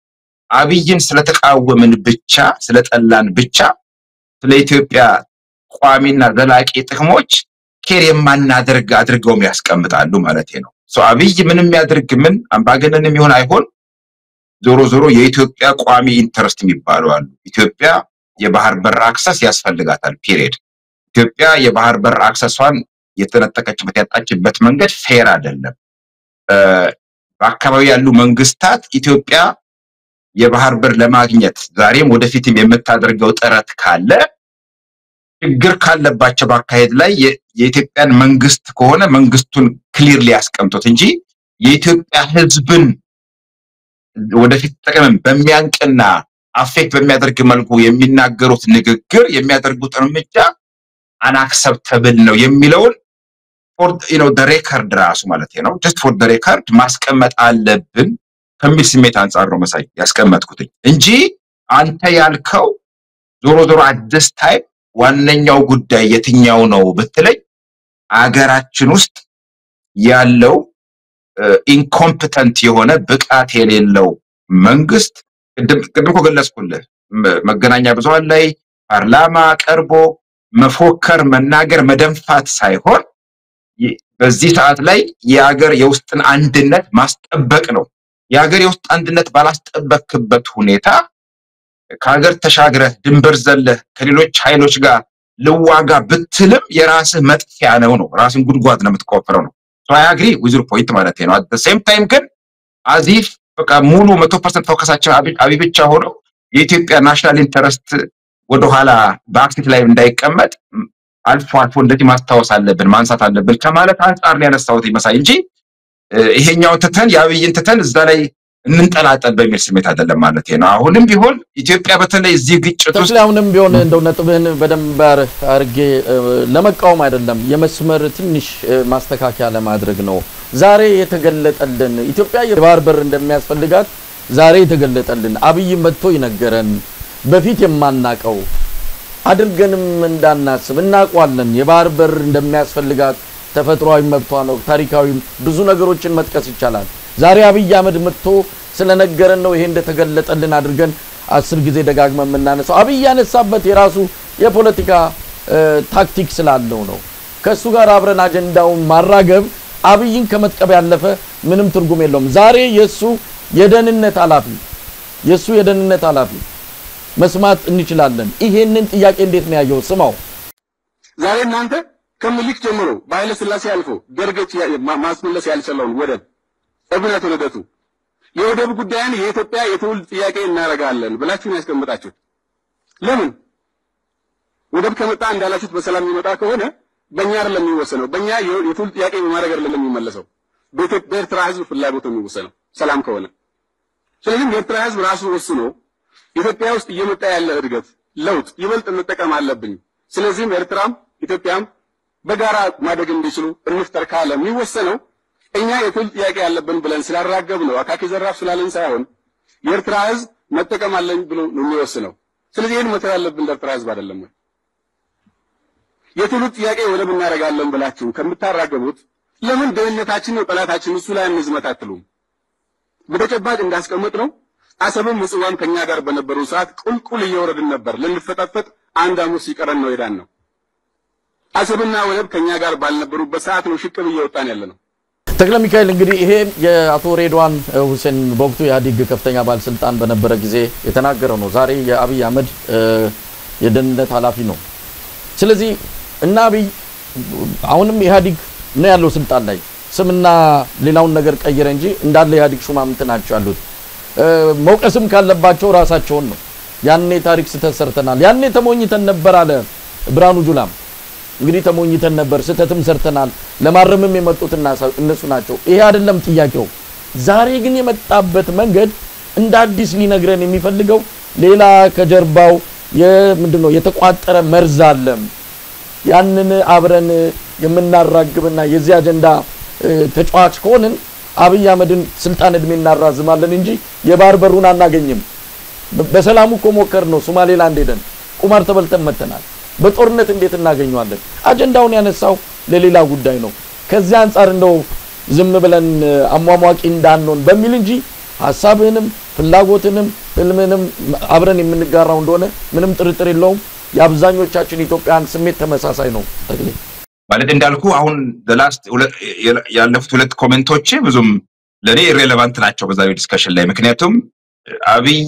አብይን ስለተቃወምን ብቻ ስለጠላን ብቻ ለኢትዮጵያ ቋሚና ዘላቂ ጥቅሞች ኬር የማናደርግ አድርገው ያስቀምጣሉ ማለት ነው ሶ አብይ ምንም ያድርግ ምን አምባገነንም ይሆን አይሆን ዞሮ ዞሮ የኢትዮጵያ ቋሚ ኢንተረስት የሚባሉ አሉ ኢትዮጵያ የባህር በር አክሰስ ያስፈልጋታል ፒሪየድ ኢትዮጵያ የባህር በር አክሰሷን የተነጠቀችበት ያጣችበት መንገድ ፌር አይደለም በአካባቢው ያሉ መንግስታት ኢትዮጵያ የባህር በር ለማግኘት ዛሬም ወደፊትም የምታደርገው ጥረት ካለ ችግር ካለባቸው ባካሄድ ላይ የኢትዮጵያን መንግስት ከሆነ መንግስቱን ክሊርሊ ያስቀምጡት እንጂ የኢትዮጵያ ህዝብን ወደፊት ተቀመም በሚያንቅና አፌክት በሚያደርግ መልኩ የሚናገሩት ንግግር የሚያደርጉት እርምጃ አንአክሰፕተብል ነው የሚለውን for the record ራሱ ማለት ነው just for the record ማስቀመጥ አለብን ከሚል ስሜት አንፃር ነው መሳይ ያስቀመጥኩት እንጂ አንተ ያልከው ዞሮ ዞሮ at this time ዋነኛው ጉዳይ የትኛው ነው በተለይ አገራችን ውስጥ ያለው ኢንኮምፒተንት የሆነ ብቃት የሌለው መንግስት ቅድም ኮገለጽኩልህ መገናኛ ብዙሃን ላይ ፓርላማ ቀርቦ መፎከር መናገር መደንፋት ሳይሆን በዚህ ሰዓት ላይ የሀገር የውስጥን አንድነት ማስጠበቅ ነው የሀገር የውስጥ አንድነት ባላስጠበቅበት ሁኔታ ከሀገር ተሻግረ ድንበር ዘለ ከሌሎች ኃይሎች ጋር ልዋጋ ብትልም የራስህ መጥፊያ ነው ራስን ጉድጓድ ነው የምትቆፍረው ነው so I agree with your point ማለት ነው at the same time ግን አዚፍ በቃ ሙሉ 100% ፎከሳቸው አብይ ብቻ ሆኖ የኢትዮጵያ ናሽናል ኢንተረስት ወደ ኋላ በአክቲቭ ላይ እንዳይቀመጥ አልፎ እንደዚህ ማስታወስ አለብን ማንሳት አለብን ከማለት አንፃር ነው ያነሳሁት ይመስላል እንጂ ይሄኛው ተተን ያብይን ተተን እዛ ላይ እንንጠላጠል በሚል ስሜት አይደለም ማለት ነው አሁንም ቢሆን ኢትዮጵያ በተለይ እዚህ ግጭት ውስጥ አሁንም ቢሆን እንደው ነጥብህን በደንባር አርጌ ለመቃወም አይደለም የመስመር ትንሽ ማስተካከያ ለማድረግ ነው ዛሬ የተገለጠልን ኢትዮጵያ የባህር በር እንደሚያስፈልጋት ዛሬ የተገለጠልን አብይ መጥቶ ይነገረን በፊት የማናቀው አድርገንም እንዳናስብ እናቋለን የባህር በር እንደሚያስፈልጋት ተፈጥሯዊ መብቷ ነው ታሪካዊ ብዙ ነገሮችን መጥቀስ ይቻላል ዛሬ አብይ አህመድ መጥቶ ስለነገረን ነው ይሄ እንደተገለጠልን አድርገን 10 ጊዜ ደጋግመን እናነሳው አብይ ያነሳበት የራሱ የፖለቲካ ታክቲክ ስላለው ነው ከሱ ጋር አብረን አጀንዳውን ማራገብ አብይን ከመጥቀብ ያለፈ ምንም ትርጉም የለውም ዛሬ የሱ የደህንነት ኃላፊ መስማት እንችላለን ይሄንን ጥያቄ እንዴት ነው ያየው ስማው ዛሬ እናንተ ከምልክ ጀምሮ ባይለ ስላሴ አልፎ ደርገች ማስመለስ ያልቻለውን ወደብ እብነት ወደቱ የወደብ ጉዳይን የኢትዮጵያ የትውልድ ጥያቄ እናረጋለን ብላችሁ ነው ያስቀምጣችሁት ለምን ወደብ ከመጣ እንዳላችሁት በሰላም ይመጣ ከሆነ በእኛ አይደለም የሚወሰነው በእኛ የትውልድ ጥያቄ በማድረግ አይደለም የሚመለሰው በኤርትራ ህዝብ ፍላጎት ነው የሚወሰነው ሰላም ከሆነ ስለዚህ የኤርትራ ህዝብ ራሱ ወስኖ ኢትዮጵያ ውስጥ እየመጣ ያለ እድገት ለውጥ ይበልጥ መጠቀም አለብኝ ስለዚህ ኤርትራም ኢትዮጵያም በጋራ ማደግ እንዲችሉ እንፍጠር ካለ የሚወሰነው እኛ የትውልድ ጥያቄ ያለብን ብለን ስላራገብ ነው አካኪ ዘራፍ ስላለን ሳይሆን የኤርትራ ህዝብ መጠቀም አለኝ ብሎ ነው የሚወስነው ስለዚህ ይሄን መተር ያለብን ኤርትራ ህዝብ አይደለም የትውልድ ጥያቄ ወደብ እናረጋለን ብላችሁ ከምታራገቡት ለምን ደህንነታችን ነው ጠላታችን እሱ ላይ እንዝመታትሉም በተጨባጭ እንዳስቀምጥ ነው አሰብም ምጽዋም ከኛ ጋር በነበሩ ሰዓት ቁልቁል እየወረድን ነበር ለንፈጣፈጥ አንድ አሙስ ይቀረን ነው ይዳን ነው አሰብና ወደብ ከኛ ጋር ባልነበሩበት ሰዓት ነው ሽቅብ እየወጣን ያለነው ተክለ ሚካኤል እንግዲህ ይሄ የአቶ ሬድዋን ሁሴን በወቅቱ የኢህአዴግ ከፍተኛ ባለስልጣን በነበረ ጊዜ የተናገረው ነው ዛሬ የአብይ አህመድ የደህንነት ኃላፊ ነው ስለዚህ እና አብይ አሁንም ኢህአዴግ ነው ያለው ስልጣን ላይ ስምና ሌላውን ነገር ቀይረ እንጂ እንዳለ ኢህአዴግ ሹማምንት ናቸው ያሉት መውቀስም ካለባቸው ራሳቸውን ነው ያኔ ታሪክ ስተሰርተናል ያኔ ተሞኝተን ነበር አለ ብራኑ ጁላም እንግዲህ ተሞኝተን ነበር ስተትም ሰርተናል ለማረምም የመጡትና እነሱ ናቸው ይሄ አይደለም ጥያቄው ዛሬ ግን የመጣበት መንገድ እንደ አዲስ ሊነግረን የሚፈልገው ሌላ ከጀርባው ምንድነው የተቋጠረ መርዝ አለ ያንን አብረን የምናራግብና የዚህ አጀንዳ ተጫዋች ከሆነን አብይ አህመድን ስልጣን እድሜ እናራዝማለን እንጂ የባርበሩን አናገኝም በሰላሙ ኮሞከር ነው ሶማሌላንድ ሄደን ቁማር ተበልተን መተናል በጦርነት እንዴት እናገኘዋለን አጀንዳውን ያነሳው ለሌላ ጉዳይ ነው ከዚህ አንፃር እንደው ዝም ብለን አሟሟቂ እንዳንሆን በሚል እንጂ ሐሳብንም ፍላጎትንም ህልምንም አብረን የምንጋራው እንደሆነ ምንም ጥርጥር የለውም የአብዛኞቻችን ኢትዮጵያን ስሜት ተመሳሳይ ነው ተግሌ ማለት እንዳልኩ አሁን ላስት ያለፉት ሁለት ኮሜንቶች ብዙም ለኔ ኢሬሌቫንት ናቸው በዛሬው ዲስከሽን ላይ ምክንያቱም አብይ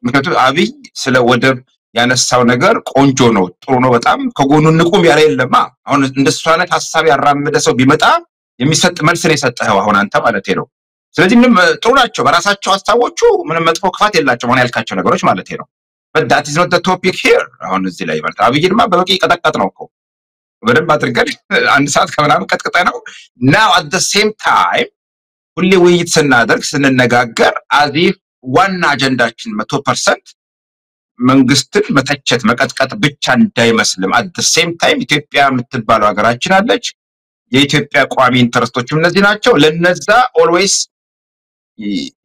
ምክንያቱም አብይ ስለ ወደብ ያነሳው ነገር ቆንጆ ነው ጥሩ ነው በጣም ከጎኑ ንቁም ያለ የለማ አሁን እንደሱ አይነት ሐሳብ ያራመደ ሰው ቢመጣ የሚሰጥ መልስ ነው የሰጠው አሁን አንተ ማለት ነው ስለዚህ ምንም ጥሩ ናቸው በራሳቸው ሐሳቦቹ ምንም መጥፎ ክፋት የላቸው ማን ያልካቸው ነገሮች ማለት ነው but that is not the topic here አሁን እዚህ ላይ ማለት አብይንማ በበቂ ቀጠቀጥ ነው እኮ በደንብ አድርገን አንድ ሰዓት ከምናምን ቀጥቀጣ ነው now at the same time ሁሌ ውይይት ስናደርግ ስንነጋገር አዚፍ ዋና አጀንዳችን 100% መንግስትን መተቸት መቀጥቀጥ ብቻ እንዳይመስልም at the same time ኢትዮጵያ የምትባለው ሀገራችን አለች የኢትዮጵያ ቋሚ ኢንተረስቶችም እነዚህ ናቸው ለነዛ always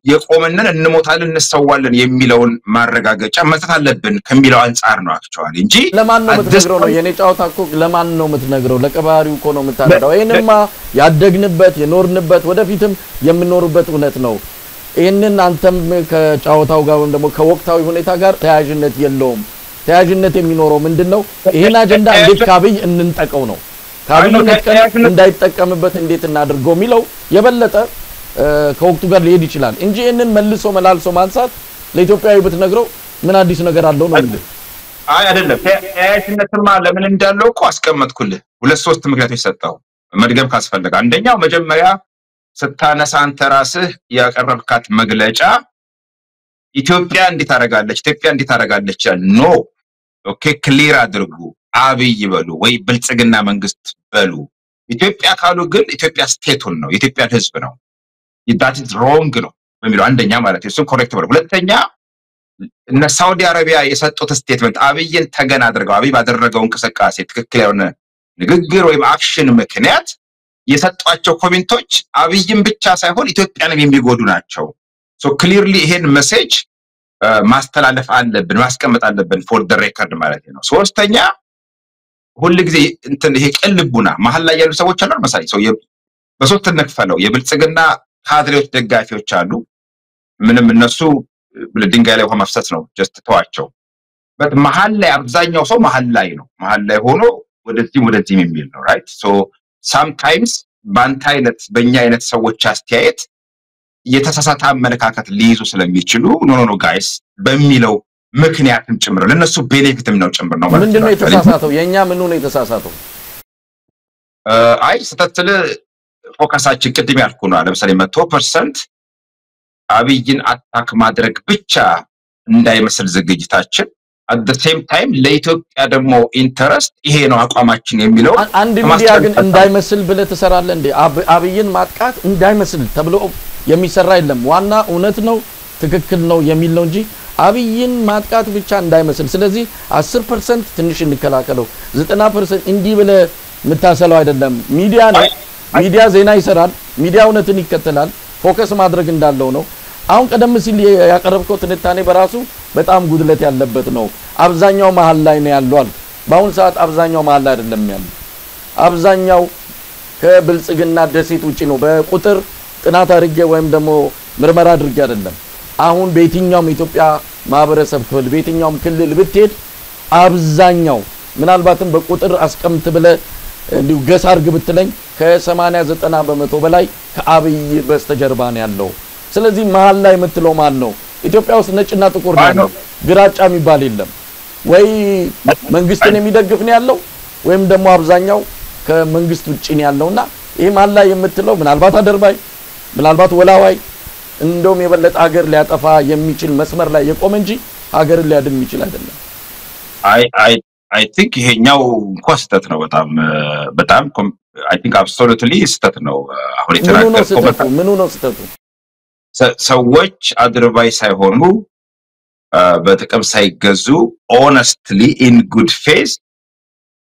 የቆመንን እንሞታለን እንሰዋለን የሚለውን ማረጋገጫ መስጠት አለብን ከሚለው አንፃር ነው አክቹአሊ እንጂ ለማን ነው የምትነግረው ነው የኔ ጫውታ እኮ ለማን ነው የምትነግረው ለቀባሪው እኮ ነው የምታረዳው ይሄንማ ያደግንበት የኖርንበት ወደፊትም የምንኖርበት እውነት ነው ይሄንን አንተም ከጫውታው ጋር ወይም ደግሞ ከወቅታዊ ሁኔታ ጋር ተያያዥነት የለውም ተያያዥነት የሚኖረው ምንድነው ይሄን አጀንዳ እንዴት ካብይ እንንጠቀው ነው ካብይ እንዳይጠቀምበት እንዴት እናድርገው ሚለው የበለጠ ከወቅቱ ጋር ሊሄድ ይችላል እንጂ እነን መልሶ መላልሶ ማንሳት ለኢትዮጵያዊ ብትነግረው ምን አዲስ ነገር አለው ነው እንዴ አይ አይደለም ተያያዥነትማ ለምን እንዳለው እኮ አስቀመጥኩልህ ሁለት ሶስት ምክንያቶች ሰጣው መድገም ካስፈልጋ አንደኛው መጀመሪያ ስታነሳ አንተ ራስህ ያቀረብካት መግለጫ ኢትዮጵያ እንዴት አረጋለች ኖ ኦኬ ክሊር አድርጉ አብይ ይበሉ ወይ ብልጽግና መንግስት በሉ ኢትዮጵያ ካሉ ግን ኢትዮጵያ ስቴቱን ነው የኢትዮጵያ ህዝብ ነው that is wrong ነው በሚለው አንደኛ ማለት ነው እሱ ኮሬክት ነው ሁለተኛ እነ ሳውዲ አረቢያ የሰጡት ስቴትመንት አብይን ተገና አድርገው አብይ ባደረገው እንቅስቃሴ ትክክል ያውነ ንግግር ወይ አክሽን ምክንያት የሰጧቸው ኮሜንቶች አብይን ብቻ ሳይሆን ኢትዮጵያንም የሚጎዱ ናቸው so clearly ይሄን ሜሴጅ ማስተላለፍ አለብን ማስቀመጥ አለብን for the record ማለት ነው ሶስተኛ ሁሉ ጊዜ እንትን ይሄ ቀልቡና መሐል ላይ ያሉ ሰዎች አሉ መሳይ ሰው በሶስት ተነክፈለው የብልጽግና ካድሬዎች ደጋፊዎች አሉ ምንም እነሱ ለድንጋይ ላይ ውሃ ማፍሰስ ነው just ተዋቸው but መሐል ላይ አብዛኛው ሰው መሐል ላይ ሆኖ ወደዚህ የሚል ነው right so sometimes ባንታይነት በእኛ አይነት ሰዎች አስተያየት የተሳሳተ አመለካከት ሊይዙ ስለሚችሉ ኖ ጋይስ በሚለው ምክንያትም ጭምር ለነሱ ቤኔፊትም ነው ጭምር ነው ማለት ነው ምንድነው የተሳሳተው የኛ ምን ነው የተሳሳተው አይ ስተትለ ፎከሳችን ቅድም ያልኩ ነው ለምሳሌ 100% አብይን አታክ ማድረግ ብቻ እንዳይመስል ዝግጅታችን at the same time ለኢትዮጵያ ደግሞ ኢንተረስት ይሄ ነው አቋማችን የሚለው አንድ ሚዲያ ግን እንዳይመስል ብለ ተሰራለ እንዴ አብይን ማጥቃት እንዳይመስል ተብሎ የሚሰራ የለም ዋና እውነት ነው ትክክል ነው የሚል ነው እንጂ አብይን ማጥቃት ብቻ እንዳይመስል ስለዚህ 10% ትንሽ እንከላከለው 90% እንዲ ብለ መታሰለው አይደለም ሚዲያ ነው ሚዲያ ዜና ይሰራል ሚዲያ እውነትን ይከተላል ፎከስ ማድረግ እንዳለው ነው አሁን ቀደም ሲል ያቀረብከው ትንታኔ በራሱ በጣም ጉድለት ያለበት ነው አብዛኛው መሐል ላይ ነው ያለው በአሁን ሰዓት አብዛኛው መሐል ላይ አይደለም ያለው አብዛኛው ከብልጽግና ደሴት ውጪ ነው በቁጥር ጥናት አድርጌ ወይም ደግሞ ምርመራ አድርጌ አይደለም አሁን በየትኛውም ኢትዮጵያ ማህበረሰብ ክፍል በየትኛውም ክልል ብትሄድ አብዛኛው ምናልባትም በቁጥር አስቀምጥ ብለ እንዲው ገስ አርግ ብትለኝ ከ80-90% በላይ ከአብይ በስተጀርባ ነው ያለው ስለዚህ መሐል ላይ የምትለው ማን ነው ኢትዮጵያ ውስጥ ነጭና ጥቁር ነው ግራጫ የሚባል የለም ወይ መንግስትን የሚደግፍ ነው ያለው ወይም ደግሞ አብዛኛው ከመንግስት ውጪ ነው ያለውና ይሄ መሐል ላይ የምትለው ምናልባት አደርባይ ምናልባት ወላዋይ እንደውም የበለጠ ሀገር ሊያጠፋ የሚችል መስመር ላይ የቆመ እንጂ ሀገርን ሊያድን የሚችል አይደለም I think ይሄኛው ኮስተት ነው በጣም I think absolutely ስተት ነው አሁን የተናገርኩት ምኑ ነው ስተቱ ሰዎች አድርባይ ሳይሆኑ በጥቅም ሳይገዙ ሆነስትሊ ኢን ጉድ ፌዝ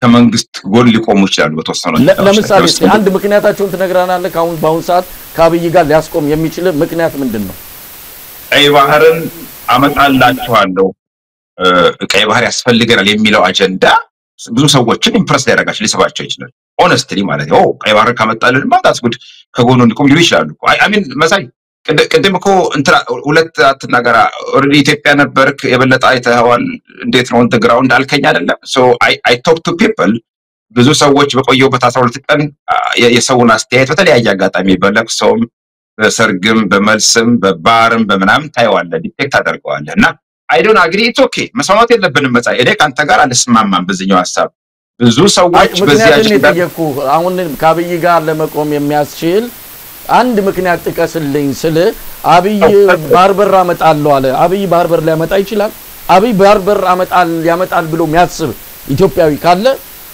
ከመንግስት ጎን ሊቆሙ ይችላሉ በተወሰነ ለምሳሌ አንድ ምክንያታቸውን ትነግራናለህ ካሁን ባሁን ሰዓት ከአብይ ጋር ሊያስቆም የሚችል ምክንያት ምንድነው ቀይ ባህርን አመጣላችኋለሁ ቀይ ባህር ያስፈልገናል የሚለው አጀንዳ ብዙ ሰዎችን ኢምፕረስ ያደርጋቸው ሊሰባቸው ይችላል ሆነስትሊ ማለት ነው ቀይ ባህር ካመጣልን ማታስ ጉድ ከጎኑ ሊቆም ይችላሉ አይ ሚን መሳይ ቅድም እኮ እንትና ሁለት አትናገራ ኦሬዲ ኢትዮጵያ ነበርክ የበለጠ አይተዋል እንዴት ነው እንት ግራውንድ አልከኝ አይደለም ሶ አይ ቶክ ቱ ፒፕል ብዙ ሰዎች በቆየውበት 12 ቀን የሰውን አስተያየት በተለያየ አጋጣሚ በለቅሶም በሰርግም በመልስም በባርም በመናም ታይዋለ ዲቴክት አደርገዋለና I don't agree it's okay መስማማት የለብንም መጻ እኔ ካንተ ጋር አልስማማም በዚህኛው ሐሳብ ብዙ ሰዎች በዚህ አጀንዳ አሁን ከአብይ ጋር ለመቆም የሚያስችል አንድ ምክንያት ጥቀስልኝ ስለ አብይ ባርበር አመጣለሁ አለ አብይ ባርበር ሊያመጣ ይችላል አብይ ባርበር ያመጣል ብሎ የሚያስብ ኢትዮጵያዊ ካለ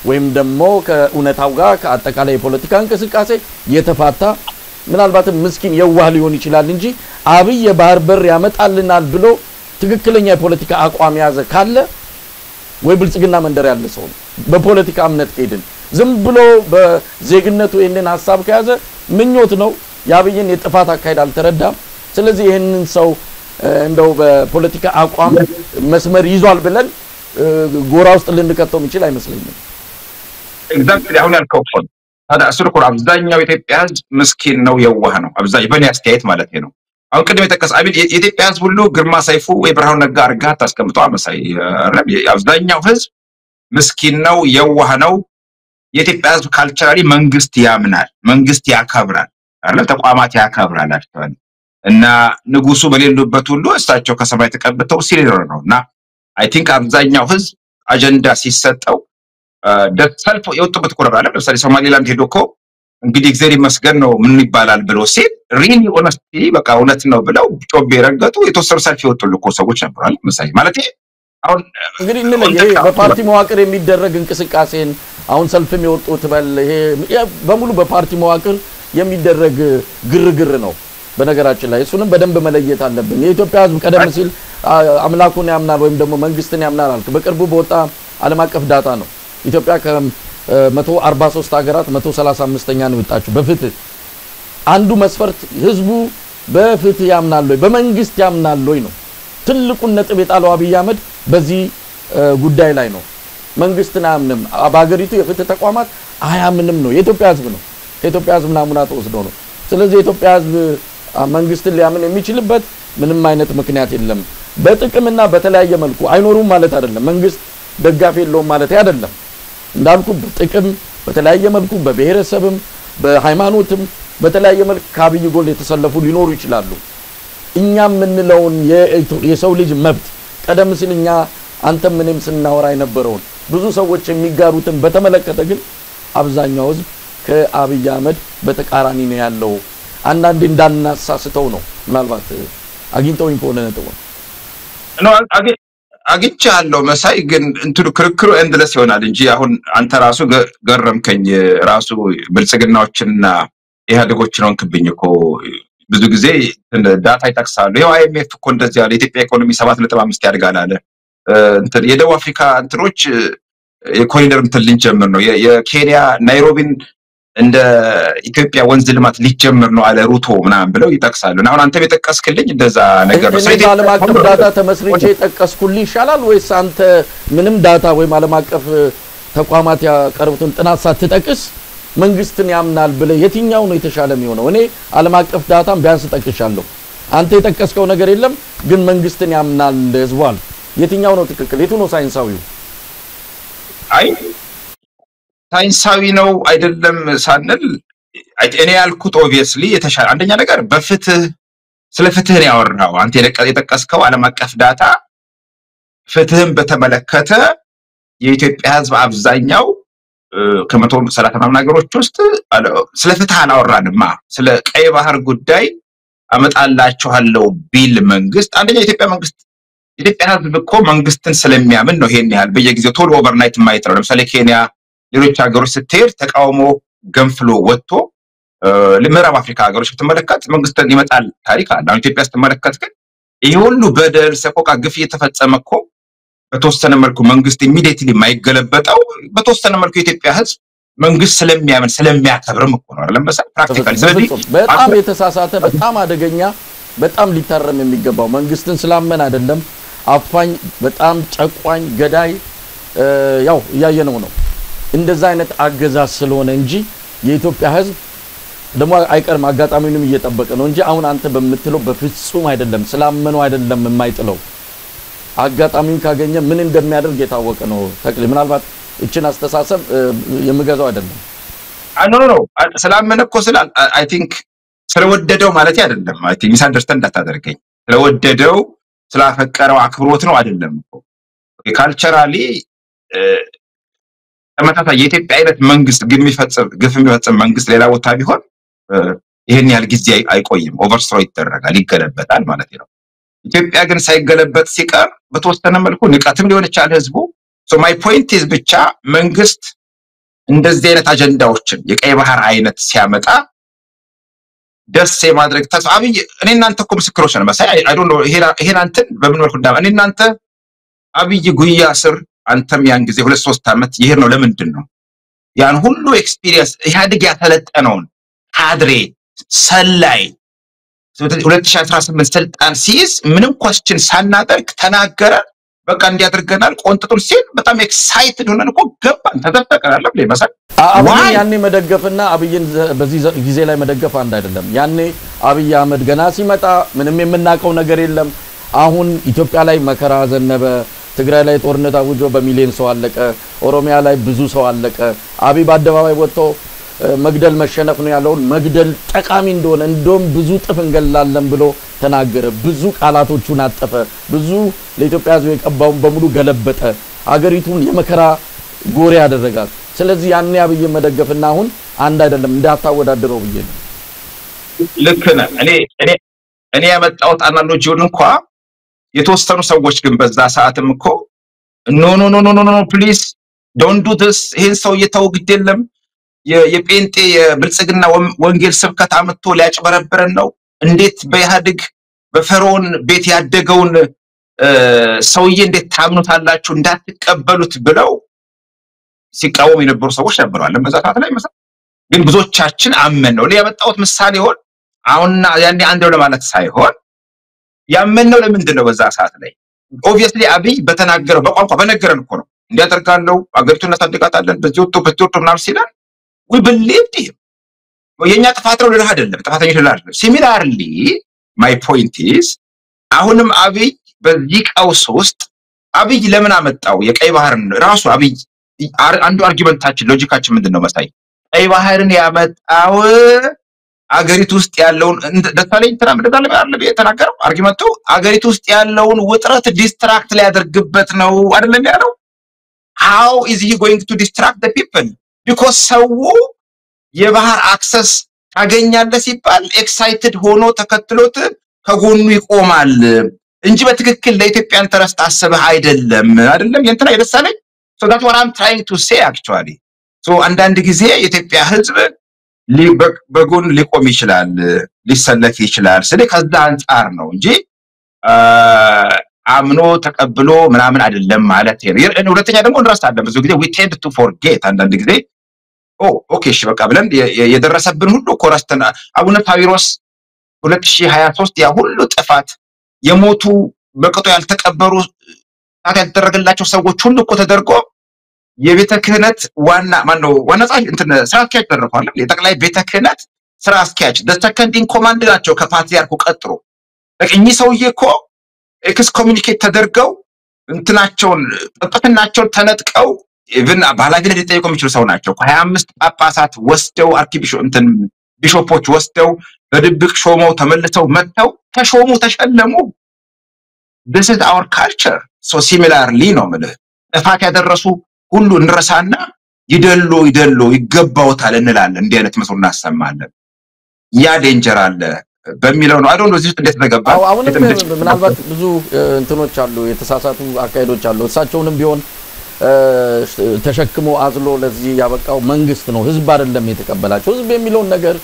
ወይም ደግሞ ከኡነታው ጋር ከአጠቃላይ ፖለቲካ እንቅስቃሴ የተፋታ ምናልባት ምስኪን የዋህ ሊሆን ይችላል እንጂ አብይ ባርበር ያመጣልናል ብሎ ትክክለኛ የፖለቲካ አቋም ያዘ ካለ ወይ ብልጽግና መንደር ያለ ሰው በፖለቲካ እምነት ሄድን ዝም ብሎ በዜግነቱ ይሄንን ሐሳብ ከያዘ ምኞት ነው ያብይን የጥፋት አካሄድ አልተረዳም ስለዚህ ይሄንን ሰው እንደው በፖለቲካ አቋም መስመር ይዟል ብለን ጎራ ውስጥ ልንከተው የሚችል አይመስለኝም ኤግዛክትሊ አሁን ያልከው ፖይንት ታዲያ እሱን አብዛኛው ኢትዮጵያ ህዝብ ምስኪን ነው የዋህ ነው አብዛኛው በእኔ አስተያየት ማለት ነው አሁን ቅድም የተከሰ አቢል የኢትዮጵያ ህዝብ ሁሉ ግርማ ሰይፉ ወይ ብርሃኑ ነጋ አርጋ ታስቀምጠው አመሳይ አብዛኛው ህዝብ ምስኪን ነው የዋህ ነው የኢትዮጵያ ህዝብ ካልቸራሊ መንግስት ያምናል መንግስት ያከብራል አይደል ተቋማት ያከብራል አጥቷል እና ንጉሱ በሌሉበት ሁሉ እሳቸው ከሰማይ ተቀብተው ሲሪር ነውና አይ ቲንክ አብዛኛው ህዝብ አጀንዳ ሲሰጠው ደሰልፎ የወጡበት ቆራራለ ለምሳሌ ሶማሊላንድ ሄዶኮ እንግዲህ እግዚአብሔር ይመስገን ነው ምን ይባላል ብሎ ሲል ሪሊ ሆነስቲ በቃ እውነት ነው ብለው ጮቤ ረገጡ የተወሰኑ ሰልፍ ይወጡልኮ ሰዎች ነበራል መሳይ ማለት አሁን እንግዲህ በፓርቲ መዋቅር የሚደረግ እንቅስቃሴን አሁን ሰልፍም ይወጡት በል ይሄ በሙሉ በፓርቲ መዋቅር የሚደረግ ግርግር ነው በነገራችን ላይ እሱንም በደንብ መለየት አለብን የኢትዮጵያ ህዝብ ቀደም ሲል አምላኩን ያምናል ወይም ደግሞ መንግስትን ያምናል አልክ በቅርቡ በወጣ ዓለም አቀፍ ዳታ ነው ኢትዮጵያ ከ143 ሀገራት 135ኛ ነው ወጣችሁ በፍትህ አንዱ መስፈርት ህዝቡ በፍትህ ያምናል ወይ በመንግስት ያምናል ወይ ነው ትልቁን ነጥብ የጣለው አብይ አህመድ በዚህ ጉዳይ ላይ ነው መንግስትን አያምንም በአገሪቱ የፍትህ ተቋማት አያምንም ነው የኢትዮጵያ ህዝብ ነው ከኢትዮጵያ ህዝብ ናሙና ተወስዶ ነው ስለዚህ የኢትዮጵያ ህዝብ መንግስትን ሊያምን የሚችልበት ምንም አይነት ምክንያት የለም በጥቅምና በተለያየ መልኩ አይኖሩም ማለት አይደለም መንግስት ደጋፊ የለውም ማለት አይደለም እንዳልኩ ጥቅም በተለያየ መልኩ በብሔረሰብም በሃይማኖትም በተለያየ መልኩ ከአብይ ጎል የተሰለፉ ሊኖሩ ይችላሉ እኛም ምንለውን የሰው ልጅ መብት ቀደም ሲል እኛ አንተ ምንም ስናወራ የነበረውን ብዙ ሰዎች የሚጋሩትን በተመለከተ ግን አብዛኛው ህዝብ ከአብይ አህመድ በተቃራኒ ነው ያለው አንዳንዴ እንዳናሳስተው ነው ምናልባት አግኝተውኝ ከሆነ ነጥብ ነው አግኝቻለሁ መሳይ ግን እንትሉ ክርክሩ ኤንድለስ ይሆናል እንጂ አሁን አንተ ራሱ ገረምከኝ ራሱ ብልጽግናዎችና ኢህአዴጎች ነው እንክብኝ እኮ ብዙ ጊዜ ዳታ ይጠቅሳሉ ይሄው አይኤምኤፍ እኮ እንደዚህ ያለ ኢትዮጵያ ኢኮኖሚ 7.5 ያድጋል አለ እንትን የደቡብ አፍሪካ እንትኖች የኮሪደር እንትን ልንጀምር ነው የኬንያ ናይሮቢን እንደ ኢትዮጵያ ወንዝ ልማት ሊጀምር ነው አለ ሩቶ ምናምን ብለው ይጠቅሳሉ እና አሁን አንተ በተቀስክልኝ እንደዛ ነገር ነው ስለዚህ ዓለም አቀፍ ዳታ ተመስርቼ ተቀስኩልኝ ይሻላል ወይስ አንተ ምንም ዳታ ወይ ዓለም አቀፍ ተቋማት ያቀርቡትን ጥናት ሳትጠቅስ መንግስትን ያምናል ብለ የትኛው ነው የተሻለ የሚሆነው እኔ ዓለም አቀፍ ዳታም ቢያንስ ተጠቅሻለሁ አንተ የተቀስከው ነገር የለም ግን መንግስትን ያምናል ህዝቧል የትኛው ነው ትክክል የቱ ነው ሳይንሳዊው አይ ሳይንሳዊ ነው አይደለም ሳንል እኔ ያልኩት ኦብቪየስሊ የተሻለ አንደኛ ነገር በፍትህ ስለ ፍትህ ነው ያወራው አንተ የጠቀስከው ዓለም አቀፍ ዳታ ፍትህን በተመለከተ የኢትዮጵያ ህዝብ አብዛኛው ከ130 ምናምን ሀገሮች ውስጥ ስለ ፍትህ አላወራንማ ስለ ቀይ ባህር ጉዳይ አመጣላችኋለሁ ቢል መንግስት አንደኛ የኢትዮጵያ መንግስት የኢትዮጵያ ህዝብ እኮ መንግስትን ስለሚያምን ነው ይሄን ያህል በየጊዜው ቶሎ ኦቨርናይት ማይት ነው ለምሳሌ ኬንያ ሌሎች ሀገሮች ስትሄድ ተቃውሞ ገንፍሎ ወጥቶ ለምዕራብ አፍሪካ ሀገሮች ብትመለከት መንግስትን ይመጣል ታሪክ አለ። አሁን ኢትዮጵያ ስትመለከት ግን ይሄ ሁሉ በደል ሰቆቃ ግፍ እየተፈጸመ እኮ በተወሰነ መልኩ መንግስት ኢሚዲየትሊ የማይገለበጠው በተወሰነ መልኩ የኢትዮጵያ ህዝብ መንግስት ስለሚያምን ስለሚያከብርም እኮ ነው አይደለም በሳ ፕራክቲካሊ ስለዚህ በጣም የተሳሳተ በጣም አደገኛ በጣም ሊታረም የሚገባው መንግስትን ስላመን አይደለም አፋኝ በጣም ጨቋኝ ገዳይ ያው ያየነው ነው እንደዛ አይነት አገዛዝ ስለሆነ እንጂ የኢትዮጵያ ህዝብ ደሞ አይቀርም አጋጣሚውንም እየተጠበቀ ነው እንጂ አሁን አንተ በመትለው በፍጹም አይደለም ስላመኑ አይደለም የማይጥለው አጋጣሚውን ካገኘ ምን እንደሚያደርግ የታወቀ ነው ተክሊ ምናልባት እቺን አስተሳሰብ የምገዛው አይደለም ኖ ስላመነ እኮ ስላል አይ ቲንክ ስለወደደው ማለት አይደለም አይ ቲንክ ሚስአንደርስታንድ እንዳታደርገኝ ስለወደደው ስላፈቀረው አክብሮት ነው አይደለም እኮ ካልቸራሊ ተመታታ የኢትዮጵያ አይነት መንግስት ግፍ የሚፈጽም መንግስት ሌላ ቦታ ቢሆን ይሄን ያህል ጊዜ አይቆይም ኦቨርስትሮ ይደረጋል ይገለበጣል ማለት ነው ኢትዮጵያ ግን ሳይገለበጥ ሲቀር በተወሰነ መልኩ ንቀትም ሊሆን ይችላል ህዝቡ so my point is ብቻ መንግስት እንደዚህ አይነት አጀንዳዎችን የቀይ ባህር አይነት ሲያመጣ ደስ የማድረግ ተስፋ እኔ እናንተ እኮ ምስክሮች ነን መሳይ I don't know ይሄን አንተን በምን መልኩ እኔ እናንተ አብይ ጉያ ስር አንተም ያን ጊዜ 2-3 አመት ይሄር ነው ለምንድን ነው ያን ሁሉ ኤክስፒሪየንስ ኢህአዴግ ያተለጠነውን ካድሬ ሰላይ 2018 ስልጣን ሲይዝ ምንም ኳስችን ሳናደርግ ተናገረ በቃ እንዲያደርገናል ቆንጥጡን ሲል በጣም ኤክሳይትድ ሆነን እኮ ገባን ተደፈቀናል ለምን መሰል አብይ ያኔ መደገፍና አብይን በዚህ ጊዜ ላይ መደገፍ አንድ አይደለም ያኔ አብይ አህመድ ገና ሲመጣ ምንም የምናቀው ነገር የለም አሁን ኢትዮጵያ ላይ መከራ ዘነበ ትግራይ ላይ ጦርነት አውጆ በሚሊዮን ሰው አለቀ ኦሮሚያ ላይ ብዙ ሰው አለቀ አብይ በአደባባይ ወጥቶ መግደል መሸነፍ ነው ያለው መግደል ጠቃሚ እንደሆነ እንደም ብዙ ጥፍ እንገላለን ብሎ ተናገረ ብዙ ቃላቶቹን አጠፈ ብዙ ለኢትዮጵያ ህዝብ የቀባውን በሙሉ ገለበጠ አገሪቱን የመከራ ጎሬ ያደረጋል ስለዚህ ያኔ አብይ መደገፍና አሁን አንድ አይደለም እንዳታወዳደረው ብዬ ነው ልክና እኔ ያመጣው አናሎጂውን እንኳን የተወሰኑ ሰዎች ግን በዛ ሰዓትም እኮ ኖ ፕሊዝ ዶንት ዱ ዲስ ይሄን ሰው እየተው ግዴለም የጴንጤ የብልጽግና ወንጌል ስብከት አመጥቶ ሊያጭበረብረን ነው እንዴት በኢህአዴግ በፈርዖን ቤት ያደገውን ሰውዬ እንዴት ታምኑታላችሁ እንዳትቀበሉት ብለው ሲቃወሙ የነበሩ ሰዎች ነበሩ አለ መዛታት ላይ መሰለ ግን ብዙዎቻችን አመን ነው ያመጣውት ምሳሌ ሆነ አሁንና ያኔ አንደው ለማለት ሳይሆን ያመነው ለምንድን ነው በዛ ሰዓት ላይ ኦብቪየስሊ አብይ በተናገረው በቋንቋ በነገረን እኮ ነው እንዲያደርጋለው አገሪቱን እናሳድጋታለን በዚህ ወጥቶ ምናምን ሲላል we believed him የኛ ጥፋት ነው ለህ አይደለም ጥፋተኞች ለህ አይደለም similarly my point is አሁንም አብይ በዚህ ቀውስ ውስጥ አብይ ለምን አመጣው የቀይ ባህርን ራሱ አብይ አንዱ አርጊመንታችን ሎጂካችን ምንድነው መሳይ ቀይ ባህርን ያመጣው አገሪቱ ውስጥ ያለውን ደታለኝ ተራምደታለ አይደለም የተናገረው አርጊመንቱ አገሪቱ ውስጥ ያለውን ውጥረት ዲስትራክት ሊያደርግበት ነው አይደለም ያለው how is he going to distract the people because ሰው የባህር አክሰስ ታገኛለ ሲባል ኤክሳይትድ ሆኖ ተከትሎት ከጎኑ ይቆማል እንጂ በትክክል ለኢትዮጵያን ተረስታ አሰበህ አይደለም የእንትና ይደሳለኝ so that's what I'm trying to say actually so አንዳንድ ጊዜ የኢትዮጵያ ህዝብ በጎን ሊቆም ይችላል ሊሰለፍ ይችላል ስለዚህ ከዛ አንፃር ነው እንጂ አምኖ ተቀብሎ ምናምን አይደለም ማለት ነው ሁለተኛ ደግሞ እንረሳለን ብዙ ጊዜ we tend to forget አንዳንድ ጊዜ ኦኬ እሺ በቃ ብለን የደረሰብን ሁሉ ኮረስተና አቡነ ፓዊሮስ 2023 ያ ሁሉ ጥፋት የሞቱ በቅጦ ያልተቀበሩ ታዲያ ያደረገላቸው ሰዎች ሁሉ እኮ ተደርጎ የቤተ ክህነት ዋና ጻፍ እንትን ስራ አስኪያጅ ተደርጓል የጠቅላይ ቤተ ክህነት ስራ አስኪያጅ the second in command ናቸው ከፓትሪያርኩ ቀጥሮ ለቅኝ ሰውዬ እኮ ኤክስ ኮሙኒኬት ተደርገው እንትናቸውን ጥጥናቸውን ተነጥቀው even ባላግለ ሊጠይቁ የሚችሉ ሰው ናቸው 25 ጳጳሳት ወስደው አርኪቢሾፕ እንትን ቢሾፖች ወስደው በድብቅ ሾመው ተመልሰው መጥተው ተሾሙ ተሸለሙ this is our culture so similarly ነው ማለት ጥፋት ያደረሱ ሁሉ እንረሳና ይደሉ ይገባውታል እንላለን እንዲህ አይነት መስሎ እናሰማለን ያ ዴንጀር አለ በሚለው ነው አይዶንት ኖ እዚህ እንዴት ተገባ አሁን ምናልባት ብዙ እንትኖች አሉ የተሳሳቱ አካይዶች አሉ እሳቸውንም ቢሆን ተሸክሞ አዝሎ ለዚህ ያበቃው መንግስት ነው ህዝብ አይደለም የተቀበላቸው ህዝብ የሚለው ነገር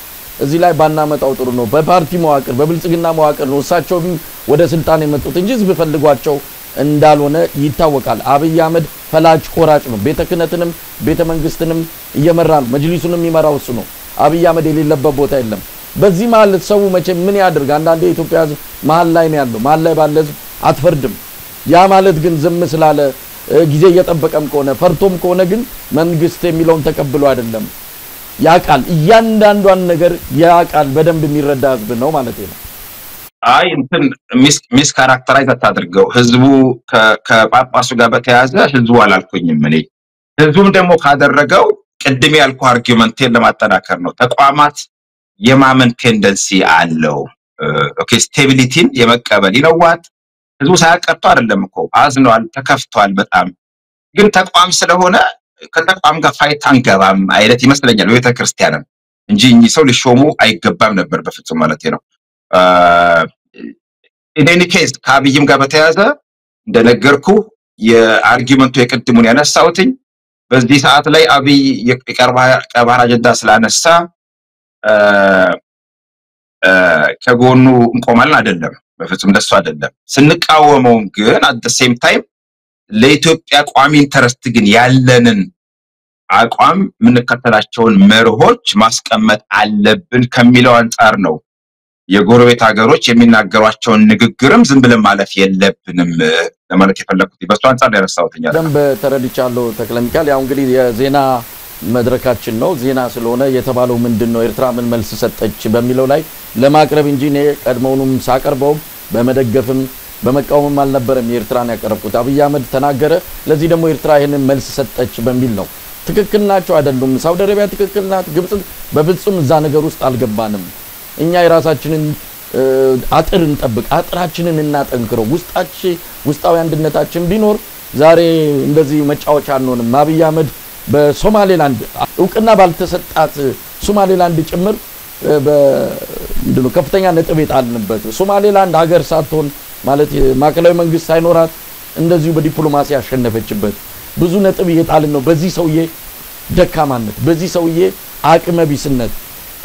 እዚህ ላይ ባናመጣው ጥሩ ነው በፓርቲ መዋቅር በብልጽግና መዋቅር ነው እሳቸውም ወደ ስልጣን የመጡት እንጂ ህዝብ ፈልጓቸው እንዳልሆነ ይታወቃል አብይ አህመድ ፈላጭ ቆራጭ ነው ቤተ ክህነትንም ቤተ መንግስትንም እየመራ ነው መጅሊሱንም ይመራው እሱ ነው አብይ አህመድ የሌለበት ቦታ የለም በዚህ ማለት ሰው መቼ ምን ያድርግ አንዳንዴ ኢትዮጵያ ህዝብ መሃል ላይ ነው ያለው መሃል ላይ ባለ ህዝብ አትፈርድም ያ ማለት ግን ዝም ስላለ ጊዜ እየጠበቀም ከሆነ ፈርቶም ከሆነ ግን መንግስት የሚለውን ተቀብሎ አይደለም ያቃል እያንዳንዷን ነገር ያቃል በደንብ የሚረዳ ህዝብ ነው ማለት ነው አይ እንትን ሚስ ካራክተራይዝ አታድርገው ህዝቡ ከጳጳሱ ጋር በተያያዘ ህዝቡ አላልኩኝም እኔ ህዝቡም ደግሞ ካደረገው ቅድም ያልኩ አርጊውመንቴን ለማጠናከር ነው ተቋማት የማመን ቴንደንሲ አለው ኦኬ ስቴቢሊቲን የመቀበል ይነዋት ህዝቡ ሳያቀርጡ አይደለም እኮ አዝኗል ተከፍቷል በጣም ግን ተቋም ስለሆነ ከተቋም ጋር ፋይት አንገባም አይነት ይመስለኛል በቤተ ክርስቲያንም እንጂ እኚህ ሰው ሊሾሙ አይገባም ነበር በፍጹም ማለት ነው in any case ከአብይም ጋር በተያያዘ እንደነገርኩ የአርጊውመንቱ የቅድሙን ያነሳውትኝ በዚህ ሰዓት ላይ አብይ የቀርባራ አጀንዳ ስላነሳ ከጎኑ እንቆማለን አይደለም በፍጹም ደስ አይደለም ስንቃወመው ግን at the same time ለኢትዮጵያ ቋሚ ኢንተረስት ግን ያለንን አቋም ምንከተላቸውን መርሆች ማስቀመጥ አለብን ከሚለው አንፃር ነው የጎረቤት ሀገሮች የሚናገሯቸውን ንግግርም ዝም ብለን ማለፍ የለብንም ለማለት የፈለኩት በሱ አንፃር ያነሳውትኛ ደንብ ተረድቻለሁ ተክለሚካል ያው እንግዲህ የዜና መድረካችን ነው ዜና ስለሆነ የተባለው ምንድነው ኤርትራ ምን መልስ ሰጠች በሚለው ላይ ለማቅረብ እንጂ እኔ ቀድሞውንም ሳቀርበው በመደገፍም በመቃወምም አልነበረም የኤርትራን ያቀረብኩት አብይ አህመድ ተናገረ ለዚህ ደግሞ ኤርትራ ይሄንን መልስ ሰጠች በሚል ነው ትክክል ናቸው አይደሉም ሳውዲ አረቢያ ትክክል ናት ግብጽ በፍጹም እዛ ነገር ውስጥ አልገባንም እኛ የራሳችንን አጥር እንጠብቅ አጥራችንን እናጠንክረው ውስጣዊ አንድነታችን ቢኖር ዛሬ እንደዚህ መጫወቻ አንሆንም አብይ አህመድ በሶማሌላንድ እውቅና ባልተሰጣት ሶማሌላንድ ጭምር በምንድነው ከፍተኛ ነጥብ የጣልንበት ሶማሌላንድ ሀገር ሳትሆን ማለት ማዕከላዊ መንግስት ሳይኖራት እንደዚሁ በዲፕሎማሲ ያሸነፈችበት ብዙ ነጥብ እየጣልን ነው በዚህ ሰውዬ ደካማነት በዚህ ሰውዬ አቅመ ቢስነት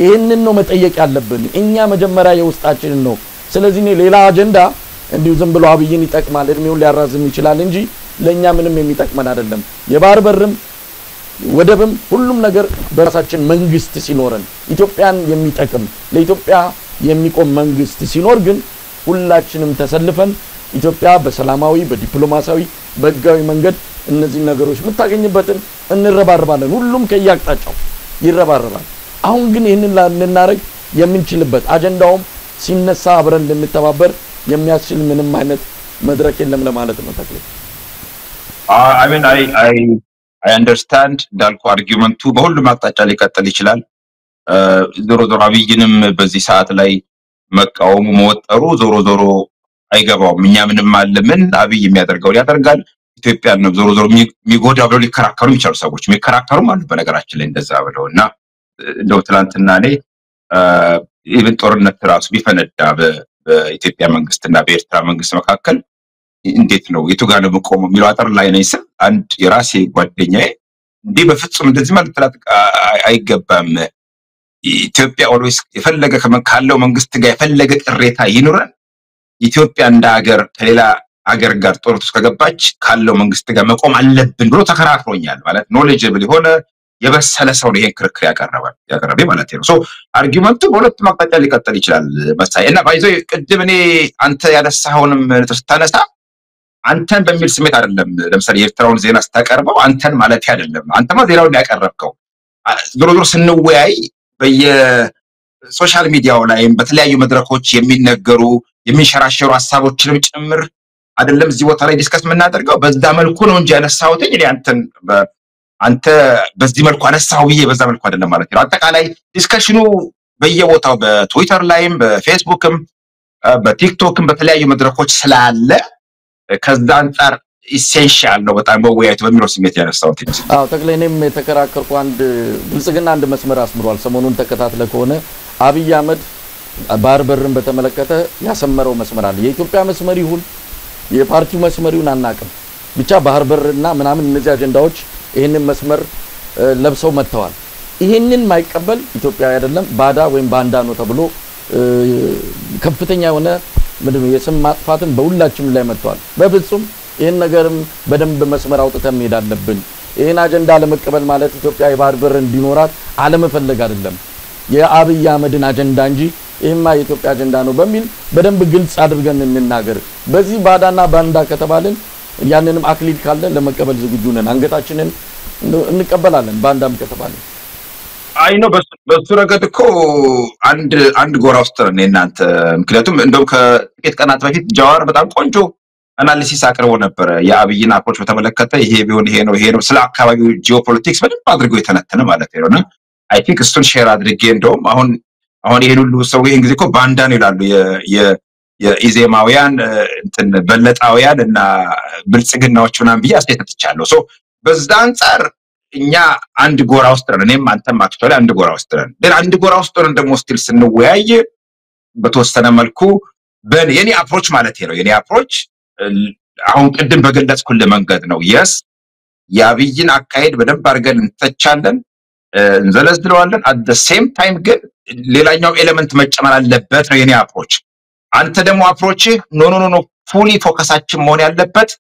ይሄንን ነው መጠየቅ ያለብን እኛ መጀመሪያ የውስጣችንን ነው ስለዚህ ነው ሌላ አጀንዳ እንዲሁ ዝም ብሎ አብይን ይጠቅማል እድሜውን ሊያራዝም ይችላል እንጂ ለኛ ምንም የሚጠቅመን አይደለም የባህር በርም ወደብም ሁሉም ነገር በራሳችን መንግስት ሲኖረን ኢትዮጵያን የሚጠቅም ለኢትዮጵያ የሚቆም መንግስት ሲኖር ግን ሁላችንም ተሰልፈን ኢትዮጵያ በሰላማዊ በዲፕሎማሲያዊ በህጋዊ መንገድ እነዚህ ነገሮች መታገኝበትን እንረባረባለን ሁሉም ከያቅጣጫው ይረባረባል አሁን ግን ይሄንን ለናረግ የምንችልበት አጀንዳውም ሲነሳ አብረን ልንተባበር የሚያስችል ምንም አይነት መድረክ የለም ለማለት ነው ተክለ I mean I understand እንዳልኩ አርጊውመንቱ በሁሉም አቅጣጫ ሊቀጥል ይችላል ዞሮ ዞሮ አብይንም በዚህ ሰዓት ላይ መቃወሙ መወጠሩ ዞሮ አይገባውም እኛ ምንም አለምን አብይ የሚያደርገው ያደርጋል ኢትዮጵያን ነው ዞሮ የሚጎዳው ብለው ሊከራከሩ ይችላሉ ሰዎች የሚከራከሩም አሉ በነገራችን ላይ እንደዛ ብለውና እንደው ትላንትና ላይ ኢቭን ጦርነት ራሱ ቢፈነዳ በኢትዮጵያ መንግስትና በኤርትራ መንግስት መካከል እንዴት ነው የቱጋ ነው መቆም የሚለው አጥር ላይ ነው ይስል አንድ የራሴ ጓደኛዬ እንዴ በፍጹም እንደዚህ ማለት አይገባም ኢትዮጵያ ኦልዌስ የፈለገ ካለው መንግስት ጋር የፈለገ ቅሬታ ይኑረን ኢትዮጵያ እንደ ሀገር ከሌላ ሀገር ጋር ጦርነት ውስጥ ከገባች ካለው መንግስት ጋር መቆም አለብን ብሎ ተከራክሮኛል ማለት ኖሌጅብል የሆነ የበሰለ ሰው ነው ይሄን ክርክር ያቀረበ ማለት ነው ሶ አርጊውመንቱ በሁለት አቅጣጫ ሊቀጥል ይችላል መሳይ እና ባይዞ ቅድም እኔ አንተ ያነሳውንም ተስተነሳ አንተን በሚል ስሜት አይደለም ለምሳሌ የኤርትራውን ዜና ስታቀርበው አንተን ማለት አይደለም አንተማ ዜናውን ያቀረብከው ዞሮ ስንወያይ በየሶሻል ሚዲያው ላይም በተለያዩ መድረኮች የሚነገሩ የሚሸራሸሩ ሐሳቦችንም ጭምር አይደለም እዚህ ቦታ ላይ ዲስከስ የምናደርገው በዛ መልኩ ነው እንጂ ያነሳሁት እኔ አንተ በዚህ መልኩ አነሳው ብዬ በዛ መልኩ አይደለም ማለት ነው አጠቃላይ ዲስከሽኑ በየቦታው በትዊተር ላይም በፌስቡክም በቲክቶክም በተለያዩ መድረኮች ስላለ ከዛ አንፃር ኢሴንሻል ነው በጣም በወያይቱ በሚለው ስሜት ያነሳሁት ይመስላል ተክለኔም የተከራከርኩ አንድ ብልጽግና አንድ መስመር አስምሯል ሰሞኑን ተከታትለ ከሆነ አብይ አህመድ ባህር በርን በተመለከተ ያሰመረው መስመር አለ የኢትዮጵያ መስመር ይሁን የፓርቲው መስመር ይሁን አናቅም ብቻ ባህር በርና ምናምን እነዚህ አጀንዳዎች ይሄንን መስመር ለብሰው መጥተዋል ይሄንን ማይቀበል ኢትዮጵያዊ አይደለም ባዳ ወይም ባንዳ ነው ተብሎ ከፍተኛ የሆነ ምንድነው የስም ማጥፋትን በሁላችንም ላይ መጥቷል በፍጹም ይሄን ነገርም በደንብ መስመር አውጥተን መሄድ አለብን ይሄን አጀንዳ ለመቀበል ማለት ኢትዮጵያ የባህር በር እንዲኖራት አለመፈለግ አይደለም የአብይ አህመድን አጀንዳ እንጂ ይሄማ የኢትዮጵያ አጀንዳ ነው በሚል በደንብ ግልጽ አድርገን እንናገር በዚህ ባዳና ባንዳ ከተባልን ያንንም አክሊል ካለ ለመቀበል ዝግጁ ነን አንገታችንን እንቀበላለን ባንዳም ከተባልን አይ ነው በሱ ረገድ እኮ አንድ ጎራ ውስጥ ነው እናንተ ምክንያቱም እንደው ከጥቂት ቀናት በፊት ጃዋር በጣም ቆንጆ አናሊሲስ አቅርቦ ነበር የአብይን አፕሮች በተመለከተ ይሄ ቢሆን ይሄ ነው ስለ አካባቢው ጂኦፖለቲክስ በደንብ አድርጎ የተነተነ ማለት ነውና አይ ቲንክ እሱን ሼር አድርጌ እንደውም አሁን ይሄን ሁሉ ሰው ይሄን ጊዜ እኮ ባንዳ ነው ይላሉ የኢዜማውያን እንትን በለጣውያን እና ብልጽግናዎች ምናምን ብዬ አስተያየትቻለሁ ሶ በዛ አንፃር እኛ አንድ ጎራ ውስጥ ነን እኔም አንተም አክቹአሊ አንድ ጎራ ውስጥ ነን ግን አንድ ጎራ ውስጥ ነን ደግሞ ስቲል ስንወያይ በተወሰነ መልኩ የኔ አፕሮች ማለት ነው የኔ አፕሮች አሁን ቅድም በገለጽኩልህ መንገድ ነው yes ያብይን አካሄድ በደንብ አድርገን እንተቻለን እንዘለዝለዋለን at the same time ግን ሌላኛው ኤሌመንት መጨመር አለበት ነው የኔ አፕሮች አንተ ደግሞ አፕሮች ኖ ፉሊ ፎከሳችን መሆን ያለበት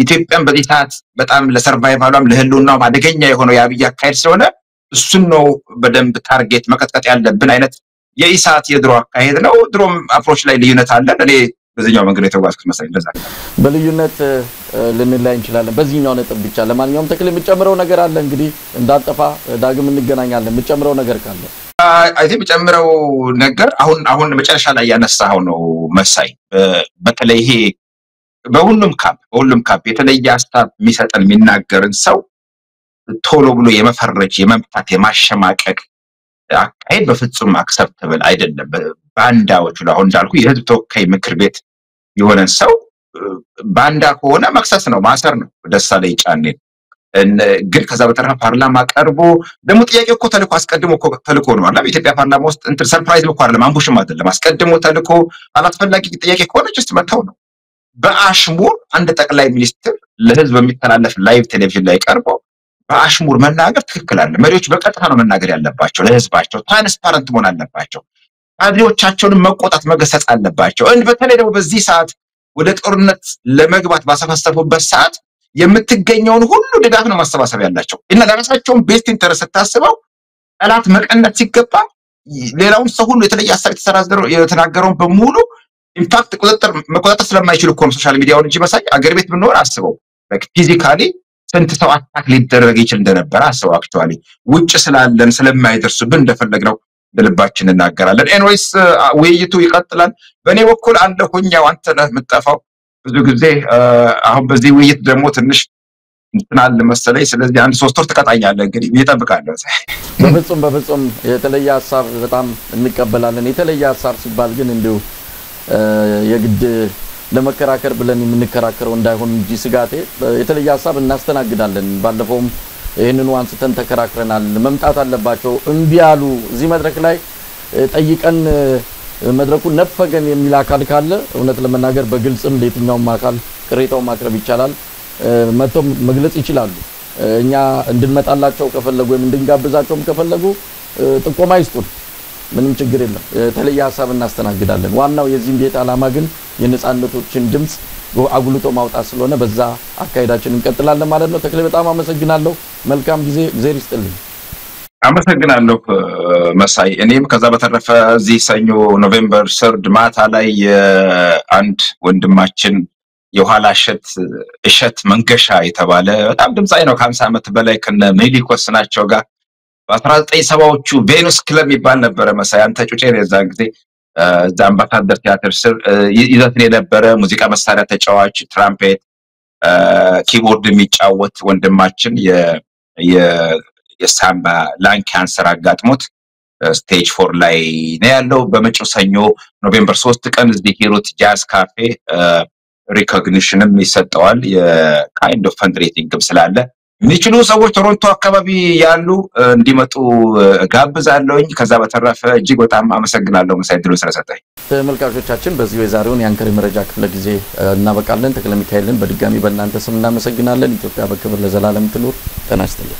ኢትዮጵያን በዚህ ሰዓት በጣም ለሰርቫይቫሏም ለህልውናውም አደገኛ የሆነው ያብይ አካሄድ ስለሆነ እሱን ነው በደንብ ታርጌት መቀጥቀጥ ያለብን አይነት የኢሳት የድሮ አካሄድ ነው ድሮም አፕሮች ላይ ልዩነት አለን እኔ በዚህኛው መንገድ የተጓዝኩት መሰለኝ ለዛ በልዩነት ልንላይ እንችላለን በዚህኛው ነጥብ ብቻ ለማንኛውም ተክለ የምጨምረው ነገር አለ እንግዲህ እንዳጠፋ ዳግም እንገናኛለን የምጨምረው ነገር ካለ አይ ቲንክ የምጨምረው ነገር አሁን መጨረሻ ላይ ያነሳው ነው መሳይ በተለይ ይሄ በሁሉም ካፕ የተለየ ሐሳብ የሚሰጠን የሚናገርን ሰው ቶሎ ብሎ የመፈረጅ የመምታት የማሸማቀቅ አካሄድ በፍጹም አክሰፕተብል አይደለም ባንዳዎች ነው አሁን እንዳልኩ የህዝብ ተወካይ ምክር ቤት የሆነን ሰው ባንዳ ከሆነ መክሰስ ነው ማሰር ነው ደሳለኝ ጫኔ ግን ከዛ በተረፈ ፓርላማ ቀርቦ ደግሞ ጥያቄ እኮ ተልኮ አስቀድሞ እኮ ተልኮ ነው አይደል በኢትዮጵያ ፓርላማ ውስጥ እንትን ሰርፕራይዝ እኮ አይደለም አምቡሽም አይደለም አስቀድሞ ተልኮ አላስፈላጊ ጥያቄ ከሆነ just መታው ነው በአሽሙር አንድ ጠቅላይ ሚኒስትር ለህዝብ የሚተላለፍ ላይቭ ቴሌቪዥን ላይ ቀርቦ በአሽሙር መናገር ትክክል አይደለም መሪዎች በቀጥታ ነው መናገር ያለባቸው ለህዝባቸው ትራንስፓረንት መሆን አለባቸው አድሪዎቻቸውን መቆጣት መገሰጽ አለባቸው በተለይ ደግሞ በዚህ ሰዓት ወደ ጦርነት ለመግባት ባሰፈሰፉበት ሰዓት የምትገኘውን ሁሉ ድጋፍ ነው ማሰባሰብ ያላቸው እና ለራሳቸውን ቤስት ኢንተረስት ታስበው ጠላት መቀነስ ሲገባ ሌላውን ሰው ሁሉ የተለየ ሐሳብ የተናገረውን በሙሉ ኢንፋክት መቆጣጠር ስለማይችል እኮ ሶሻል ሚዲያውን እንጂ መሳይ አገር ቤት ብንኖር አስበው ፊዚካሊ ስንት ሰው አታክ ሊደረግ ይችል እንደነበረ አስበው አክቹአሊ ውጭ ስላለን ስለማይደርሱብን እንደፈለግነው በልባችን እናገራለን ኤንዌይስ ውይይቱ ይቀጥላል በእኔ በኩል አንደሁኛው አንተ ነህ የምትጠፋው ብዙ ጊዜ አሁን በዚህ ውይይት ደግሞ ትንሽ እንትናል መሰለኝ ስለዚህ አንድ 3 ወር ተቀጣኛለህ እንግዲህ ይጠብቃለሁ በፍጹም የተለየ ሐሳብ በጣም እንቀበላለን የተለየ ሐሳብ ሲባል ግን እንዲሁ የግድ ለመከራከር ብለን የምንከራከረው እንዳይሆን እንጂ ስጋቴ የተለየ ሐሳብ እናስተናግዳለን ባለፈውም ይሄንን ዋንስተን ተከራክረናል መምጣት አለባቸው እንቢ ያሉ እዚህ መድረክ ላይ ጠይቀን መድረኩን ነፈገን የሚል አካል ካለ እውነት ለመናገር በግልጽም ለየትኛውም አካል ቅሬታው ማቅረብ ይቻላል መጥቶ መግለጽ ይችላሉ እኛ እንድንመጣላቸው ከፈለጉ ወይም እንድንጋብዛቸውም ከፈለጉ ጥቆማ ይስጡን ምንም ችግር የለም የተለየ ሐሳብ እናስተናግዳለን ዋናው የዚህ ቤት ዓላማ ግን የነጻነቶችን ድምጽ አጉልቶ ማውጣት ስለሆነ በዛ አካይዳችን እንቀጥላለን ማለት ነው ተክለ በጣም አመሰግናለሁ መልካም ጊዜ እግዚአብሔር ይስጥልኝ አመሰግናለሁ መሳይ እኔም ከዛ በተረፈ እዚህ ሰኞ ኖቬምበር 3 ማታ ላይ አንድ ወንድማችን የኋላ እሸት መንገሻ የተባለ በጣም ድምጻይ ነው ከ50 ዓመት በላይ ከነ ሜሊኮስ ናቸው ጋር በ1970ዎቹ ቬኑስ ክለብ ይባል ነበር መሳይ አንተ ጩጬ ነው የዛን ጊዜ አምባሳደር ቲያትር ስር ይዘትን የነበረ ሙዚቃ መሳሪያ ተጫዋች ትራምፔት ኪቦርድ የሚጫወት ወንድማችን የሳምባ ላንግ ካንሰር አጋጥሞት ስቴጅ 4 ላይ ነው ያለው በመጪው ሰኞ ኖቬምበር 3 ቀን እዚህ ሂሩት ጃዝ ካፌ ሪኮግኒሽንም ይሰጠዋል የካይንድ ኦፍ ፈንድሬቲንግም ስላለ የሚችሉ ሰዎች ቶሮንቶ አካባቢ ያሉ እንዲመጡ ጋብዛለሁኝ ከዛ በተረፈ እጅግ በጣም አመሰግናለሁ መሳይ ድሮ ስለሰጠኝ ተመልካቾቻችን በዚህ የዛሬውን ያንከር መረጃ ክፍለ ጊዜ እናበቃለን ተክለ ሚካኤልን በድጋሚ በእናንተ ስም እናመሰግናለን ኢትዮጵያ በክብር ለዘላለም ትኑር ተናስተለ